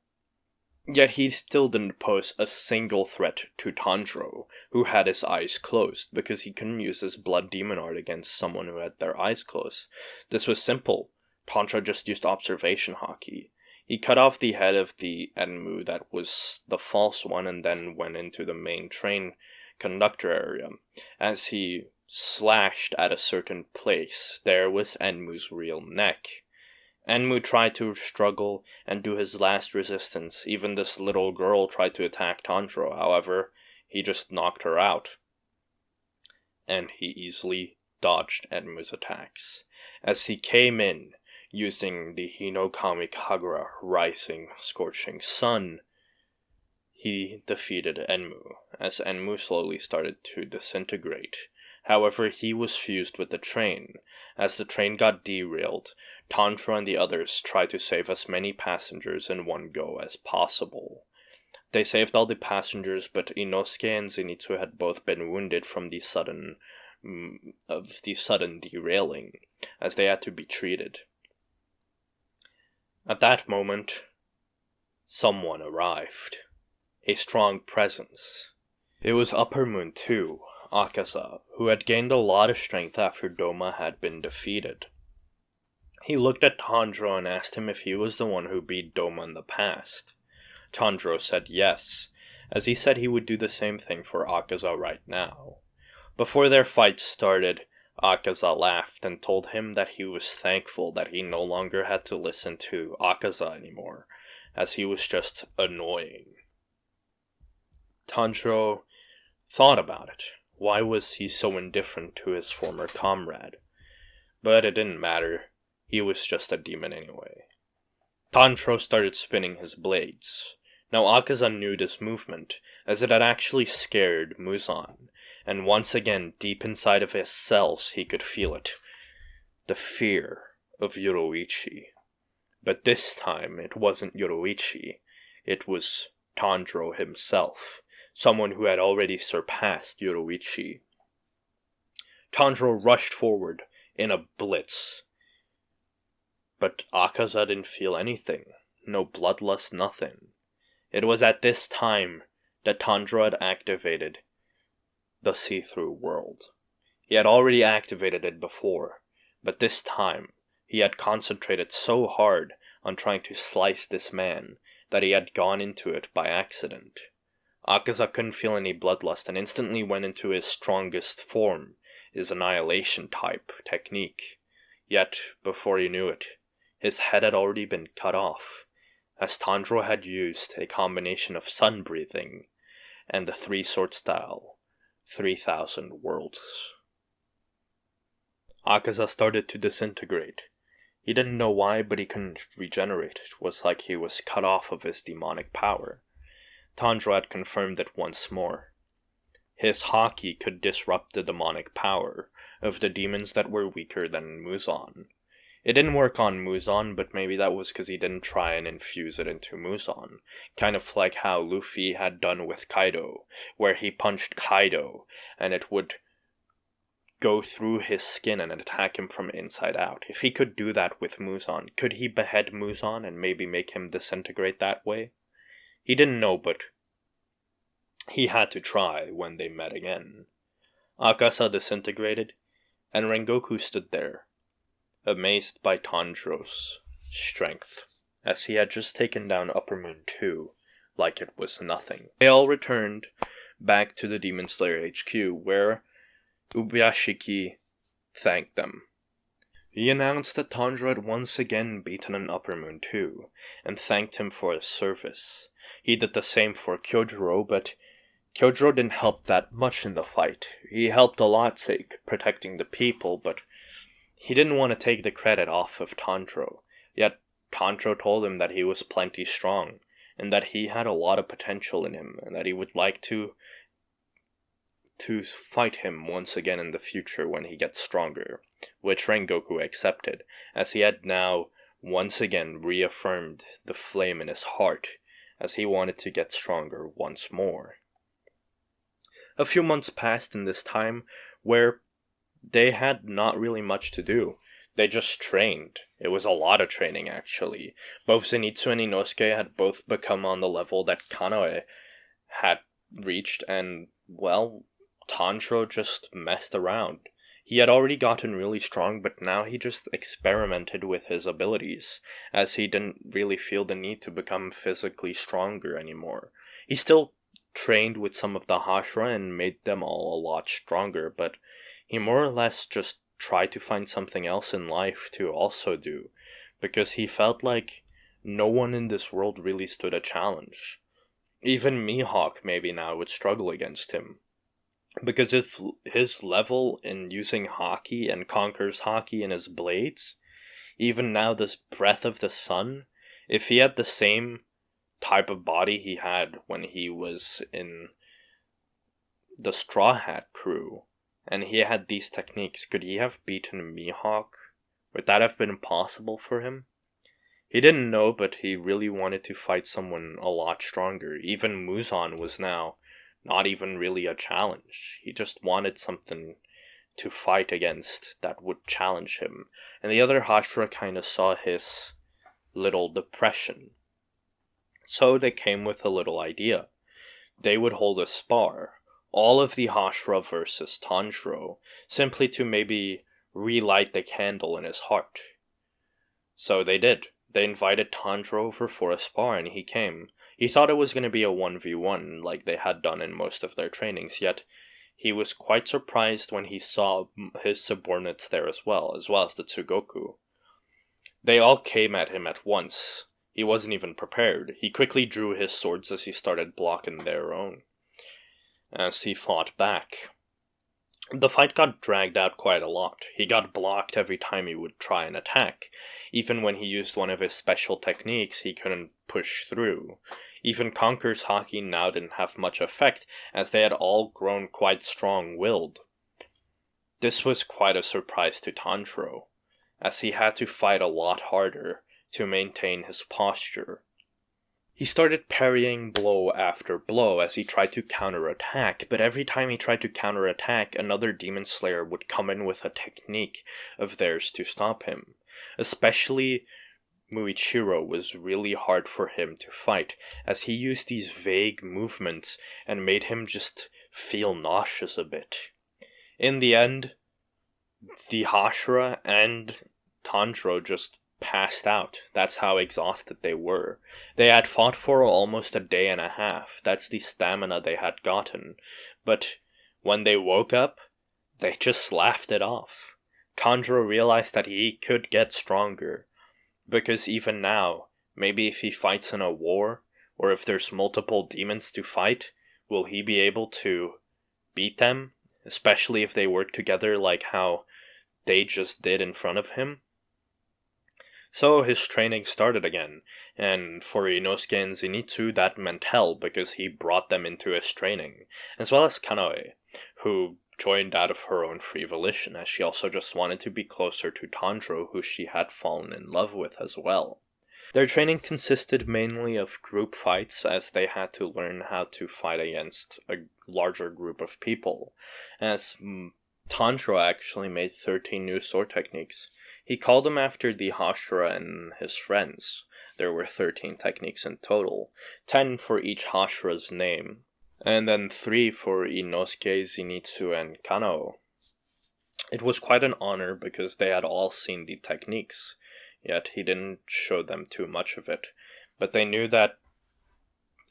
Yet he still didn't pose a single threat to Tanjiro, who had his eyes closed, because he couldn't use his blood demon art against someone who had their eyes closed. This was simple. Tanjiro just used observation hockey. He cut off the head of the Enmu that was the false one and then went into the main train conductor area. As he slashed at a certain place, there was Enmu's real neck. Enmu tried to struggle and do his last resistance. Even this little girl tried to attack Tanjiro, however, he just knocked her out. And he easily dodged Enmu's attacks. As he came in, using the Hinokami Kagura Rising Scorching Sun, he defeated Enmu, as Enmu slowly started to disintegrate. However, he was fused with the train. As the train got derailed, Tanjiro and the others tried to save as many passengers in one go as possible. They saved all the passengers, but Inosuke and Zenitsu had both been wounded from the sudden derailing, as they had to be treated. At that moment, someone arrived. A strong presence. It was Upper Moon 2, Akaza, who had gained a lot of strength after Doma had been defeated. He looked at Tanjiro and asked him if he was the one who beat Doma in the past. Tanjiro said yes, as he said he would do the same thing for Akaza right now. Before their fight started, Akaza laughed and told him that he was thankful that he no longer had to listen to Akaza anymore, as he was just annoying. Tanjiro thought about it. Why was he so indifferent to his former comrade? But it didn't matter. He was just a demon anyway. Tanjiro started spinning his blades. Now Akaza knew this movement, as it had actually scared Muzan, and once again, deep inside of his cells, he could feel it. The fear of Yoruichi. But this time, it wasn't Yoruichi. It was Tanjiro himself, someone who had already surpassed Yoruichi. Tanjiro rushed forward in a blitz. But Akaza didn't feel anything. No bloodlust, nothing. It was at this time that Tanjiro had activated the see-through world. He had already activated it before, but this time, He had concentrated so hard on trying to slice this man that he had gone into it by accident. Akaza couldn't feel any bloodlust and instantly went into his strongest form, his annihilation type technique. Yet, before he knew it, his head had already been cut off, as Tanjiro had used a combination of sun breathing and the three-sword style, 3,000 worlds. Akaza started to disintegrate. He didn't know why, but he couldn't regenerate. It was like he was cut off of his demonic power. Tanjiro had confirmed it once more. His haki could disrupt the demonic power of the demons that were weaker than Muzan. It didn't work on Muzan, but maybe that was because he didn't try and infuse it into Muzan. Kind of like how Luffy had done with Kaido, where he punched Kaido, and it would go through his skin and attack him from inside out. If he could do that with Muzan, could he behead Muzan and maybe make him disintegrate that way? He didn't know, but he had to try when they met again. Akaza disintegrated, and Rengoku stood there, amazed by Tanjiro's strength, as he had just taken down Upper Moon 2 like it was nothing. They all returned back to the Demon Slayer HQ, where Ubuyashiki thanked them. He announced that Tanjiro had once again beaten an Upper Moon 2, and thanked him for his service. He did the same for Kyojuro, but Kyojuro didn't help that much in the fight. He helped a lot, say, protecting the people, but he didn't want to take the credit off of Tanjiro. Yet Tanjiro told him that he was plenty strong, and that he had a lot of potential in him, and that he would like to fight him once again in the future when he gets stronger, which Rengoku accepted, as he had now once again reaffirmed the flame in his heart, as he wanted to get stronger once more. A few months passed in this time where they had not really much to do. They just trained. It was a lot of training, actually. Both Zenitsu and Inosuke had both become on the level that Kanoi had reached, and, well, Tanjiro just messed around. He had already gotten really strong, but now he just experimented with his abilities, as he didn't really feel the need to become physically stronger anymore. He still trained with some of the Hashra and made them all a lot stronger, but he more or less just tried to find something else in life to also do, because he felt like no one in this world really stood a challenge. Even Mihawk maybe now would struggle against him, because if his level in using haki and conquers haki in his blades, even now this Breath of the Sun, if he had the same type of body he had when he was in the Straw Hat crew, and he had these techniques, could he have beaten Mihawk? Would that have been possible for him? He didn't know, but he really wanted to fight someone a lot stronger. Even Muzan was now not even really a challenge. He just wanted something to fight against that would challenge him. And the other Hashra kind of saw his little depression. So they came with a little idea. They would hold a spar, all of the Hashra versus Tanjiro, simply to maybe relight the candle in his heart. So they did. They invited Tanjiro over for a spar, and he came. He thought it was going to be a 1v1 like they had done in most of their trainings, yet he was quite surprised when he saw his subordinates there as well as the Tsugoku. They all came at him at once. He wasn't even prepared. He quickly drew his swords as he started blocking their own, as he fought back. The fight got dragged out quite a lot. He got blocked every time he would try and attack. Even when he used one of his special techniques, he couldn't push through. Even Conqueror's haki now didn't have much effect, as they had all grown quite strong-willed. This was quite a surprise to Tanjiro, as he had to fight a lot harder to maintain his posture. He started parrying blow after blow as he tried to counterattack, but every time he tried to counterattack, another Demon Slayer would come in with a technique of theirs to stop him. Especially Muichiro was really hard for him to fight, as he used these vague movements and made him just feel nauseous a bit. In the end, the Hashra and Tanjiro just passed out. That's how exhausted they were. They had fought for almost a day and a half. That's the stamina they had gotten. But when they woke up, they just laughed it off. Tanjiro realized that he could get stronger. Because even now, maybe if he fights in a war, or if there's multiple demons to fight, will he be able to beat them? Especially if they work together like how they just did in front of him? So his training started again, and for Inosuke and Zenitsu that meant hell because he brought them into his training, as well as Kanoi, who joined out of her own free volition as she also just wanted to be closer to Tanjiro, who she had fallen in love with as well. Their training consisted mainly of group fights as they had to learn how to fight against a larger group of people, as Tanjiro actually made 13 new sword techniques. He called them after the Hashra and his friends. There were 13 techniques in total, 10 for each Hashra's name, and then 3 for Inosuke, Zenitsu, and Kanoi. It was quite an honor because they had all seen the techniques, yet he didn't show them too much of it. But they knew that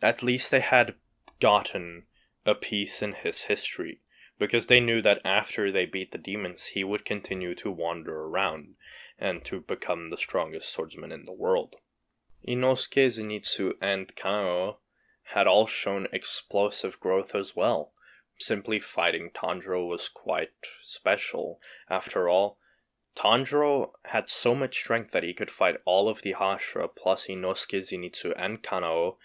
at least they had gotten a piece in his history, because they knew that after they beat the demons, he would continue to wander around and to become the strongest swordsman in the world. Inosuke, Zenitsu, and Kanoi had all shown explosive growth as well. Simply fighting Tanjiro was quite special. After all, Tanjiro had so much strength that he could fight all of the Hashra plus Inosuke, Zenitsu, and Kanoi,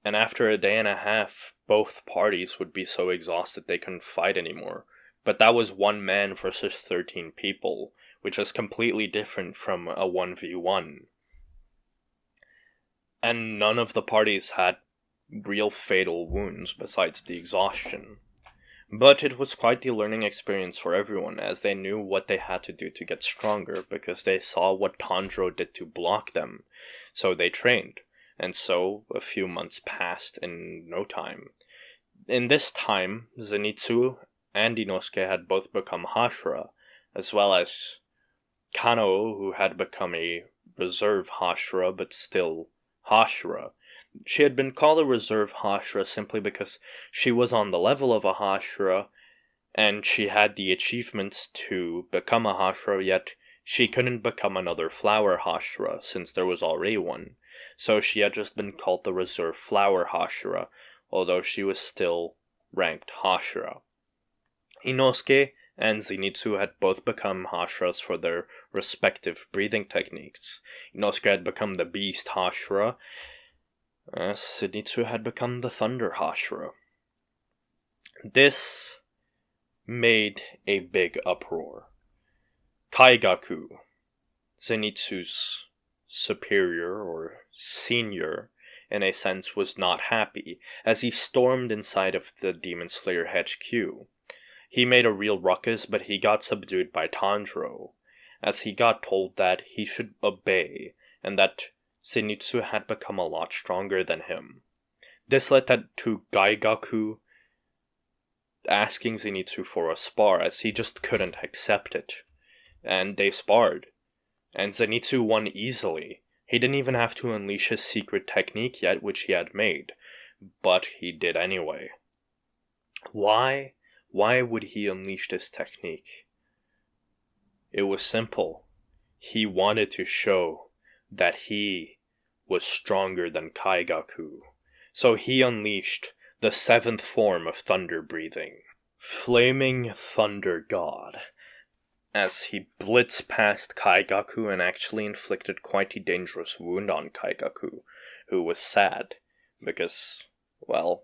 and after a day and a half, both parties would be so exhausted they couldn't fight anymore. But that was one man versus 13 people, which is completely different from a 1v1. And none of the parties had real fatal wounds besides the exhaustion. But it was quite the learning experience for everyone, as they knew what they had to do to get stronger, because they saw what Tanjiro did to block them. So they trained, and so a few months passed in no time. In this time, Zenitsu and Inosuke had both become Hashra, as well as Kanoi, who had become a reserve Hashra, but still Hashra. She had been called a reserve Hashra simply because she was on the level of a Hashra, and she had the achievements to become a Hashra, yet she couldn't become another flower Hashra, since there was already one. So she had just been called the reserve flower Hashra, although she was still ranked Hashra. Inosuke and Zenitsu had both become Hashras for their respective breathing techniques. Inosuke had become the Beast Hashra, as Zenitsu had become the Thunder Hashra. This made a big uproar. Kaigaku, Zenitsu's superior or senior, in a sense, was not happy, as he stormed inside of the Demon Slayer HQ. He made a real ruckus, but he got subdued by Tanjiro, as he got told that he should obey, and that Zenitsu had become a lot stronger than him. This led to Kaigaku asking Zenitsu for a spar, as he just couldn't accept it. And they sparred, and Zenitsu won easily. He didn't even have to unleash his secret technique yet, which he had made, but he did anyway. Why? Why would he unleash this technique? It was simple. He wanted to show that he was stronger than Kaigaku. So he unleashed the 7th form of thunder breathing, Flaming Thunder God, as he blitzed past Kaigaku and actually inflicted quite a dangerous wound on Kaigaku, who was sad, because, well,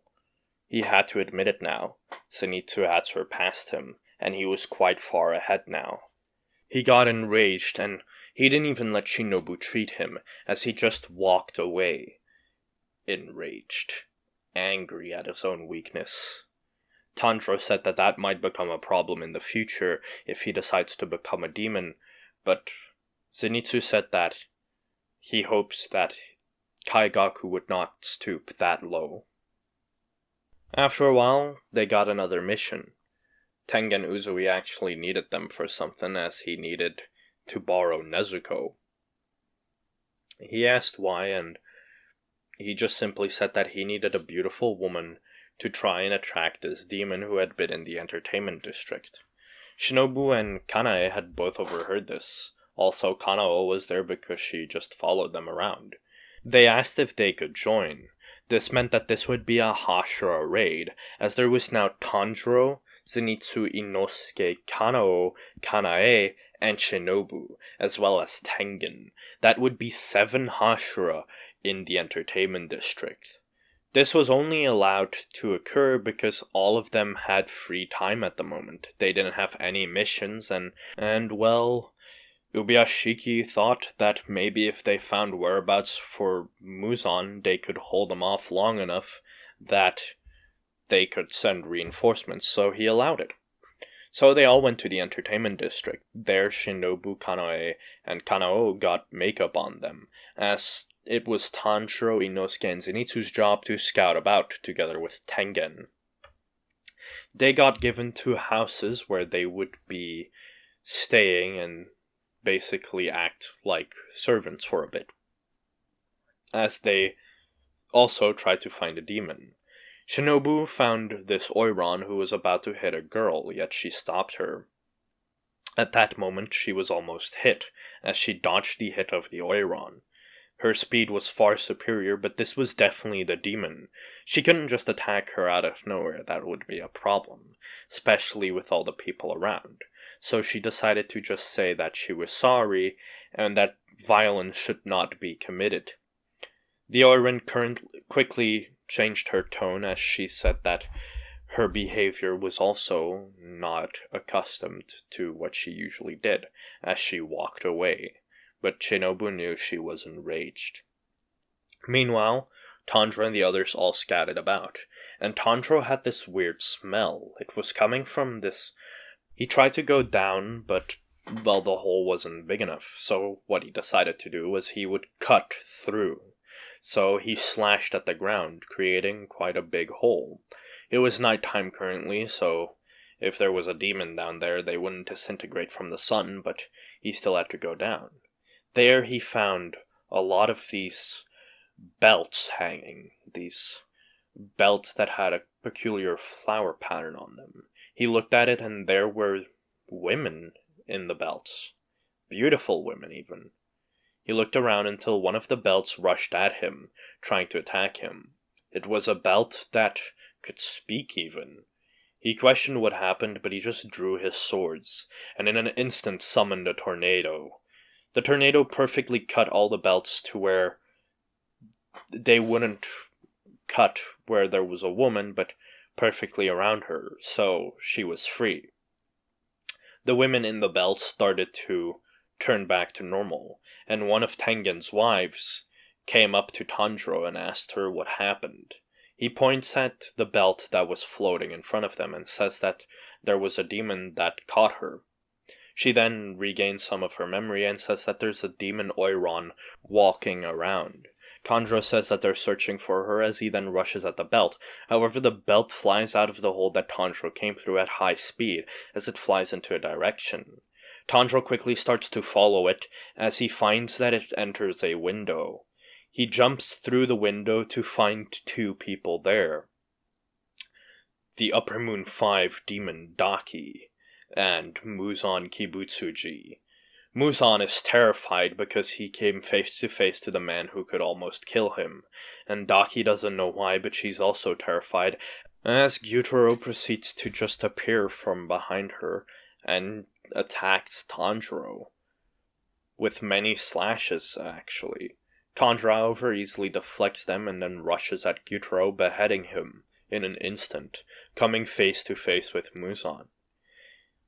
he had to admit it now. Zenitsu had surpassed him, and he was quite far ahead now. He got enraged, and he didn't even let Shinobu treat him, as he just walked away. Enraged. Angry at his own weakness. Tanjiro said that might become a problem in the future if he decides to become a demon, but Zenitsu said that he hopes that Kaigaku would not stoop that low. After a while, they got another mission. Tengen Uzui actually needed them for something, as he needed to borrow Nezuko. He asked why, and he just simply said that he needed a beautiful woman to try and attract this demon who had been in the entertainment district. Shinobu and Kanai had both overheard this. Also, Kanao was there because she just followed them around. They asked if they could join. This meant that this would be a Hashra raid, as there was now Tanjiro, Zenitsu Inosuke, Kanao, Kanae, and Shinobu, as well as Tengen. That would be 7 Hashra in the entertainment district. This was only allowed to occur because all of them had free time at the moment. They didn't have any missions, and well, Ubuyashiki thought that maybe if they found whereabouts for Muzan, they could hold them off long enough that they could send reinforcements, so he allowed it. So they all went to the entertainment district. There, Shinobu, Kanoi, and Kanao got makeup on them, as it was Tanjiro, Inosuke, and Zenitsu's job to scout about together with Tengen. They got given 2 houses where they would be staying and basically act like servants for a bit, as they also tried to find a demon. Shinobu found this Oiron who was about to hit a girl, yet she stopped her. At that moment, she was almost hit, as she dodged the hit of the Oiron. Her speed was far superior, but this was definitely the demon. She couldn't just attack her out of nowhere, that would be a problem, especially with all the people around. So she decided to just say that she was sorry, and that violence should not be committed. The Oiron quickly changed her tone as she said that her behavior was also not accustomed to what she usually did, as she walked away. But Shinobu knew she was enraged. Meanwhile, Tanjiro and the others all scattered about, and Tanjiro had this weird smell. It was coming from this... He tried to go down, but, well, the hole wasn't big enough, so what he decided to do was he would cut through. So he slashed at the ground, creating quite a big hole. It was nighttime currently, so if there was a demon down there, they wouldn't disintegrate from the sun, but he still had to go down. There he found a lot of these belts hanging, these belts that had a peculiar flower pattern on them. He looked at it and there were women in the belts. Beautiful women, even. He looked around until one of the belts rushed at him, trying to attack him. It was a belt that could speak, even. He questioned what happened, but he just drew his swords, and in an instant summoned a tornado. The tornado perfectly cut all the belts to where they wouldn't cut where there was a woman, but perfectly around her, so she was free. The women in the belts started to turn back to normal, and one of Tengen's wives came up to Tanjiro and asked her what happened. He points at the belt that was floating in front of them and says that there was a demon that caught her. She then regains some of her memory and says that there's a demon Oiron walking around. Tanjiro says that they're searching for her as he then rushes at the belt. However, the belt flies out of the hole that Tanjiro came through at high speed as it flies into a direction. Tanjiro quickly starts to follow it as he finds that it enters a window. He jumps through the window to find 2 people there. The Upper Moon 5 demon Dakie and Muzan Kibutsuji. Muzan is terrified because he came face to face to the man who could almost kill him, and Dakie doesn't know why, but she's also terrified, as Gyutaro proceeds to just appear from behind her and attacks Tanjiro. With many slashes, actually. Tanjiro, however, easily deflects them and then rushes at Gyutaro, beheading him in an instant, coming face to face with Muzan.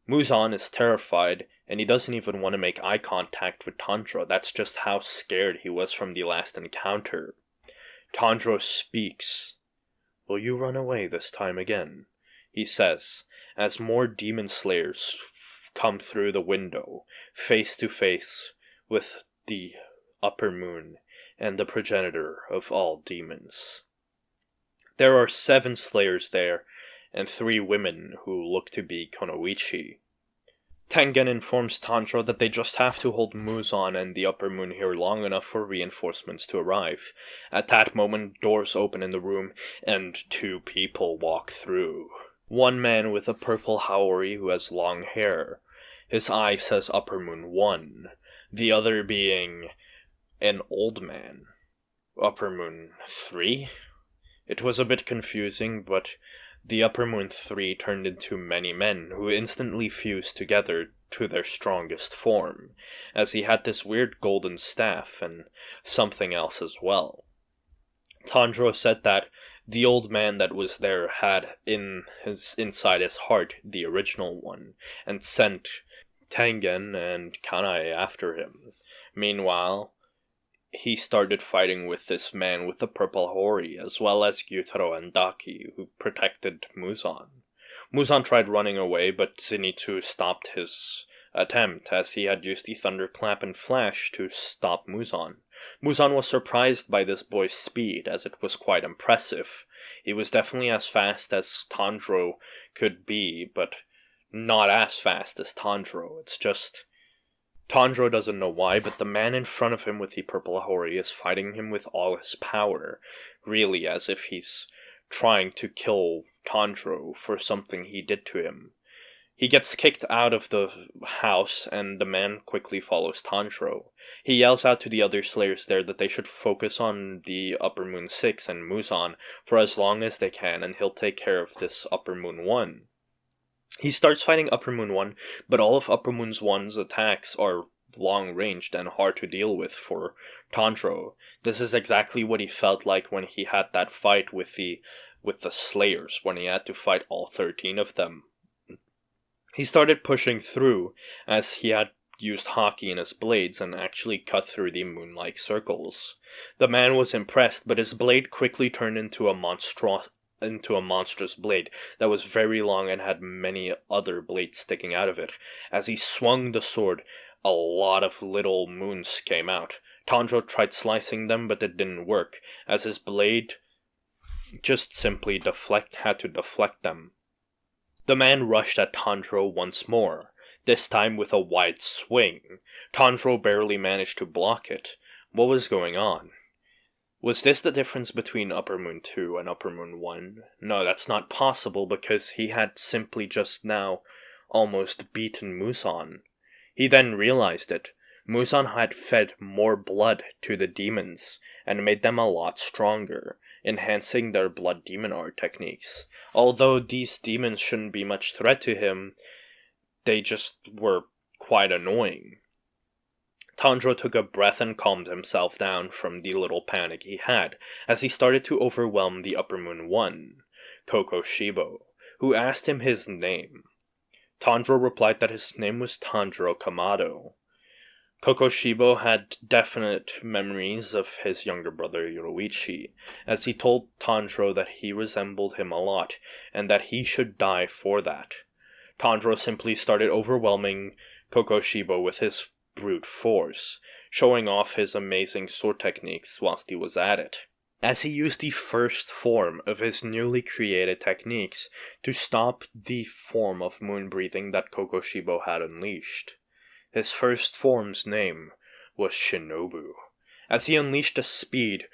Muzan is terrified, and he doesn't even want to make eye contact with Tanjiro. That's just how scared he was from the last encounter. Tanjiro speaks. "Will you run away this time again?" he says, as more demon slayers come through the window, face to face with the Upper Moon and the progenitor of all demons. There are 7 slayers there, and 3 women who look to be Konoichi. Tengen informs Tanjiro that they just have to hold Muzan and the Upper Moon here long enough for reinforcements to arrive. At that moment, doors open in the room, and two people walk through. One man with a purple haori who has long hair. His eye says Upper Moon 1. The other being an old man. Upper Moon 3? It was a bit confusing, but the Upper Moon 3 turned into many men who instantly fused together to their strongest form, as he had this weird golden staff and something else as well. Tanjiro said that the old man that was there had inside his heart the original one, and sent Tengen and Kanoi after him. Meanwhile, he started fighting with this man with the purple hori, as well as Gyutaro and Dakie, who protected Muzan. Muzan tried running away, but Zenitsu stopped his attempt, as he had used the thunderclap and flash to stop Muzan. Muzan was surprised by this boy's speed, as it was quite impressive. He was definitely as fast as Tanjiro could be, but not as fast as Tanjiro. It's just Tanjiro doesn't know why, but the man in front of him with the purple hori is fighting him with all his power, really as if he's trying to kill Tanjiro for something he did to him. He gets kicked out of the house, and the man quickly follows Tanjiro. He yells out to the other slayers there that they should focus on the Upper Moon 6 and Muzan for as long as they can, and he'll take care of this Upper Moon 1. He starts fighting Upper Moon 1, but all of Upper Moon 1's attacks are long-ranged and hard to deal with for Tanjiro. This is exactly what he felt like when he had that fight with the Slayers, when he had to fight all 13 of them. He started pushing through, as he had used Haki in his blades and actually cut through the moon-like circles. The man was impressed, but his blade quickly turned into a monstrous blade that was very long and had many other blades sticking out of it. As he swung the sword, a lot of little moons came out. Tanjiro tried slicing them, but it didn't work, as his blade just simply had to deflect them. The man rushed at Tanjiro once more, this time with a wide swing. Tanjiro barely managed to block it. What was going on? Was this the difference between Upper Moon 2 and Upper Moon 1? No, that's not possible, because he had simply just now almost beaten Muzan. He then realized it. Muzan had fed more blood to the demons, and made them a lot stronger, enhancing their blood demon art techniques. Although these demons shouldn't be much threat to him, they just were quite annoying. Tanjiro took a breath and calmed himself down from the little panic he had, as he started to overwhelm the Upper Moon 1, Kokoshibo, who asked him his name. Tanjiro replied that his name was Tanjiro Kamado. Kokoshibo had definite memories of his younger brother Yoruichi, as he told Tanjiro that he resembled him a lot, and that he should die for that. Tanjiro simply started overwhelming Kokoshibo with his brute force, showing off his amazing sword techniques whilst he was at it, as he used the first form of his newly created techniques to stop the form of moon breathing that Kokoshibo had unleashed. His first form's name was Shinobu, as he unleashed a speed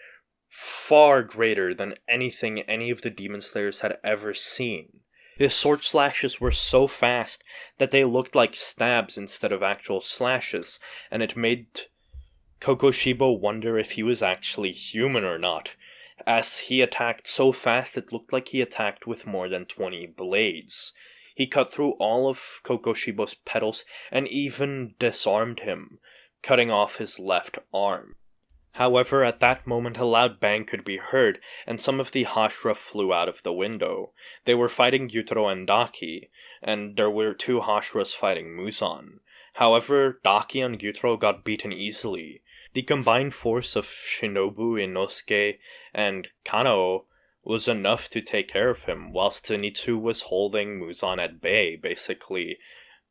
far greater than anything any of the Demon Slayers had ever seen. His sword slashes were so fast that they looked like stabs instead of actual slashes, and it made Kokoshibo wonder if he was actually human or not, as he attacked so fast it looked like he attacked with more than 20 blades. He cut through all of Kokoshibo's petals and even disarmed him, cutting off his left arm. However, at that moment a loud bang could be heard, and some of the Hashra flew out of the window. They were fighting Gyutaro and Dakie, and there were 2 Hashras fighting Muzan. However, Dakie and Gyutaro got beaten easily. The combined force of Shinobu, Inosuke, and Kanoi was enough to take care of him, whilst Zenitsu was holding Muzan at bay, basically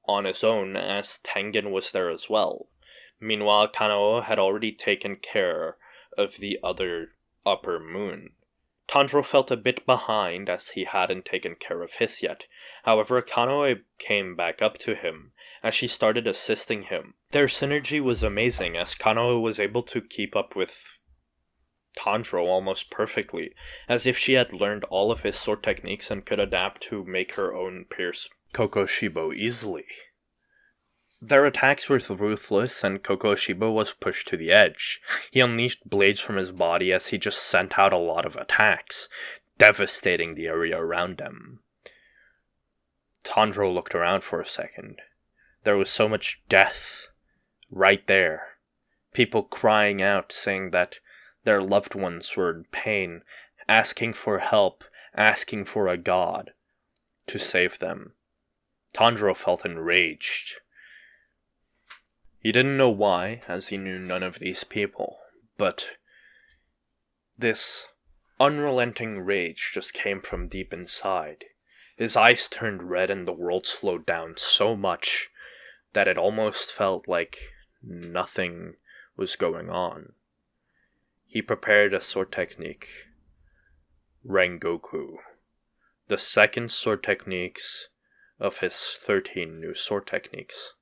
on his own, as Tengen was there as well. Meanwhile, Kanoi had already taken care of the other Upper Moon. Tanjiro felt a bit behind, as he hadn't taken care of his yet. However, Kanoi came back up to him, as she started assisting him. Their synergy was amazing, as Kanoi was able to keep up with Tanjiro almost perfectly, as if she had learned all of his sword techniques and could adapt to make her own pierce Kokoshibo easily. Their attacks were ruthless, and Kokoshibo was pushed to the edge. He unleashed blades from his body as he just sent out a lot of attacks, devastating the area around them. Tanjiro looked around for a second. There was so much death right there. People crying out, saying that their loved ones were in pain, asking for help, asking for a god to save them. Tanjiro felt enraged. He didn't know why, as he knew none of these people, but this unrelenting rage just came from deep inside. His eyes turned red and the world slowed down so much that it almost felt like nothing was going on. He prepared a sword technique, Rengoku, the second sword techniques of his 13 new sword techniques.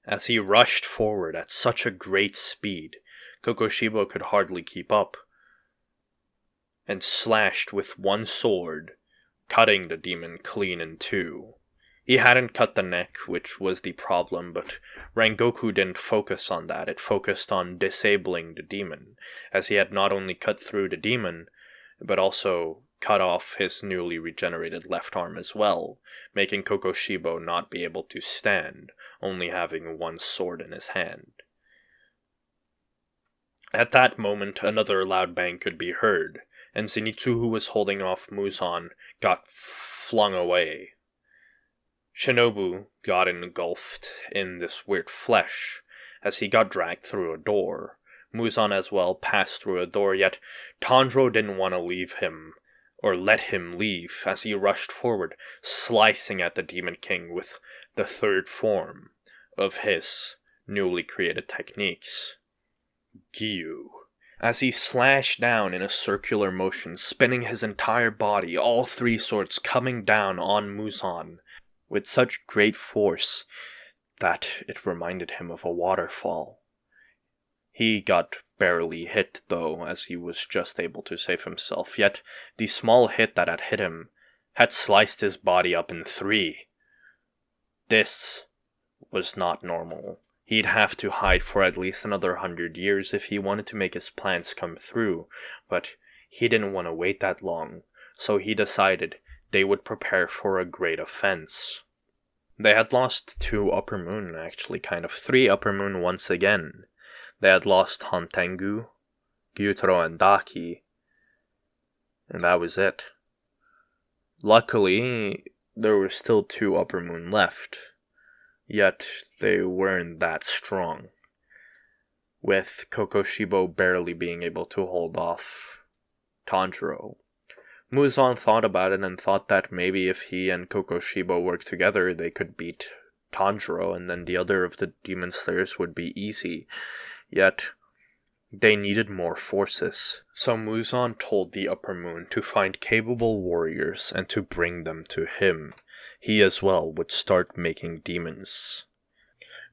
As he rushed forward at such a great speed, Kokoshibo could hardly keep up, and slashed with one sword, cutting the demon clean in two. He hadn't cut the neck, which was the problem, but Rengoku didn't focus on that. It focused on disabling the demon, as he had not only cut through the demon, but also cut off his newly regenerated left arm as well, making Kokoshibo not be able to stand, only having one sword in his hand. At that moment, another loud bang could be heard, and Zenitsu, who was holding off Muzan, got flung away. Shinobu got engulfed in this weird flesh, as he got dragged through a door. Muzan as well passed through a door, yet Tanjiro didn't want to leave him, or let him leave, as he rushed forward, slicing at the Demon King with the third form of his newly created techniques, Giyu. As he slashed down in a circular motion, spinning his entire body, all three swords coming down on Muzan with such great force that it reminded him of a waterfall. He got barely hit, though, as he was just able to save himself, yet the small hit that had hit him had sliced his body up in three. This was not normal. He'd have to hide for at least another 100 years if he wanted to make his plans come through, but he didn't want to wait that long, so he decided they would prepare for a great offense. They had lost 2 Upper Moon, actually, 3 Upper Moon once again. They had lost Hontengu, Gyutaro, and Dakie, and that was it. Luckily, there were still 2 Upper Moon left, yet they weren't that strong, with Kokoshibo barely being able to hold off Tanjiro. Muzan thought about it and thought that maybe if he and Kokoshibo worked together, they could beat Tanjiro, and then the other of the Demon Slayers would be easy. Yet, they needed more forces, so Muzan told the Upper Moon to find capable warriors and to bring them to him. He as well would start making demons.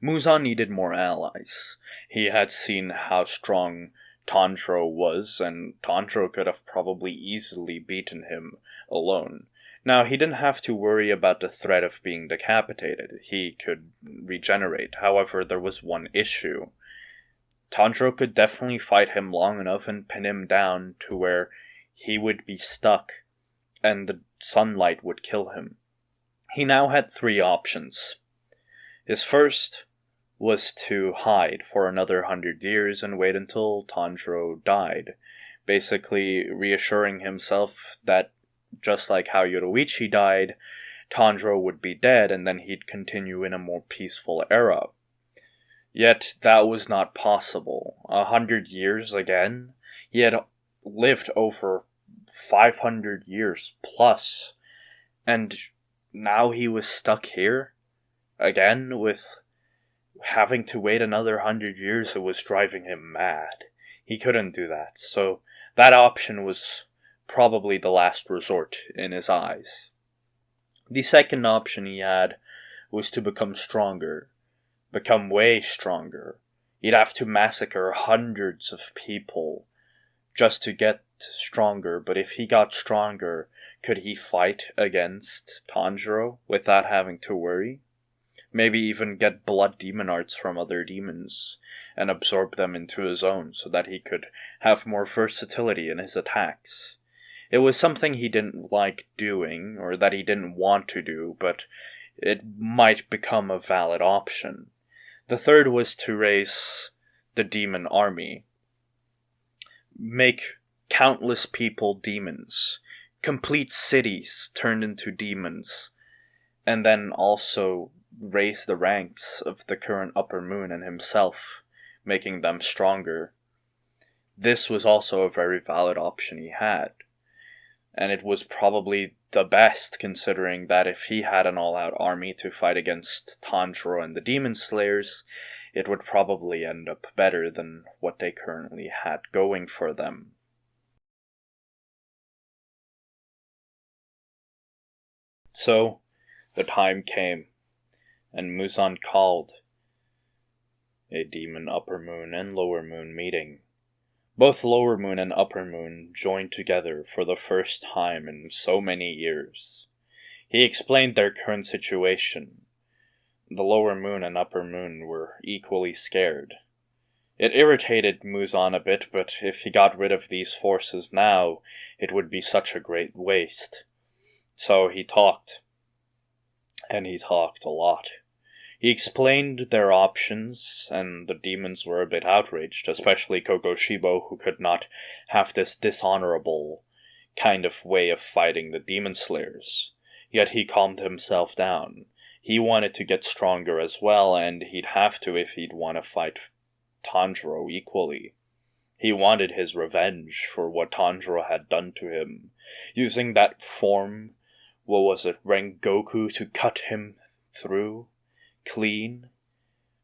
Muzan needed more allies. He had seen how strong Tanjiro was, and Tanjiro could have probably easily beaten him alone. Now, he didn't have to worry about the threat of being decapitated. He could regenerate. However, there was one issue. Tanjiro could definitely fight him long enough and pin him down to where he would be stuck, and the sunlight would kill him. He now had 3 options. His first was to hide for another 100 years and wait until Tanjiro died, basically reassuring himself that just like how Yoruichi died, Tanjiro would be dead and then he'd continue in a more peaceful era. Yet that was not possible. 100 years again? He had lived over 500 years plus, and now he was stuck here again with having to wait another 100 years. It was driving him mad. He couldn't do that, so that option was probably the last resort in his eyes. The second option he had was to become stronger. Become way stronger. He'd have to massacre hundreds of people just to get stronger, but if he got stronger, could he fight against Tanjiro without having to worry? Maybe even get blood demon arts from other demons and absorb them into his own so that he could have more versatility in his attacks. It was something he didn't like doing, or that he didn't want to do, but it might become a valid option. The third was to raise the demon army. Make countless people demons. Complete cities turned into demons. And then also raise the ranks of the current Upper Moon and himself, making them stronger. This was also a very valid option he had. And it was probably the best, considering that if he had an all-out army to fight against Tanjiro and the Demon Slayers, it would probably end up better than what they currently had going for them. So, the time came, and Muzan called a Demon Upper Moon and Lower Moon meeting. Both Lower Moon and Upper Moon joined together for the first time in so many years. He explained their current situation. The Lower Moon and Upper Moon were equally scared. It irritated Muzan a bit, but if he got rid of these forces now, it would be such a great waste. So he talked. And he talked a lot. He explained their options, and the demons were a bit outraged, especially Kokoshibo, who could not have this dishonorable kind of way of fighting the demon slayers. Yet he calmed himself down. He wanted to get stronger as well, and he'd have to if he'd want to fight Tanjiro equally. He wanted his revenge for what Tanjiro had done to him, using that form, Rengoku, to cut him through, clean,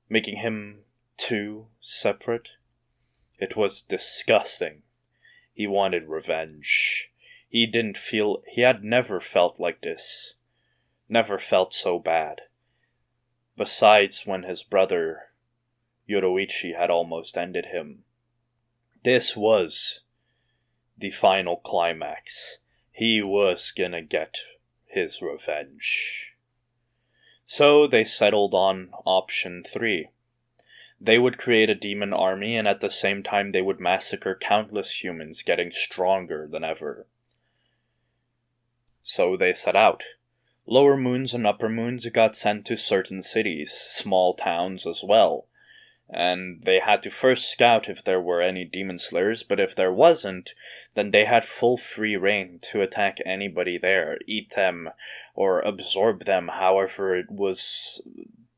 making him two separate. It was disgusting. He wanted revenge. He had never felt like this. Never felt so bad. Besides when his brother, Yoroichi, had almost ended him. This was the final climax. He was gonna get his revenge. So they settled on option 3. They would create a demon army, and at the same time they would massacre countless humans, getting stronger than ever. So they set out. Lower Moons and Upper Moons got sent to certain cities, small towns as well. And they had to first scout if there were any demon slayers, but if there wasn't, then they had full free reign to attack anybody there, eat them, or absorb them, however it was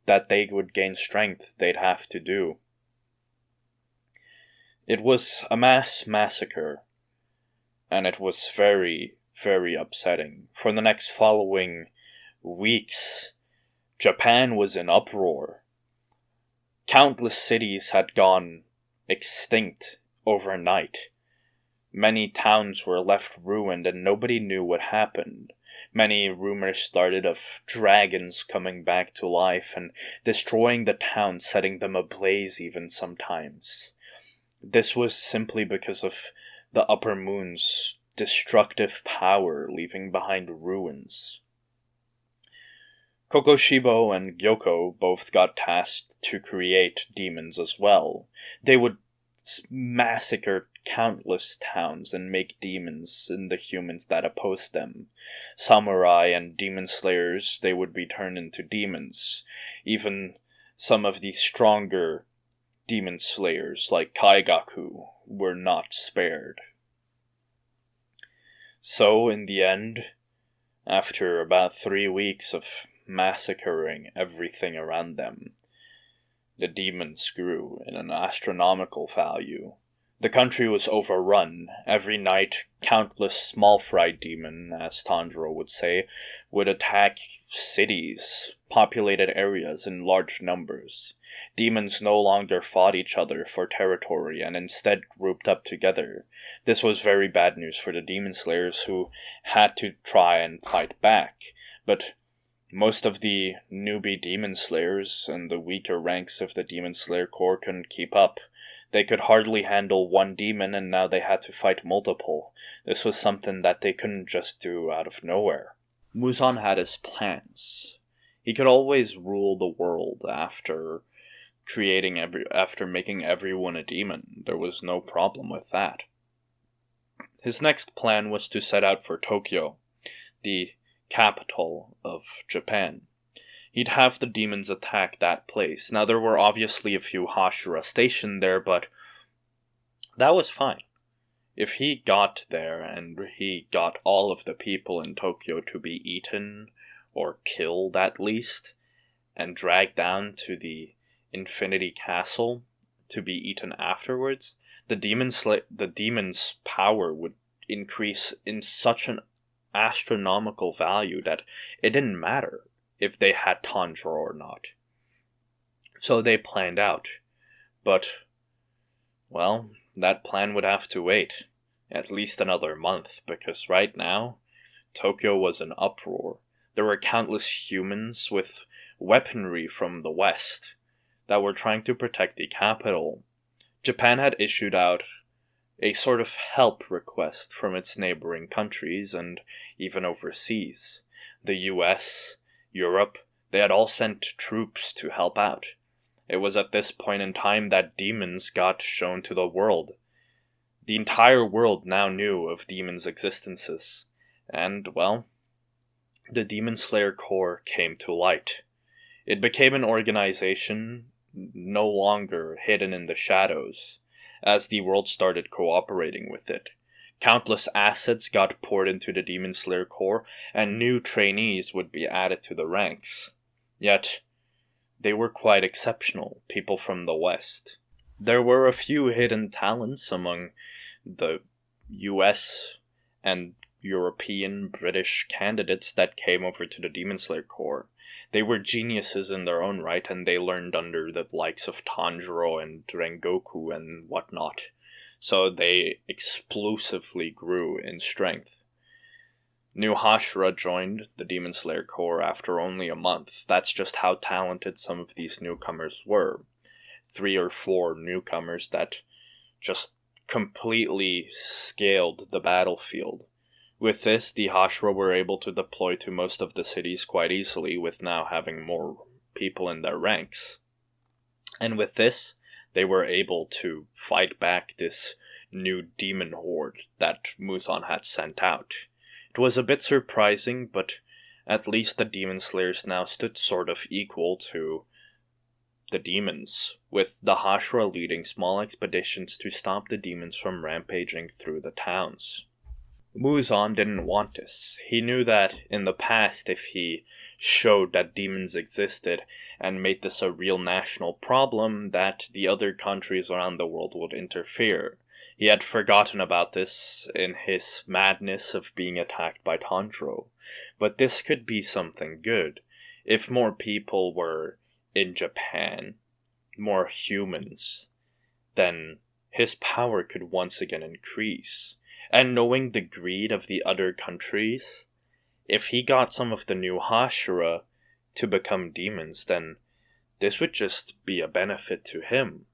that they would gain strength they'd have to do. It was a mass massacre, and it was very, very upsetting. For the next following weeks, Japan was in uproar. Countless cities had gone extinct overnight. Many towns were left ruined and nobody knew what happened. Many rumors started of dragons coming back to life and destroying the town, setting them ablaze even sometimes. This was simply because of the Upper Moon's destructive power, leaving behind ruins. Kokoshibo and Gyoko both got tasked to create demons as well. They would massacre countless towns and make demons in the humans that opposed them. Samurai and demon slayers, they would be turned into demons. Even some of the stronger demon slayers, like Kaigaku, were not spared. So, in the end, after about 3 weeks of massacring everything around them, the demons grew in an astronomical value. The country was overrun. Every night, countless small fry demon, as Tanjiro would say, would attack cities, populated areas in large numbers. Demons no longer fought each other for territory and instead grouped up together. This was very bad news for the demon slayers who had to try and fight back, but Most of the newbie Demon Slayers and the weaker ranks of the Demon Slayer Corps couldn't keep up. They could hardly handle one demon, and now they had to fight multiple. This was something that they couldn't just do out of nowhere. Muzan had his plans. He could always rule the world after making everyone a demon. There was no problem with that. His next plan was to set out for Tokyo, the capital of Japan. He'd have the demons attack that place. Now, there were obviously a few Hashra stationed there, but that was fine. If he got there and he got all of the people in Tokyo to be eaten, or killed at least, and dragged down to the Infinity Castle to be eaten afterwards, the demon's power would increase in such an astronomical value that it didn't matter if they had Tanjiro or not. So they planned out. But, well, that plan would have to wait at least another month, because right now, Tokyo was in uproar. There were countless humans with weaponry from the West that were trying to protect the capital. Japan had issued out a sort of help request from its neighboring countries and even overseas. The US, Europe, they had all sent troops to help out. It was at this point in time that demons got shown to the world. The entire world now knew of demons' existences, and, well, the Demon Slayer Corps came to light. It became an organization no longer hidden in the shadows, as the world started cooperating with it. Countless assets got poured into the Demon Slayer Corps, and new trainees would be added to the ranks. Yet, they were quite exceptional, people from the West. There were a few hidden talents among the US and European, British candidates that came over to the Demon Slayer Corps. They were geniuses in their own right, and they learned under the likes of Tanjiro and Rengoku and whatnot. So they explosively grew in strength. New Hashra joined the Demon Slayer Corps after only a month. That's just how talented some of these newcomers were. 3 or 4 newcomers that just completely scaled the battlefield. With this, the Hashra were able to deploy to most of the cities quite easily, with now having more people in their ranks. And with this, they were able to fight back this new demon horde that Muzan had sent out. It was a bit surprising, but at least the Demon Slayers now stood sort of equal to the demons, with the Hashra leading small expeditions to stop the demons from rampaging through the towns. Muzan didn't want this. He knew that in the past, if he showed that demons existed and made this a real national problem, that the other countries around the world would interfere. He had forgotten about this in his madness of being attacked by Tanjiro. But this could be something good. If more people were in Japan, more humans, then his power could once again increase. And knowing the greed of the other countries, if he got some of the new Hashra to become demons, then this would just be a benefit to him.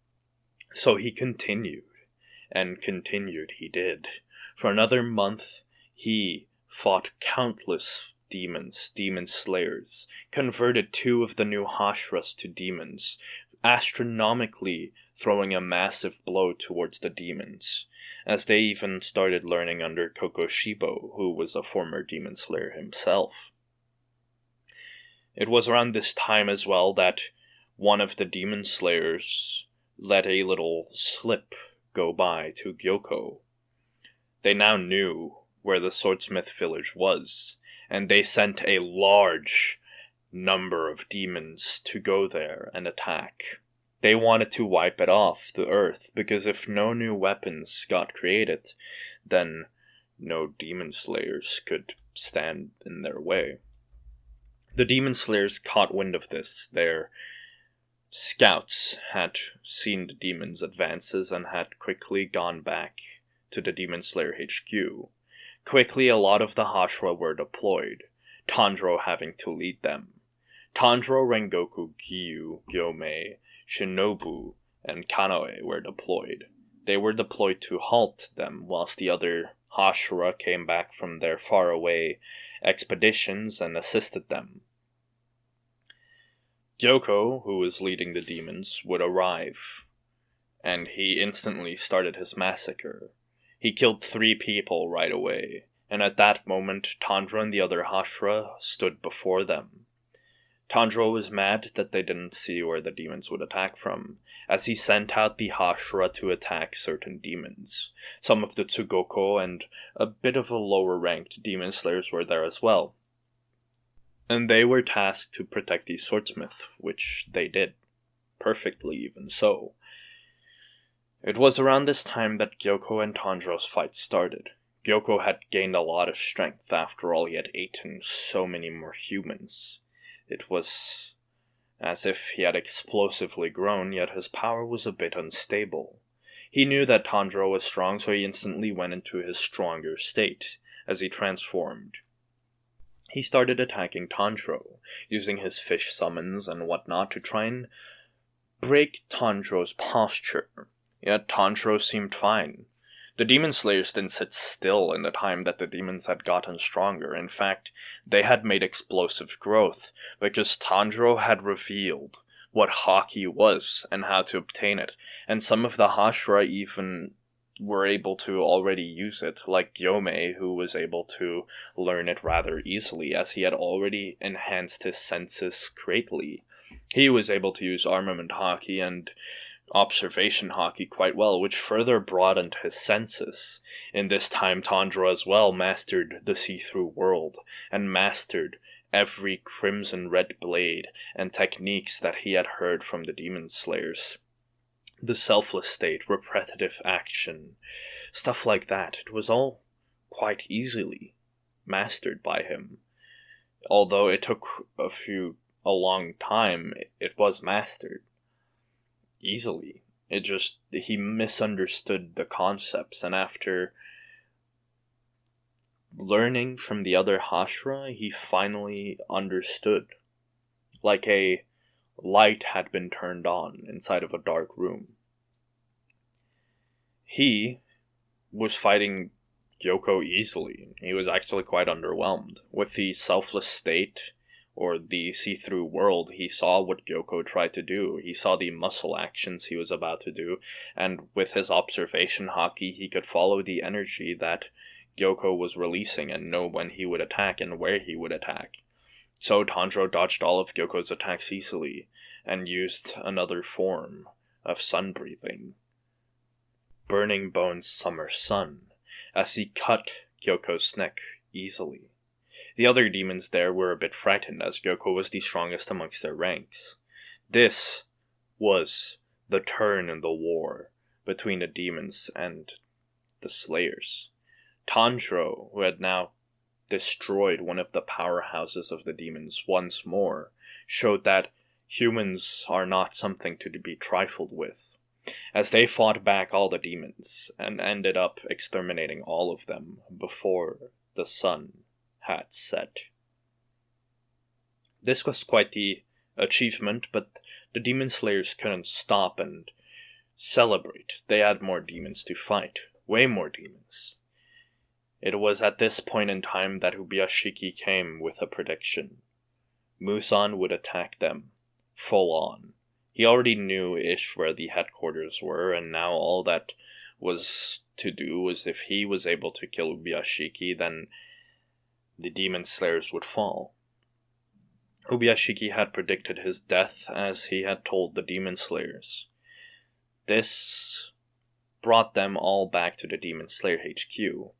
So he continued, and continued he did. For another month, he fought countless demons, demon slayers, converted 2 of the new Hashras to demons, astronomically throwing a massive blow towards the demons, as they even started learning under Kokoshibo, who was a former demon slayer himself. It was around this time as well that one of the demon slayers let a little slip go by to Gyoko. They now knew where the Swordsmith village was, and they sent a large number of demons to go there and attack. They wanted to wipe it off the earth, because if no new weapons got created, then no demon slayers could stand in their way. The demon slayers caught wind of this. Their scouts had seen the demons' advances and had quickly gone back to the Demon Slayer HQ. Quickly, a lot of the Hashra were deployed. Tanjiro having to lead them. Tanjiro, Rengoku, Giyu, Gomei, Shinobu, and Kanoi were deployed. They were deployed to halt them, whilst the other Hashra came back from their faraway expeditions and assisted them. Gyoko, who was leading the demons, would arrive, and he instantly started his massacre. He killed 3 people right away, and at that moment Tanjiro and the other Hashra stood before them. Tanjiro was mad that they didn't see where the demons would attack from, as he sent out the Hashra to attack certain demons. Some of the Tsugoko and a bit of a lower-ranked demon slayers were there as well. And they were tasked to protect the Swordsmith, which they did. Perfectly, even so. It was around this time that Gyoko and Tanjiro's fight started. Gyoko had gained a lot of strength. After all, he had eaten so many more humans. It was as if he had explosively grown, yet his power was a bit unstable. He knew that Tanjiro was strong, so he instantly went into his stronger state as he transformed. He started attacking Tanjiro, using his fish summons and whatnot to try and break Tanjiro's posture. Yet Tanjiro seemed fine. The demon slayers didn't sit still in the time that the demons had gotten stronger. In fact, they had made explosive growth, because Tanjiro had revealed what Haki was and how to obtain it, and some of the Hashra even were able to already use it, like Gomei, who was able to learn it rather easily, as he had already enhanced his senses greatly. He was able to use armament Haki and observation Haki quite well, which further broadened his senses. In this time, Tanjiro as well mastered the see-through world, and mastered every crimson red blade and techniques that he had heard from the demon slayers. The selfless state, repetitive action, stuff like that. It was all quite easily mastered by him. Although it took a long time, it was mastered easily. He misunderstood the concepts, and after learning from the other Hashra, he finally understood. Like a light had been turned on inside of a dark room. He was fighting Gyoko easily. He was actually quite underwhelmed. With the selfless state, or the see-through world, he saw what Gyoko tried to do. He saw the muscle actions he was about to do, and with his observation Haki, he could follow the energy that Gyoko was releasing and know when he would attack and where he would attack. So Tanjiro dodged all of Gyoko's attacks easily, and used another form of sun breathing. Burning Bone's Summer Sun, as he cut Gyoko's neck easily. The other demons there were a bit frightened, as Gyoko was the strongest amongst their ranks. This was the turn in the war between the demons and the slayers. Tanjiro, who had now destroyed one of the powerhouses of the demons once more, showed that humans are not something to be trifled with, as they fought back all the demons and ended up exterminating all of them before the sun had set. This was quite the achievement, but the demon slayers couldn't stop and celebrate. They had more demons to fight, way more demons. It was at this point in time that Ubuyashiki came with a prediction. Muzan would attack them, full on. He already knew-ish where the headquarters were, and now all that was to do was, if he was able to kill Ubuyashiki, then the demon slayers would fall. Ubuyashiki had predicted his death, as he had told the demon slayers. This brought them all back to the demon slayer HQ,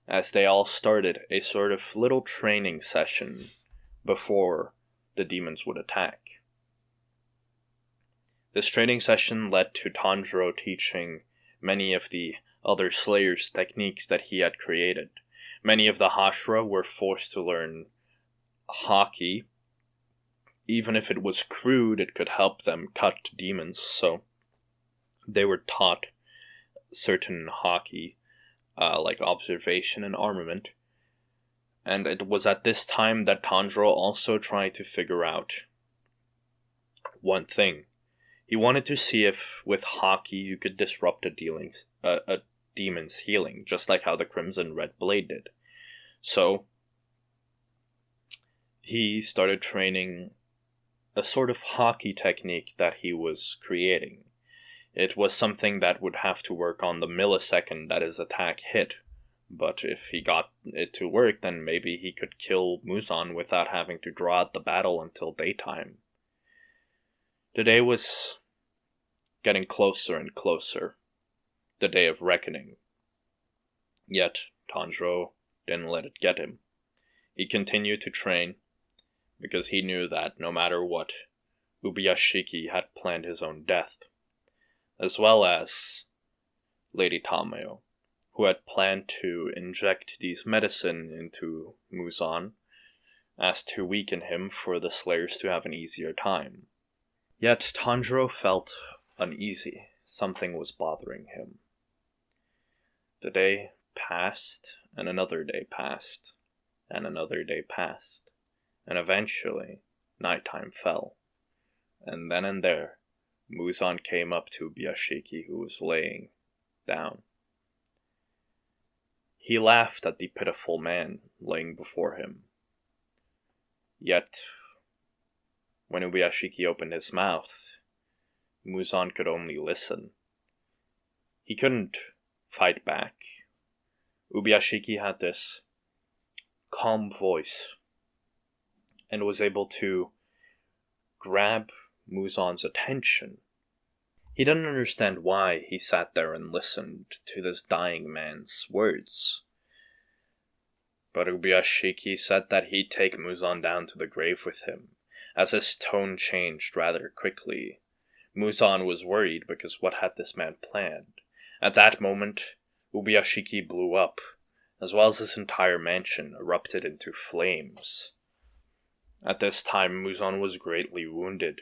as they all started a sort of little training session before the demons would attack. This training session led to Tanjiro teaching many of the other slayers techniques that he had created. Many of the Hashra were forced to learn Haki. Even if it was crude, it could help them cut demons, so they were taught certain Haki, like observation and armament. And it was at this time that Tanjiro also tried to figure out one thing. He wanted to see if, with Haki, you could disrupt a demon's healing, just like how the Crimson Red Blade did. So, he started training a sort of Haki technique that he was creating. It was something that would have to work on the millisecond that his attack hit, but if he got it to work, then maybe he could kill Muzan without having to draw out the battle until daytime. The day was getting closer and closer, the day of reckoning. Yet, Tanjiro didn't let it get him. He continued to train, because he knew that no matter what, Ubuyashiki had planned his own death, as well as Lady Tamayo, who had planned to inject these medicine into Muzan as to weaken him for the Slayers to have an easier time. Yet Tanjiro felt uneasy. Something was bothering him. The day passed, and another day passed, and another day passed, and eventually nighttime fell. And then and there, Muzan came up to Ubuyashiki, who was laying down. He laughed at the pitiful man laying before him. Yet, when Ubuyashiki opened his mouth, Muzan could only listen. He couldn't fight back. Ubuyashiki had this calm voice and was able to grab Muzan's attention. He didn't understand why he sat there and listened to this dying man's words. But Ubuyashiki said that he'd take Muzan down to the grave with him. As his tone changed rather quickly, Muzan was worried because what had this man planned? At that moment, Ubuyashiki blew up, as well as his entire mansion erupted into flames. At this time, Muzan was greatly wounded,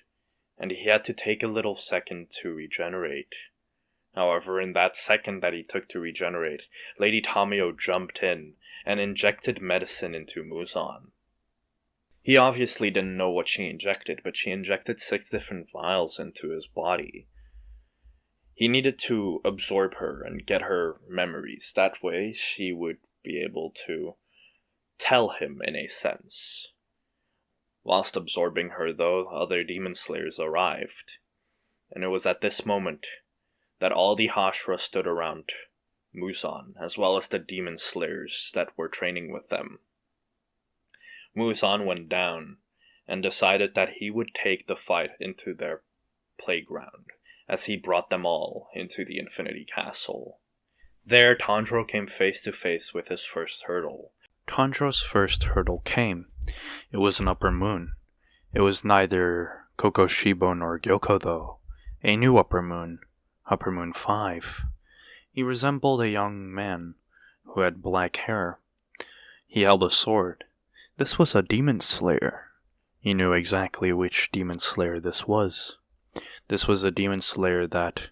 and he had to take a little second to regenerate. However, in that second that he took to regenerate, Lady Tamayo jumped in and injected medicine into Muzan. He obviously didn't know what she injected, but she injected 6 different vials into his body. He needed to absorb her and get her memories. That way, she would be able to tell him in a sense. Whilst absorbing her, though, other demon slayers arrived. And it was at this moment that all the Hashra stood around Muzan, as well as the demon slayers that were training with them. Muzan went down and decided that he would take the fight into their playground, as he brought them all into the Infinity Castle. There, Tanjiro came face to face with his first hurdle. Tanjiro's first hurdle came. It was an upper moon. It was neither Kokoshibo nor Gyoko, though. A new upper moon 5. He resembled a young man who had black hair. He held a sword. This was a demon slayer. He knew exactly which demon slayer this was. This was a demon slayer that,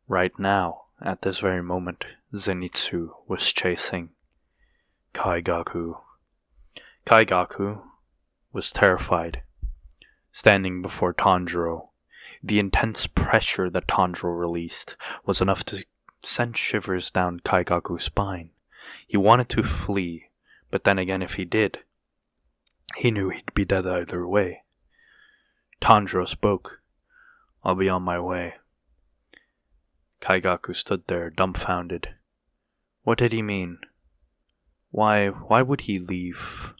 right now, at this very moment, Zenitsu was chasing. Kaigaku. Kaigaku was terrified. Standing before Tanjiro, the intense pressure that Tanjiro released was enough to send shivers down Kaigaku's spine. He wanted to flee, but then again if he did, he knew he'd be dead either way. Tanjiro spoke. "I'll be on my way." Kaigaku stood there, dumbfounded. What did he mean? Why would he leave?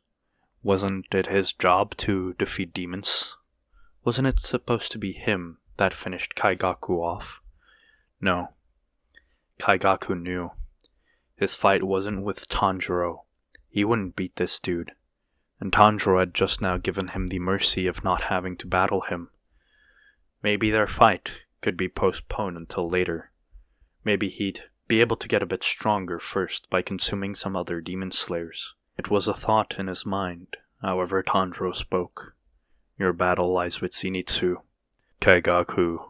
Wasn't it his job to defeat demons? Wasn't it supposed to be him that finished Kaigaku off? No. Kaigaku knew. His fight wasn't with Tanjiro. He wouldn't beat this dude. And Tanjiro had just now given him the mercy of not having to battle him. Maybe their fight could be postponed until later. Maybe he'd be able to get a bit stronger first by consuming some other demon slayers. It was a thought in his mind. However, Tanjiro spoke. "Your battle lies with Zenitsu." Kaigaku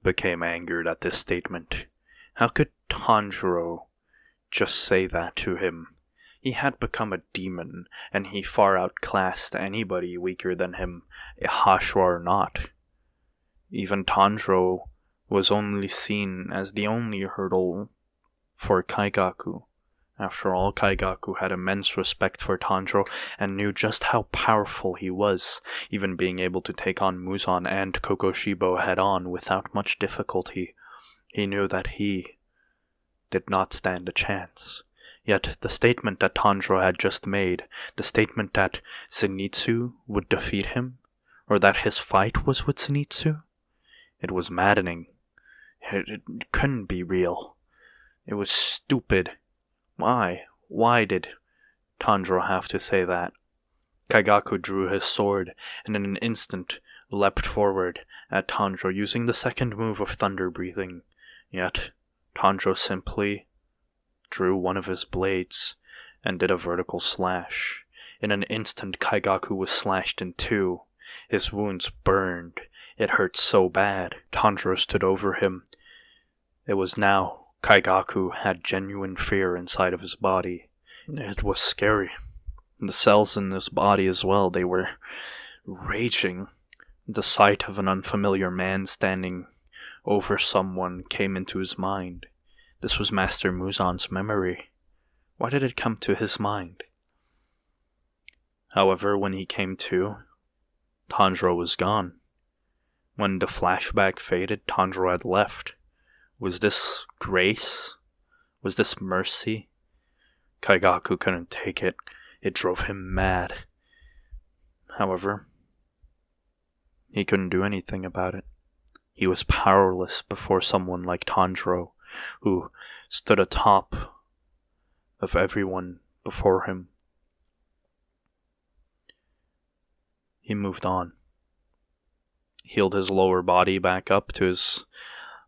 became angered at this statement. How could Tanjiro just say that to him? He had become a demon, and he far outclassed anybody weaker than him, Hashra or not. Even Tanjiro was only seen as the only hurdle for Kaigaku. After all, Kaigaku had immense respect for Tanjiro and knew just how powerful he was, even being able to take on Muzan and Kokoshibo head-on without much difficulty. He knew that he did not stand a chance. Yet the statement that Tanjiro had just made, the statement that Zenitsu would defeat him, or that his fight was with Zenitsu, it was maddening. It couldn't be real. It was stupid. Why? Why did Tanjiro have to say that? Kaigaku drew his sword and in an instant leapt forward at Tanjiro using the second move of thunder breathing. Yet Tanjiro simply drew one of his blades and did a vertical slash. In an instant, Kaigaku was slashed in two. His wounds burned. It hurt so bad. Tanjiro stood over him. It was now Kaigaku had genuine fear inside of his body. It was scary. The cells in his body as well, they were raging. The sight of an unfamiliar man standing over someone came into his mind. This was Master Muzan's memory. Why did it come to his mind? However, when he came to, Tanjiro was gone. When the flashback faded, Tanjiro had left. Was this grace? Was this mercy? Kaigaku couldn't take it. It drove him mad. However, he couldn't do anything about it. He was powerless before someone like Tanjiro, who stood atop of everyone before him. He moved on. Healed his lower body back up to his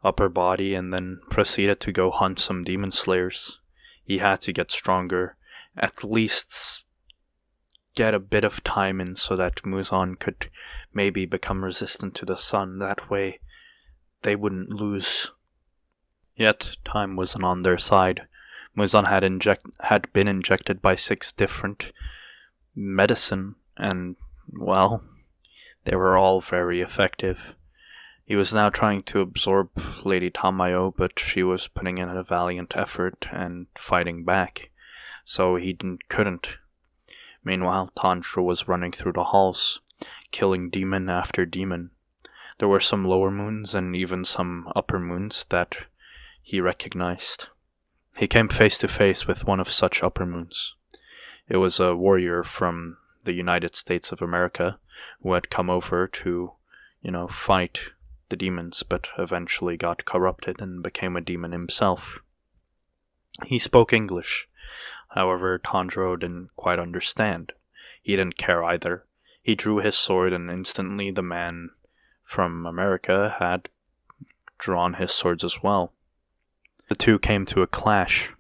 upper body and then proceeded to go hunt some demon slayers. He had to get stronger, at least get a bit of time in so that Muzan could maybe become resistant to the sun. That way they wouldn't lose. Yet time wasn't on their side. Muzan had been injected by 6 different medicine, and, well, they were all very effective. He was now trying to absorb Lady Tamayo, but she was putting in a valiant effort and fighting back, so he couldn't. Meanwhile, Tanjiro was running through the halls, killing demon after demon. There were some lower moons and even some upper moons that he recognized. He came face to face with one of such upper moons. It was a warrior from the United States of America who had come over to, fight the demons, but eventually got corrupted and became a demon himself. He spoke English. However, Tanjiro didn't quite understand. He didn't care either. He drew his sword and instantly the man from America had drawn his swords as well. The two came to a clash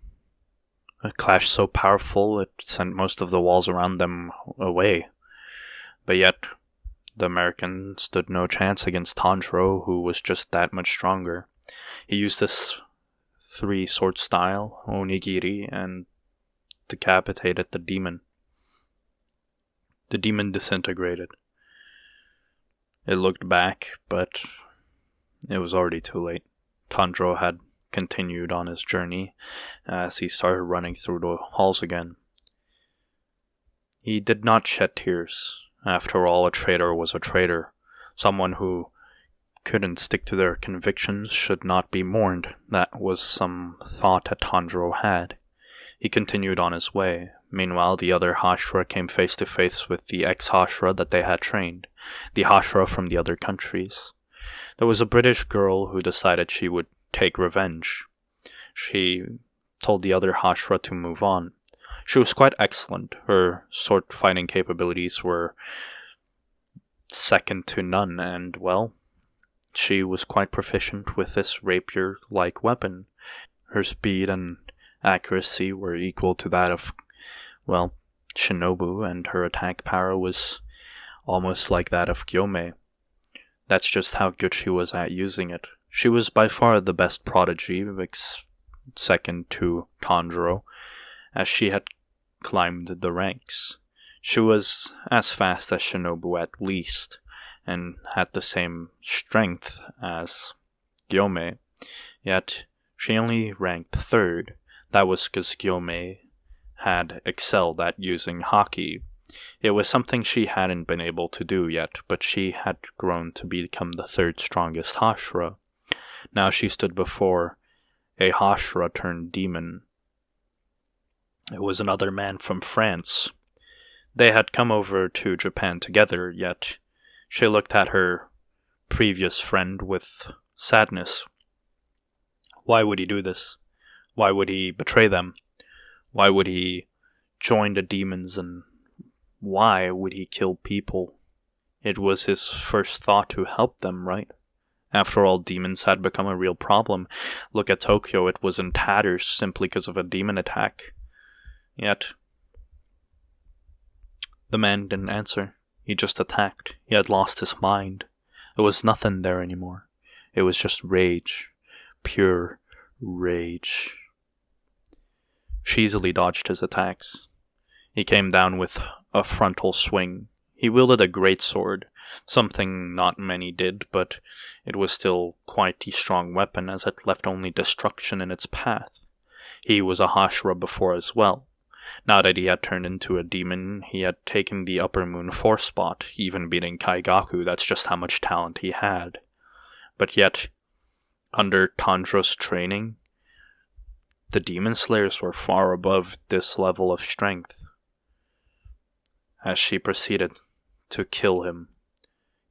so powerful it sent most of the walls around them away. But yet, the American stood no chance against Tanjiro, who was just that much stronger. He used this 3-sword style, onigiri, and decapitated the demon. The demon disintegrated. It looked back, but it was already too late. Tanjiro had continued on his journey as he started running through the halls again. He did not shed tears. After all, a traitor was a traitor. Someone who couldn't stick to their convictions should not be mourned. That was some thought that Tanjiro had. He continued on his way. Meanwhile, the other Hashra came face to face with the ex-Hashra that they had trained, the Hashra from the other countries. There was a British girl who decided she would take revenge. She told the other Hashra to move on. She was quite excellent. Her sword fighting capabilities were second to none, and, well, she was quite proficient with this rapier-like weapon. Her speed and accuracy were equal to that of, well, Shinobu, and her attack power was almost like that of Gomei. That's just how good she was at using it. She was by far the best prodigy, second to Tanjiro, as she had climbed the ranks. She was as fast as Shinobu at least, and had the same strength as Gomei, yet she only ranked 3rd. That was because Gomei had excelled at using haki. It was something she hadn't been able to do yet, but she had grown to become the 3rd strongest Hashra. Now she stood before a Hashra turned demon. It was another man from France. They had come over to Japan together, yet she looked at her previous friend with sadness. Why would he do this? Why would he betray them? Why would he join the demons, and why would he kill people? It was his first thought to help them, right? After all, demons had become a real problem. Look at Tokyo, it was in tatters simply because of a demon attack. Yet, the man didn't answer. He just attacked. He had lost his mind. There was nothing there anymore. It was just rage. Pure rage. She easily dodged his attacks. He came down with a frontal swing. He wielded a great sword, something not many did, but it was still quite a strong weapon as it left only destruction in its path. He was a Hashra before as well. Now that he had turned into a demon, he had taken the Upper Moon 4 spot, even beating Kaigaku. That's just how much talent he had. But yet, under Tanjiro's training, the Demon Slayers were far above this level of strength. As she proceeded to kill him,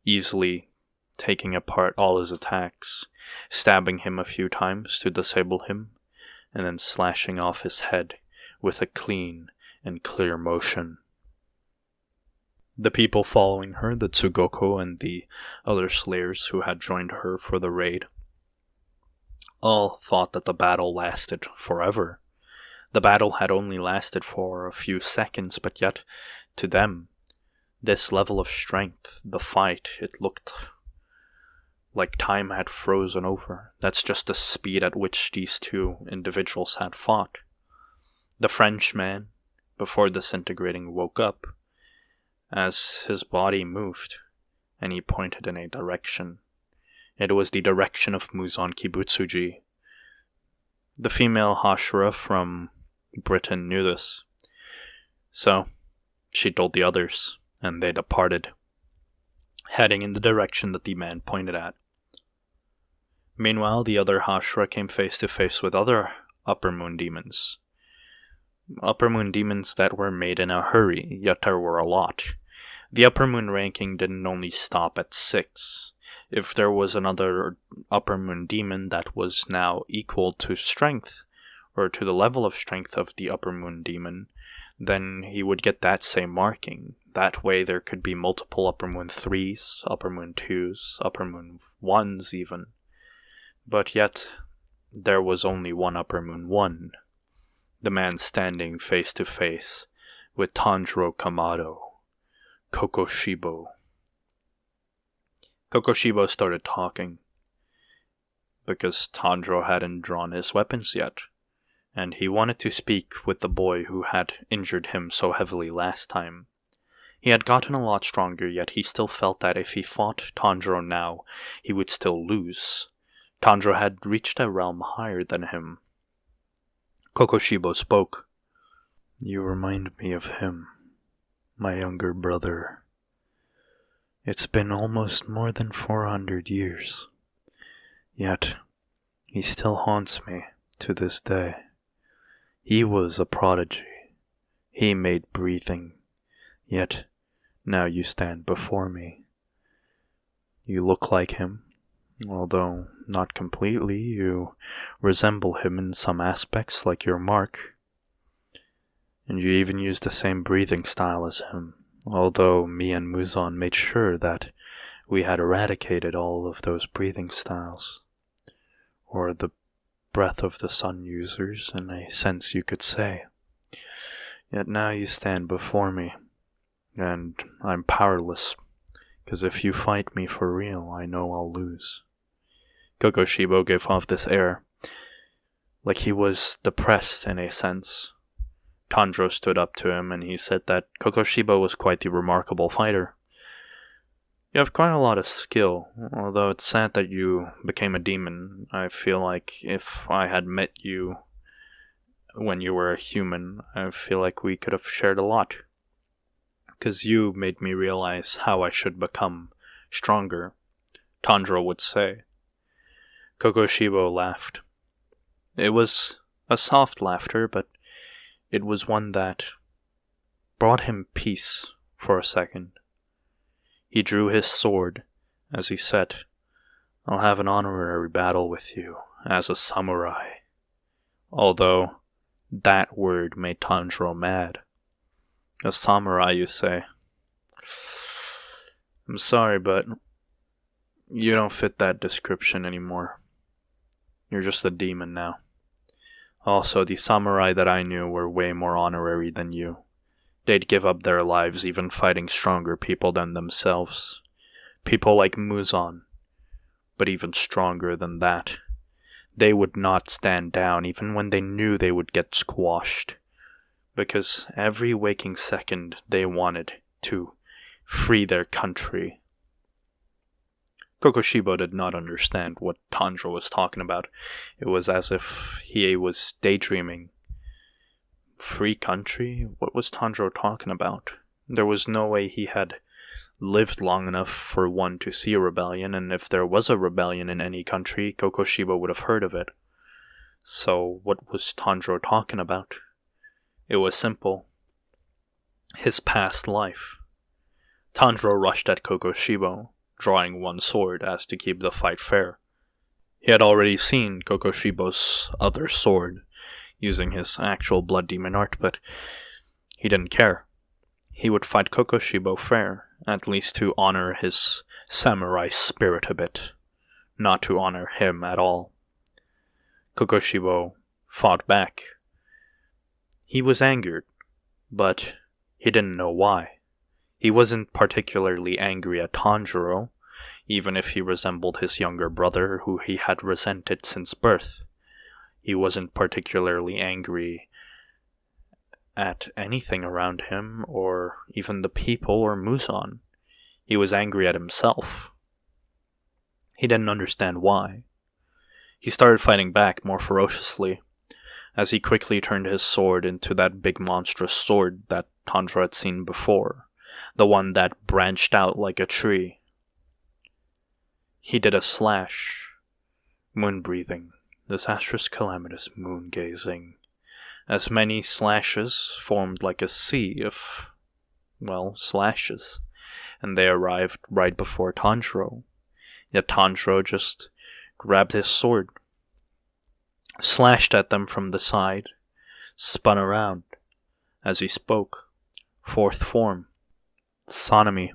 easily taking apart all his attacks, stabbing him a few times to disable him, and then slashing off his head with a clean and clear motion. The people following her, the Tsugoko and the other slayers who had joined her for the raid, all thought that the battle lasted forever. The battle had only lasted for a few seconds, but yet, to them, this level of strength, the fight, it looked like time had frozen over. That's just the speed at which these two individuals had fought. The Frenchman, before disintegrating, woke up as his body moved, and he pointed in a direction. It was the direction of Muzan Kibutsuji. The female Hashra from Britain knew this, so she told the others, and they departed, heading in the direction that the man pointed at. Meanwhile, the other Hashra came face to face with other Upper Moon demons. Upper Moon demons that were made in a hurry, yet there were a lot. The Upper Moon ranking didn't only stop at 6. If there was another Upper Moon demon that was now equal to strength, or to the level of strength of the Upper Moon demon, then he would get that same marking. That way there could be multiple Upper Moon 3s, Upper Moon 2s, Upper Moon 1s even. But yet, there was only one Upper Moon 1. The man standing face to face with Tanjiro Kamado, Kokoshibo. Kokoshibo started talking, because Tanjiro hadn't drawn his weapons yet, and he wanted to speak with the boy who had injured him so heavily last time. He had gotten a lot stronger, yet he still felt that if he fought Tanjiro now, he would still lose. Tanjiro had reached a realm higher than him. Kokoshibo spoke. "You remind me of him, my younger brother. It's been almost more than 400 years, yet he still haunts me to this day. He was a prodigy. He made breathing, yet now you stand before me. You look like him, although not completely. You resemble him in some aspects, like your mark. And you even use the same breathing style as him, although me and Muzan made sure that we had eradicated all of those breathing styles, or the breath of the sun users, in a sense you could say. Yet now you stand before me, and I'm powerless, because if you fight me for real, I know I'll lose." Kokoshibo gave off this air, like he was depressed in a sense, Tanjiro stood up to him and he said that Kokoshibo was quite the remarkable fighter. You have quite a lot of skill, although it's sad that you became a demon. I feel like if I had met you when you were a human, I feel like we could have shared a lot. Because you made me realize how I should become stronger, Tanjiro would say. Kokoshibo laughed. It was a soft laughter, but it was one that brought him peace for a second. He drew his sword as he said, I'll have an honorary battle with you as a samurai. Although that word made Tanjiro mad. A samurai, you say? I'm sorry, but you don't fit that description anymore. You're just a demon now. Also, the samurai that I knew were way more honorary than you. They'd give up their lives even fighting stronger people than themselves. People like Muzan. But even stronger than that. They would not stand down even when they knew they would get squashed. Because every waking second they wanted to free their country. Kokoshibo did not understand what Tanjiro was talking about. It was as if he was daydreaming. Free country? What was Tanjiro talking about? There was no way he had lived long enough for one to see a rebellion, and if there was a rebellion in any country, Kokoshibo would have heard of it. So what was Tanjiro talking about? It was simple. His past life. Tanjiro rushed at Kokoshibo, drawing one sword as to keep the fight fair. He had already seen Kokoshibo's other sword, using his actual blood demon art, but he didn't care. He would fight Kokoshibo fair, at least to honor his samurai spirit a bit, not to honor him at all. Kokoshibo fought back. He was angered, but he didn't know why. He wasn't particularly angry at Tanjiro, even if he resembled his younger brother who he had resented since birth. He wasn't particularly angry at anything around him, or even the people or Muzan. He was angry at himself. He didn't understand why. He started fighting back more ferociously, as he quickly turned his sword into that big monstrous sword that Tanjiro had seen before, the one that branched out like a tree. He did a slash, moon-breathing, disastrous calamitous moon-gazing. As many slashes formed like a sea of, slashes, and they arrived right before Tanjiro. Yet Tanjiro just grabbed his sword, slashed at them from the side, spun around. As he spoke, fourth form, Sanemi,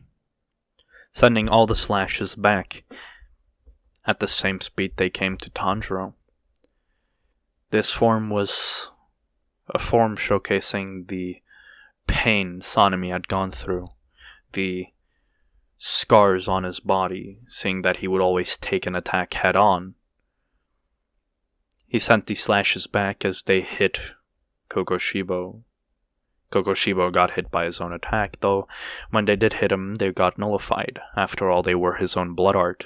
sending all the slashes back at the same speed they came to Tanjiro. This form was a form showcasing the pain Sanemi had gone through, the scars on his body, seeing that he would always take an attack head on. He sent these slashes back as they hit Kokoshibo. Kokoshibo got hit by his own attack, though when they did hit him, they got nullified. After all, they were his own blood art.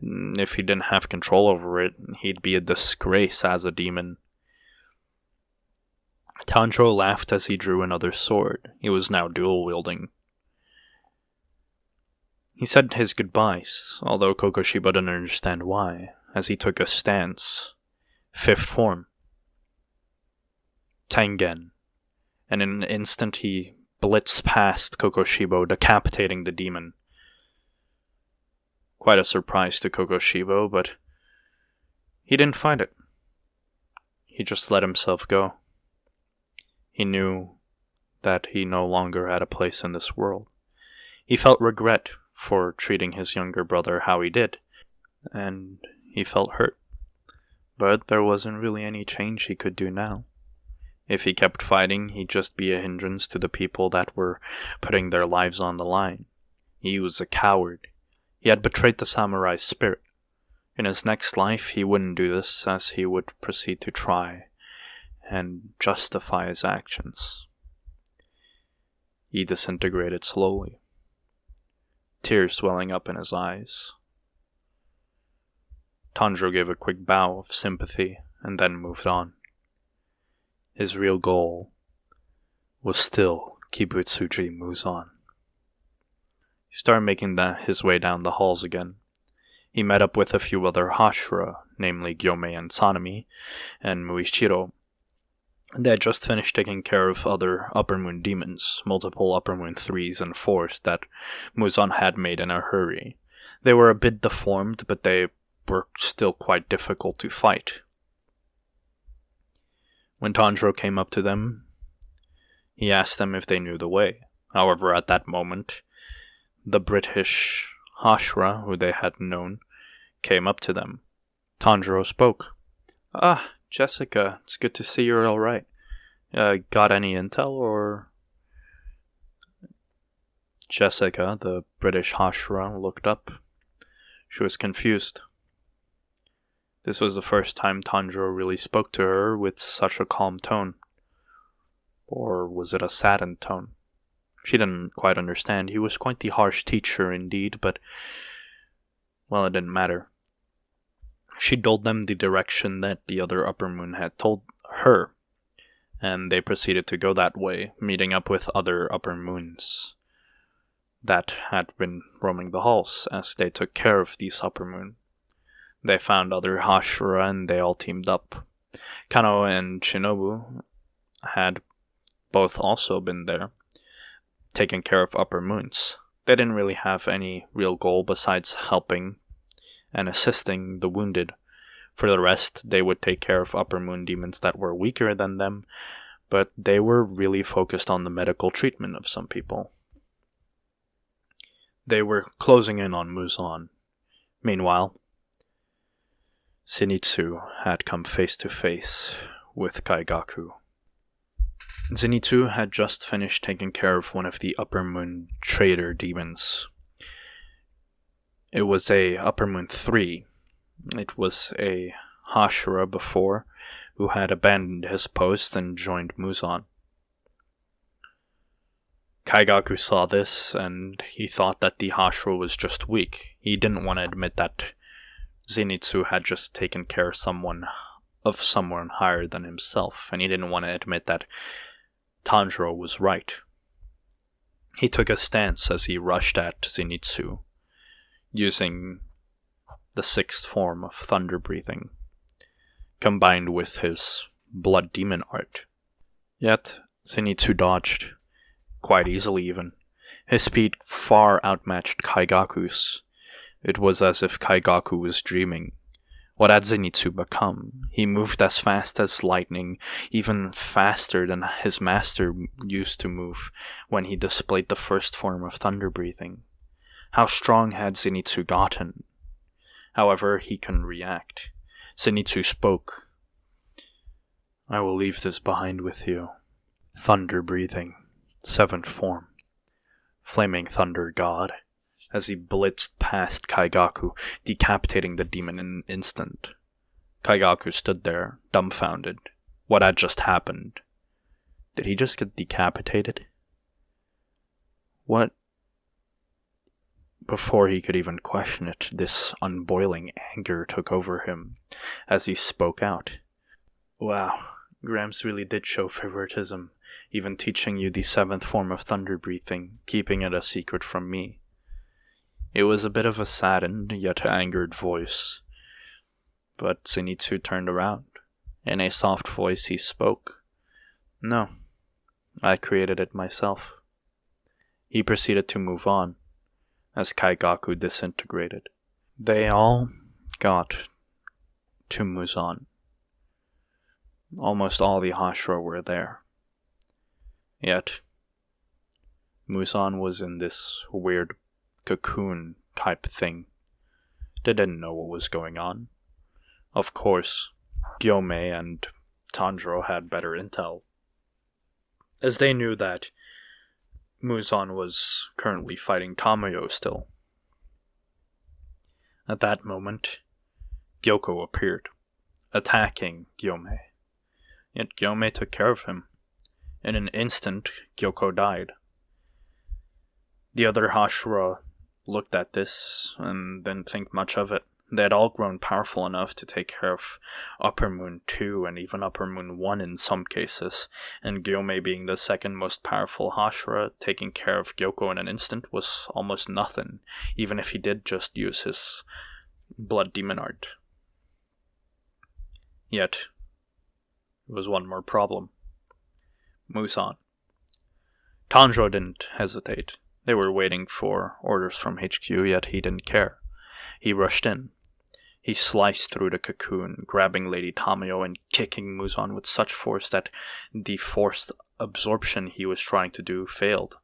If he didn't have control over it, he'd be a disgrace as a demon. Tanjiro laughed as he drew another sword. He was now dual-wielding. He said his goodbyes, although Kokoshibo didn't understand why, as he took a stance. Fifth form, Tengen, and in an instant he blitzed past Kokoshibo, decapitating the demon. Quite a surprise to Kokoshibo, but he didn't fight it. He just let himself go. He knew that he no longer had a place in this world. He felt regret for treating his younger brother how he did, and he felt hurt. But there wasn't really any change he could do now. If he kept fighting, he'd just be a hindrance to the people that were putting their lives on the line. He was a coward. He had betrayed the samurai's spirit. In his next life, he wouldn't do this, as he would proceed to try and justify his actions. He disintegrated slowly, tears welling up in his eyes. Tanjiro gave a quick bow of sympathy and then moved on. His real goal was still Kibutsuji Muzan. He started making his way down the halls again. He met up with a few other Hashra, namely Gomei and Sanemi, and Muichiro. They had just finished taking care of other Upper Moon demons, multiple Upper Moon 3s and 4s that Muzan had made in a hurry. They were a bit deformed, but they were still quite difficult to fight. When Tanjiro came up to them, he asked them if they knew the way. However, at that moment, the British Hashra, who they had known, came up to them. Tanjiro spoke. "Ah, Jessica, it's good to see you're alright. Got any intel, or...?" Jessica, the British Hashra, looked up. She was confused. This was the first time Tanjiro really spoke to her with such a calm tone. Or was it a saddened tone? She didn't quite understand. He was quite the harsh teacher indeed, but, well, it didn't matter. She told them the direction that the other Upper Moon had told her, and they proceeded to go that way, meeting up with other Upper Moons that had been roaming the halls as they took care of these Upper Moon. They found other Hashra and they all teamed up. Kanoi and Shinobu had both also been there, taking care of Upper Moons. They didn't really have any real goal besides helping and assisting the wounded. For the rest, they would take care of Upper Moon demons that were weaker than them, but they were really focused on the medical treatment of some people. They were closing in on Muzan. Meanwhile, Zenitsu had come face to face with Kaigaku. Zenitsu had just finished taking care of one of the Upper Moon traitor demons. It was a Upper Moon 3. It was a Hashra before, who had abandoned his post and joined Muzan. Kaigaku saw this, and he thought that the Hashra was just weak. He didn't want to admit that Zenitsu had just taken care of someone higher than himself, and he didn't want to admit that Tanjiro was right. He took a stance as he rushed at Zenitsu, using the 6th form of thunder breathing, combined with his blood demon art. Yet, Zenitsu dodged, quite easily even. His speed far outmatched Kaigaku's. It was as if Kaigaku was dreaming. What had Zenitsu become? He moved as fast as lightning, even faster than his master used to move when he displayed the 1st form of thunder breathing. How strong had Zenitsu gotten? However, he couldn't react. Zenitsu spoke. "I will leave this behind with you. Thunder breathing, 7th form. Flaming thunder god." As he blitzed past Kaigaku, decapitating the demon in an instant. Kaigaku stood there, dumbfounded. What had just happened? Did he just get decapitated? What? Before he could even question it, this unboiling anger took over him as he spoke out. "Wow, Gramps really did show favoritism, even teaching you the 7th form of thunder breathing, keeping it a secret from me." It was a bit of a saddened, yet angered voice. But Zenitsu turned around. In a soft voice he spoke. "No, I created it myself." He proceeded to move on, as Kaigaku disintegrated. They all got to Muzan. Almost all the Hashra were there. Yet, Muzan was in this weird cocoon type thing. They didn't know what was going on. Of course, Gomei and Tanjiro had better intel, as they knew that Muzan was currently fighting Tamayo still. At that moment, Gyoko appeared, attacking Gomei. Yet Gomei took care of him. In an instant, Gyoko died. The other Hashra looked at this and didn't think much of it. They had all grown powerful enough to take care of Upper Moon 2 and even Upper Moon 1 in some cases, and Gomei being the second most powerful Hashra, taking care of Gyoko in an instant was almost nothing, even if he did just use his blood demon art. Yet, there was one more problem. Muzan. Tanjiro didn't hesitate. They were waiting for orders from HQ, yet he didn't care. He rushed in. He sliced through the cocoon, grabbing Lady Tamayo and kicking Muzan with such force that the forced absorption he was trying to do failed.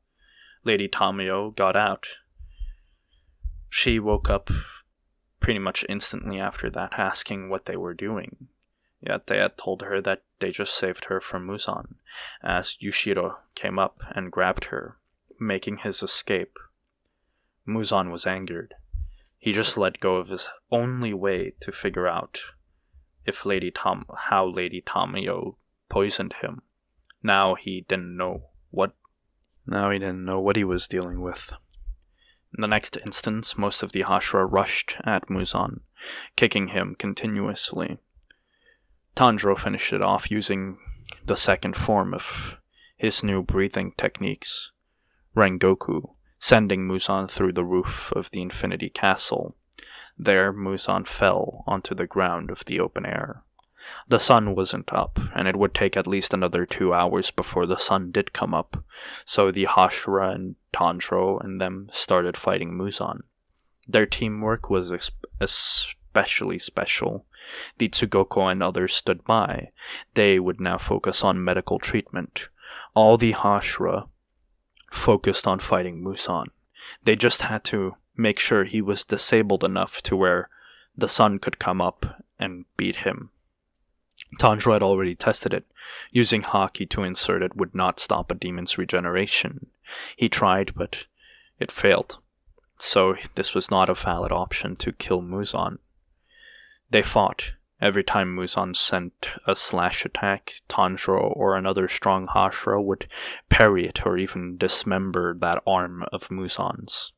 Lady Tamayo got out. She woke up pretty much instantly after that, asking what they were doing. Yet they had told her that they just saved her from Muzan, as Yushiro came up and grabbed her, making his escape. Muzan was angered. He just let go of his only way to figure out if how Lady Tamayo poisoned him. Now he didn't know what he was dealing with. In the next instance, most of the Hashra rushed at Muzan, kicking him continuously. Tanjiro finished it off using the second form of his new breathing techniques, Rengoku, sending Muzan through the roof of the Infinity Castle. There, Muzan fell onto the ground of the open air. The sun wasn't up, and it would take at least another 2 hours before the sun did come up, so the Hashra and Tanjiro and them started fighting Muzan. Their teamwork was especially special. The Tsugoko and others stood by. They would now focus on medical treatment. All the Hashra focused on fighting Muzan. They just had to make sure he was disabled enough to where the sun could come up and beat him. Tanjiro had already tested it. Using Haki to insert it would not stop a demon's regeneration. He tried, but it failed. So this was not a valid option to kill Muzan. They fought. Every time Muzan sent a slash attack, Tanjiro or another strong Hashra would parry it or even dismember that arm of Muzan's.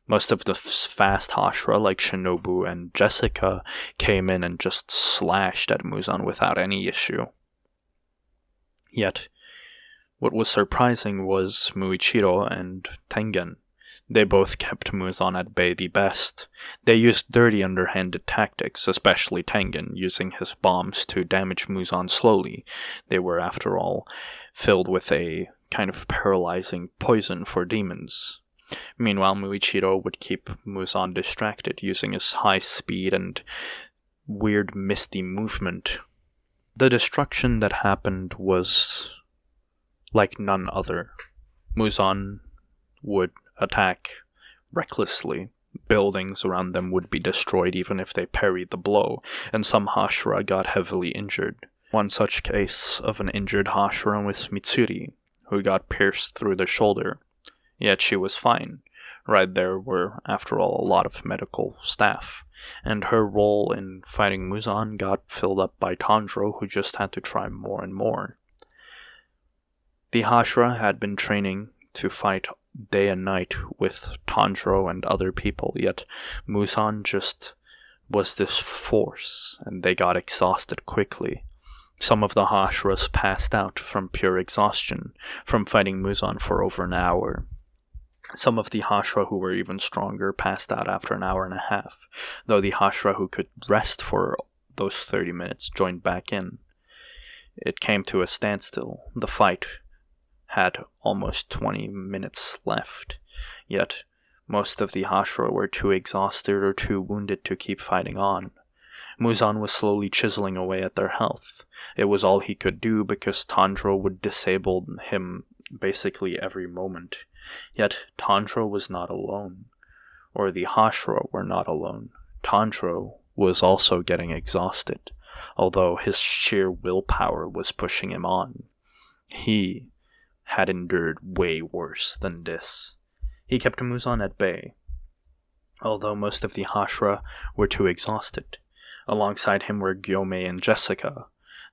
Most of the fast Hashra, like Shinobu and Jessica, came in and just slashed at Muzan without any issue. Yet, what was surprising was Muichiro and Tengen. They both kept Muzan at bay the best. They used dirty underhanded tactics, especially Tengen, using his bombs to damage Muzan slowly. They were, after all, filled with a kind of paralyzing poison for demons. Meanwhile, Muichiro would keep Muzan distracted, using his high speed and weird misty movement. The destruction that happened was like none other. Muzan would attack recklessly. Buildings around them would be destroyed even if they parried the blow, and some Hashra got heavily injured. One such case of an injured Hashra was Mitsuri, who got pierced through the shoulder. Yet she was fine. Right there were, after all, a lot of medical staff, and her role in fighting Muzan got filled up by Tanjiro, who just had to try more and more. The Hashra had been training to fight day and night with Tanjiro and other people, yet Muzan just was this force, and they got exhausted quickly. Some of the Hashras passed out from pure exhaustion from fighting Muzan for over an hour. Some of the Hashra who were even stronger passed out after an hour and a half, though the Hashra who could rest for those 30 minutes joined back in. It came to a standstill. The fight had almost 20 minutes left, yet most of the Hashra were too exhausted or too wounded to keep fighting on. Muzan was slowly chiseling away at their health. It was all he could do because Tanjiro would disable him basically every moment. Yet Tanjiro was not alone, or the Hashra were not alone. Tanjiro was also getting exhausted, although his sheer willpower was pushing him on. He had endured way worse than this. He kept Muzan at bay, although most of the Hashra were too exhausted. Alongside him were Gomei and Jessica.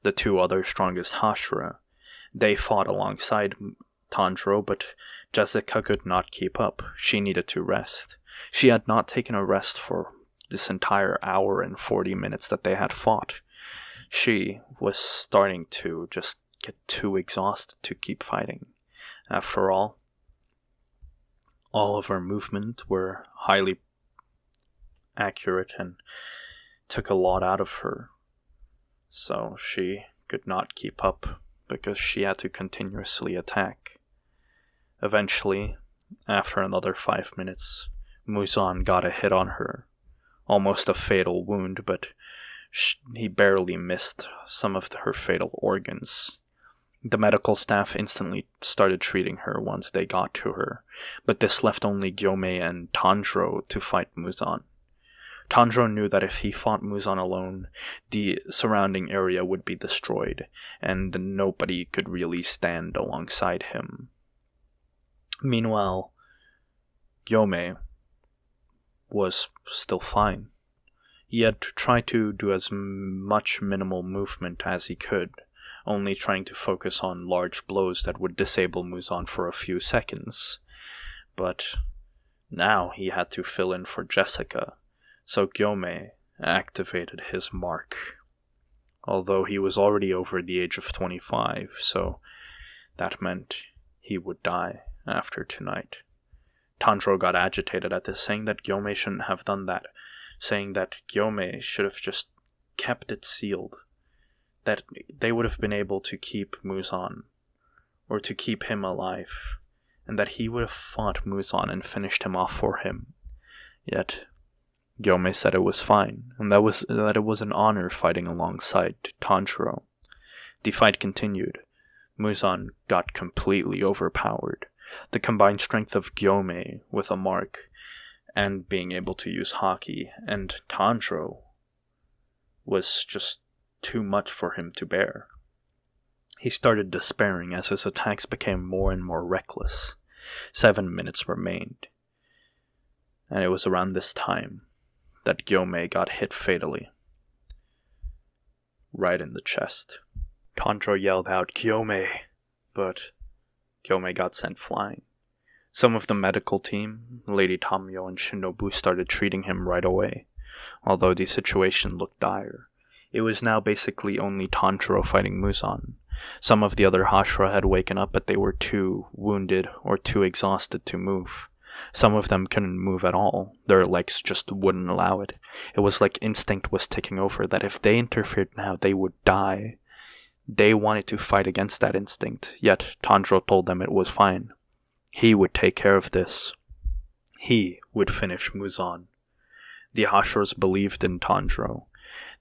the two other strongest Hashra. They fought alongside Tanjiro, but Jessica could not keep up. She needed to rest. She had not taken a rest for this entire hour and 40 minutes that they had fought. She was starting to just get too exhausted to keep fighting. After all of her movements were highly accurate and took a lot out of her. So she could not keep up because she had to continuously attack. Eventually, after another 5 minutes, Muzan got a hit on her. Almost a fatal wound, but he barely missed some of her fatal organs. The medical staff instantly started treating her once they got to her, but this left only Gomei and Tanjiro to fight Muzan. Tanjiro knew that if he fought Muzan alone, the surrounding area would be destroyed, and nobody could really stand alongside him. Meanwhile, Gomei was still fine. He had tried to do as much minimal movement as he could, only trying to focus on large blows that would disable Muzan for a few seconds. But now he had to fill in for Jessica, so Gomei activated his mark. Although he was already over the age of 25, so that meant he would die after tonight. Tanjiro got agitated at this, saying that Gomei shouldn't have done that, saying that Gomei should have just kept it sealed, that they would have been able to keep Muzan, or to keep him alive, and that he would have fought Muzan and finished him off for him. Yet, Gomei said it was fine, and that it was an honor fighting alongside Tanjiro. The fight continued. Muzan got completely overpowered. The combined strength of Gomei with a mark and being able to use Haki and Tanjiro was just too much for him to bear. He started despairing as his attacks became more and more reckless. 7 minutes remained, and it was around this time that Gomei got hit fatally, right in the chest. Tanjiro yelled out, "Gomei!" but Gomei got sent flying. Some of the medical team, Lady Tamayo and Shinobu, started treating him right away, although the situation looked dire. It was now basically only Tanjiro fighting Muzan. Some of the other Hashra had waken up, but they were too wounded or too exhausted to move. Some of them couldn't move at all. Their legs just wouldn't allow it. It was like instinct was taking over, that if they interfered now, they would die. They wanted to fight against that instinct, yet Tanjiro told them it was fine. He would take care of this. He would finish Muzan. The Hashras believed in Tanjiro.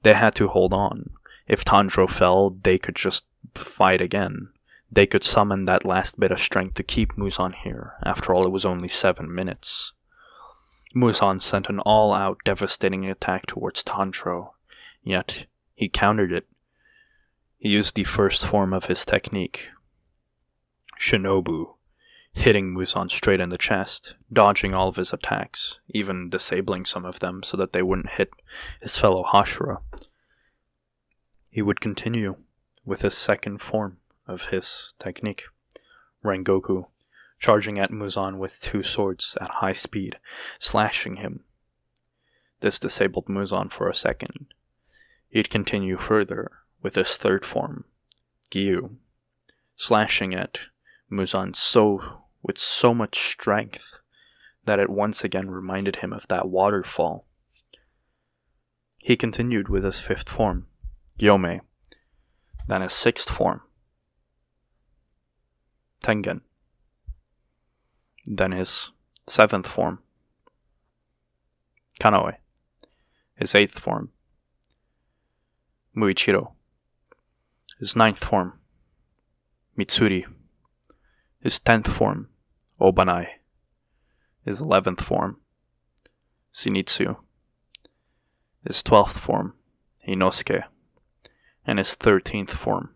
They had to hold on. If Tanjiro fell, they could just fight again. They could summon that last bit of strength to keep Muzan here. After all, it was only 7 minutes. Muzan sent an all-out devastating attack towards Tanjiro, yet he countered it. He used the first form of his technique, Shinobu, hitting Muzan straight in the chest, dodging all of his attacks, even disabling some of them so that they wouldn't hit his fellow Hashra. He would continue with his second form of his technique, Rengoku, charging at Muzan with 2 swords at high speed, slashing him. This disabled Muzan for a second. He'd continue further with his third form, Giyu, slashing at Muzan with so much strength that it once again reminded him of that waterfall. He continued with his 5th form, Gomei, then his 6th form, Tengen, then his 7th form, Kanoi, his 8th form, Muichiro, his 9th form, Mitsuri, his 10th form, Obanai, his 11th form, Zenitsu, his 12th form, Inosuke, and his 13th form,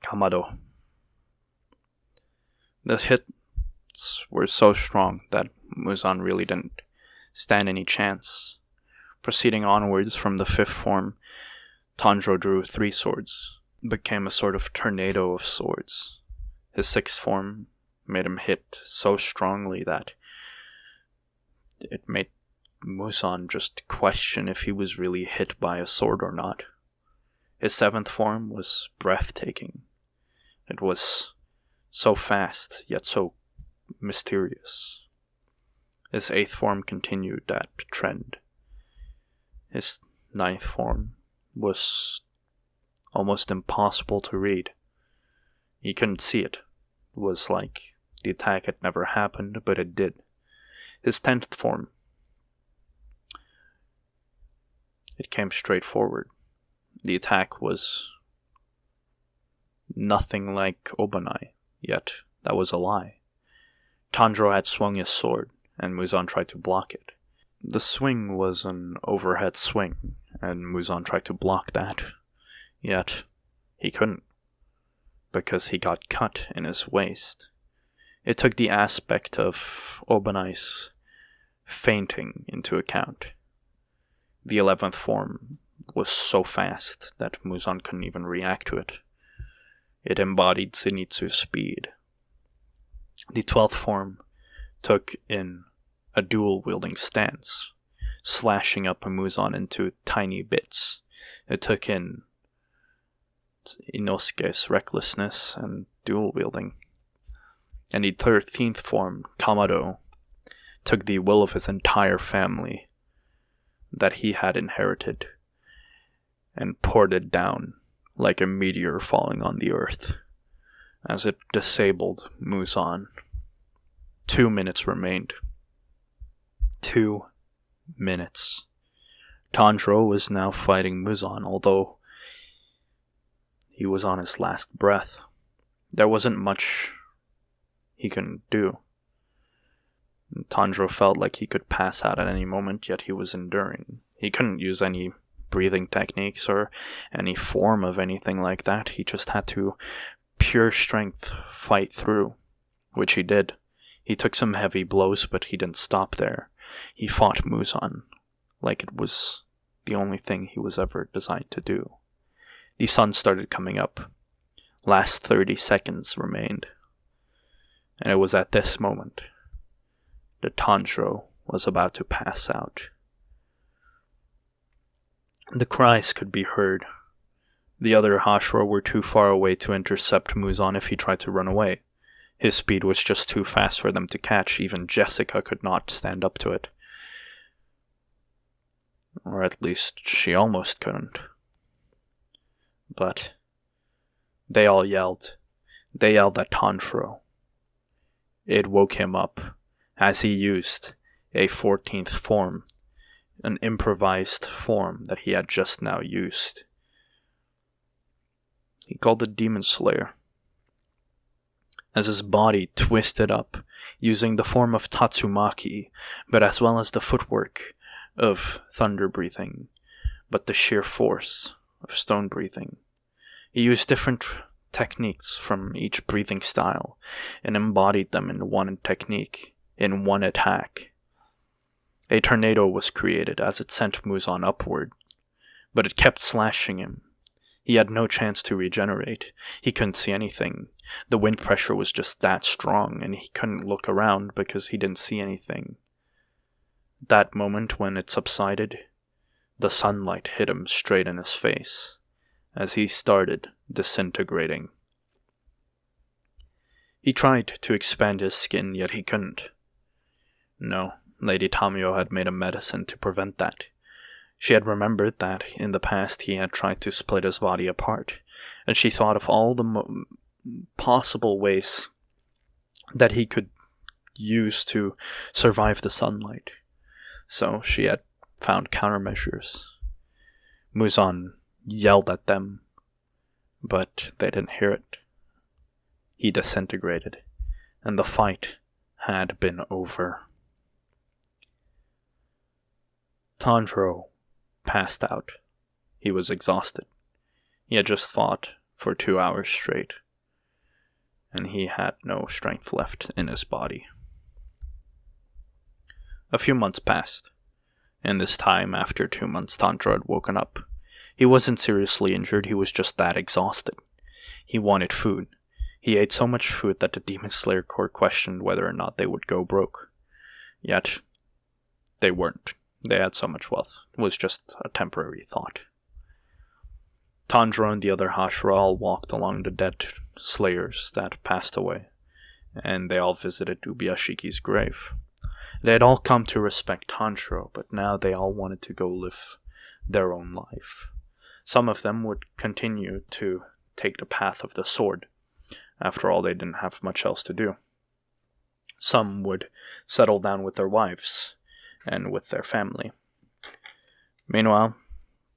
Kamado. The hits were so strong that Muzan really didn't stand any chance. Proceeding onwards from the 5th form Tanjiro drew 3 swords, became a sort of tornado of swords. His 6th form made him hit so strongly that it made Muzan just question if he was really hit by a sword or not. His 7th form was breathtaking. It was so fast, yet so mysterious. His 8th form continued that trend. His 9th form was almost impossible to read. He couldn't see it. It was like the attack had never happened, but it did. His 10th form, it came straight forward. The attack was nothing like Obanai, yet that was a lie. Tanjiro had swung his sword, and Muzan tried to block it. The swing was an overhead swing, and Muzan tried to block that, yet he couldn't, because he got cut in his waist. It took the aspect of Obanai's fainting into account. The 11th form was so fast that Muzan couldn't even react to it. It embodied Zenitsu's speed. The 12th form took in a dual-wielding stance, slashing up Muzan into tiny bits. It took in Inosuke's recklessness and dual-wielding. And the 13th form, Kamado, took the will of his entire family that he had inherited and poured it down like a meteor falling on the earth as it disabled Muzan. 2 minutes remained. 2 minutes. Tanjiro was now fighting Muzan, although he was on his last breath. There wasn't much he couldn't do. Tanjiro felt like he could pass out at any moment, yet he was enduring. He couldn't use any breathing techniques or any form of anything like that. He just had to pure strength fight through, which he did. He took some heavy blows, but he didn't stop there. He fought Muzan like it was the only thing he was ever designed to do. The sun started coming up. Last 30 seconds remained. And it was at this moment that Tanjiro was about to pass out. The cries could be heard. The other Hashra were too far away to intercept Muzan if he tried to run away. His speed was just too fast for them to catch. Even Jessica could not stand up to it. Or at least she almost couldn't. But they all yelled. They yelled at Tanjiro. It woke him up as he used a 14th form, an improvised form that he had just now used. He called it Demon Slayer. As his body twisted up, using the form of Tatsumaki, but as well as the footwork of thunder breathing, but the sheer force of stone breathing. He used different techniques from each breathing style and embodied them in one technique, in one attack. A tornado was created as it sent Muzan upward, but it kept slashing him. He had no chance to regenerate. He couldn't see anything. The wind pressure was just that strong, and he couldn't look around because he didn't see anything. That moment when it subsided, the sunlight hit him straight in his face as he started disintegrating. He tried to expand his skin, yet he couldn't. No, Lady Tamayo had made a medicine to prevent that. She had remembered that in the past he had tried to split his body apart, and she thought of all the possible ways that he could use to survive the sunlight. So she had found countermeasures. Muzan yelled at them, but they didn't hear it. He disintegrated, and the fight had been over. Tanjiro passed out. He was exhausted. He had just fought for 2 hours straight, and he had no strength left in his body. A few months passed, and this time, after 2 months, Tanjiro had woken up. He wasn't seriously injured, he was just that exhausted. He wanted food. He ate so much food that the Demon Slayer Corps questioned whether or not they would go broke. Yet, they weren't. They had so much wealth. It was just a temporary thought. Tanjiro and the other Hashra all walked along the dead slayers that passed away, and they all visited Ubuyashiki's grave. They had all come to respect Tanjiro, but now they all wanted to go live their own life. Some of them would continue to take the path of the sword. After all, they didn't have much else to do. Some would settle down with their wives and with their family. Meanwhile,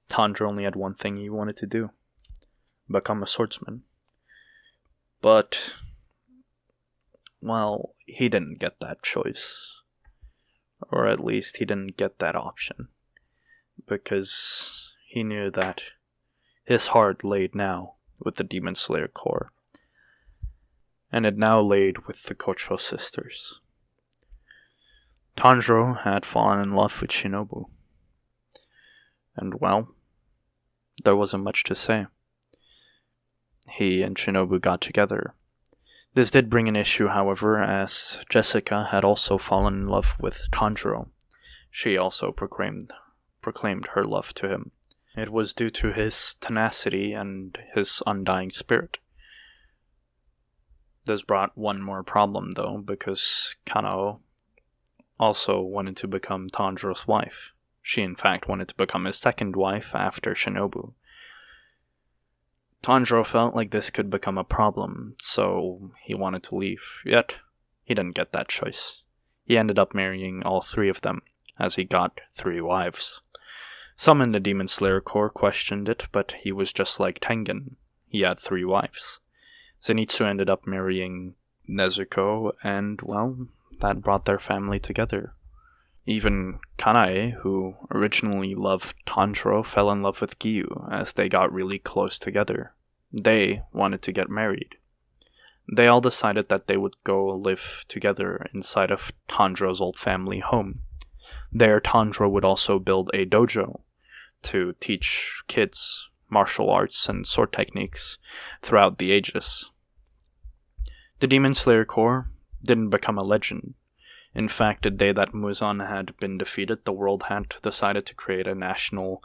Tanjiro only had one thing he wanted to do: become a swordsman. But, well, he didn't get that choice. Or at least he didn't get that option. Because he knew that his heart laid now with the Demon Slayer Corps. And it now laid with the Kocho sisters. Tanjiro had fallen in love with Shinobu. And well, there wasn't much to say. He and Shinobu got together. This did bring an issue, however, as Jessica had also fallen in love with Tanjiro. She also proclaimed her love to him. It was due to his tenacity and his undying spirit. This brought one more problem, though, because Kanoi also wanted to become Tanjiro's wife. She, in fact, wanted to become his second wife after Shinobu. Tanjiro felt like this could become a problem, so he wanted to leave, yet he didn't get that choice. He ended up marrying all three of them, as he got 3 wives. Some in the Demon Slayer Corps questioned it, but he was just like Tengen. He had 3 wives. Zenitsu ended up marrying Nezuko, and, well, that brought their family together. Even Kanoi, who originally loved Tanjiro, fell in love with Giyu as they got really close together. They wanted to get married. They all decided that they would go live together inside of Tanjiro's old family home. There, Tanjiro would also build a dojo to teach kids martial arts and sword techniques throughout the ages. The Demon Slayer Corps didn't become a legend. In fact, the day that Muzan had been defeated, the world had decided to create a national,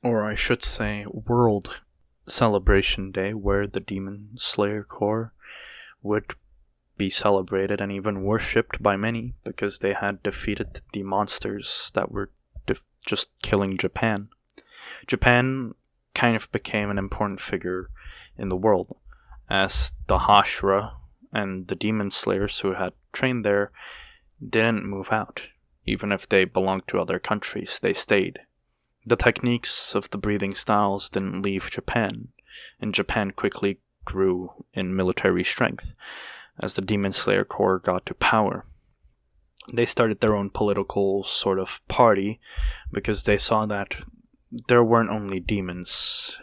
or I should say, world celebration day where the Demon Slayer Corps would be celebrated and even worshipped by many because they had defeated the monsters that were just killing Japan. Japan kind of became an important figure in the world, as the Hashra and the Demon Slayers who had trained there didn't move out. Even if they belonged to other countries, they stayed. The techniques of the breathing styles didn't leave Japan, and Japan quickly grew in military strength as the Demon Slayer Corps got to power. They started their own political sort of party because they saw that there weren't only demons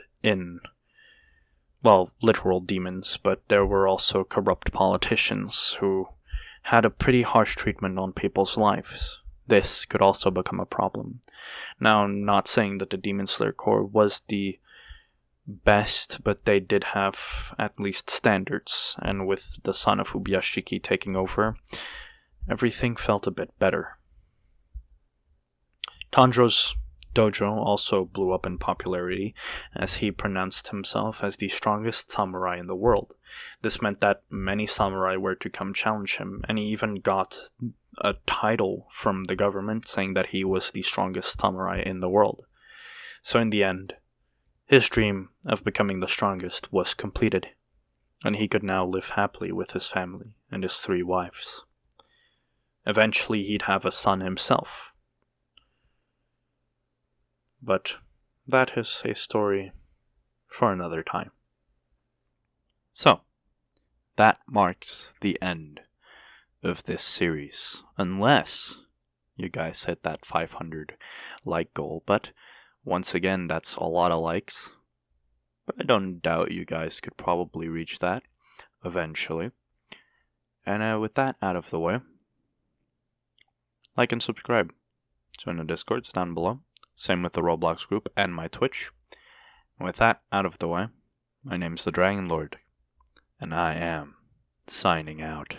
literal demons, but there were also corrupt politicians who had a pretty harsh treatment on people's lives. This could also become a problem. Now, I'm not saying that the Demon Slayer Corps was the best, but they did have at least standards, and with the son of Ubuyashiki taking over, everything felt a bit better. Tanjiro's dojo also blew up in popularity as he pronounced himself as the strongest samurai in the world. This meant that many samurai were to come challenge him, and he even got a title from the government saying that he was the strongest samurai in the world. So in the end, his dream of becoming the strongest was completed, and he could now live happily with his family and his 3 wives. Eventually he'd have a son himself. But that is a story for another time. So, that marks the end of this series, unless you guys hit that 500 like goal, but once again, that's a lot of likes, but I don't doubt you guys could probably reach that eventually. And with that out of the way, like and subscribe. Join the Discords down below. Same with the Roblox group and my Twitch. With that out of the way, my name's the Dragon Lord, and I am signing out.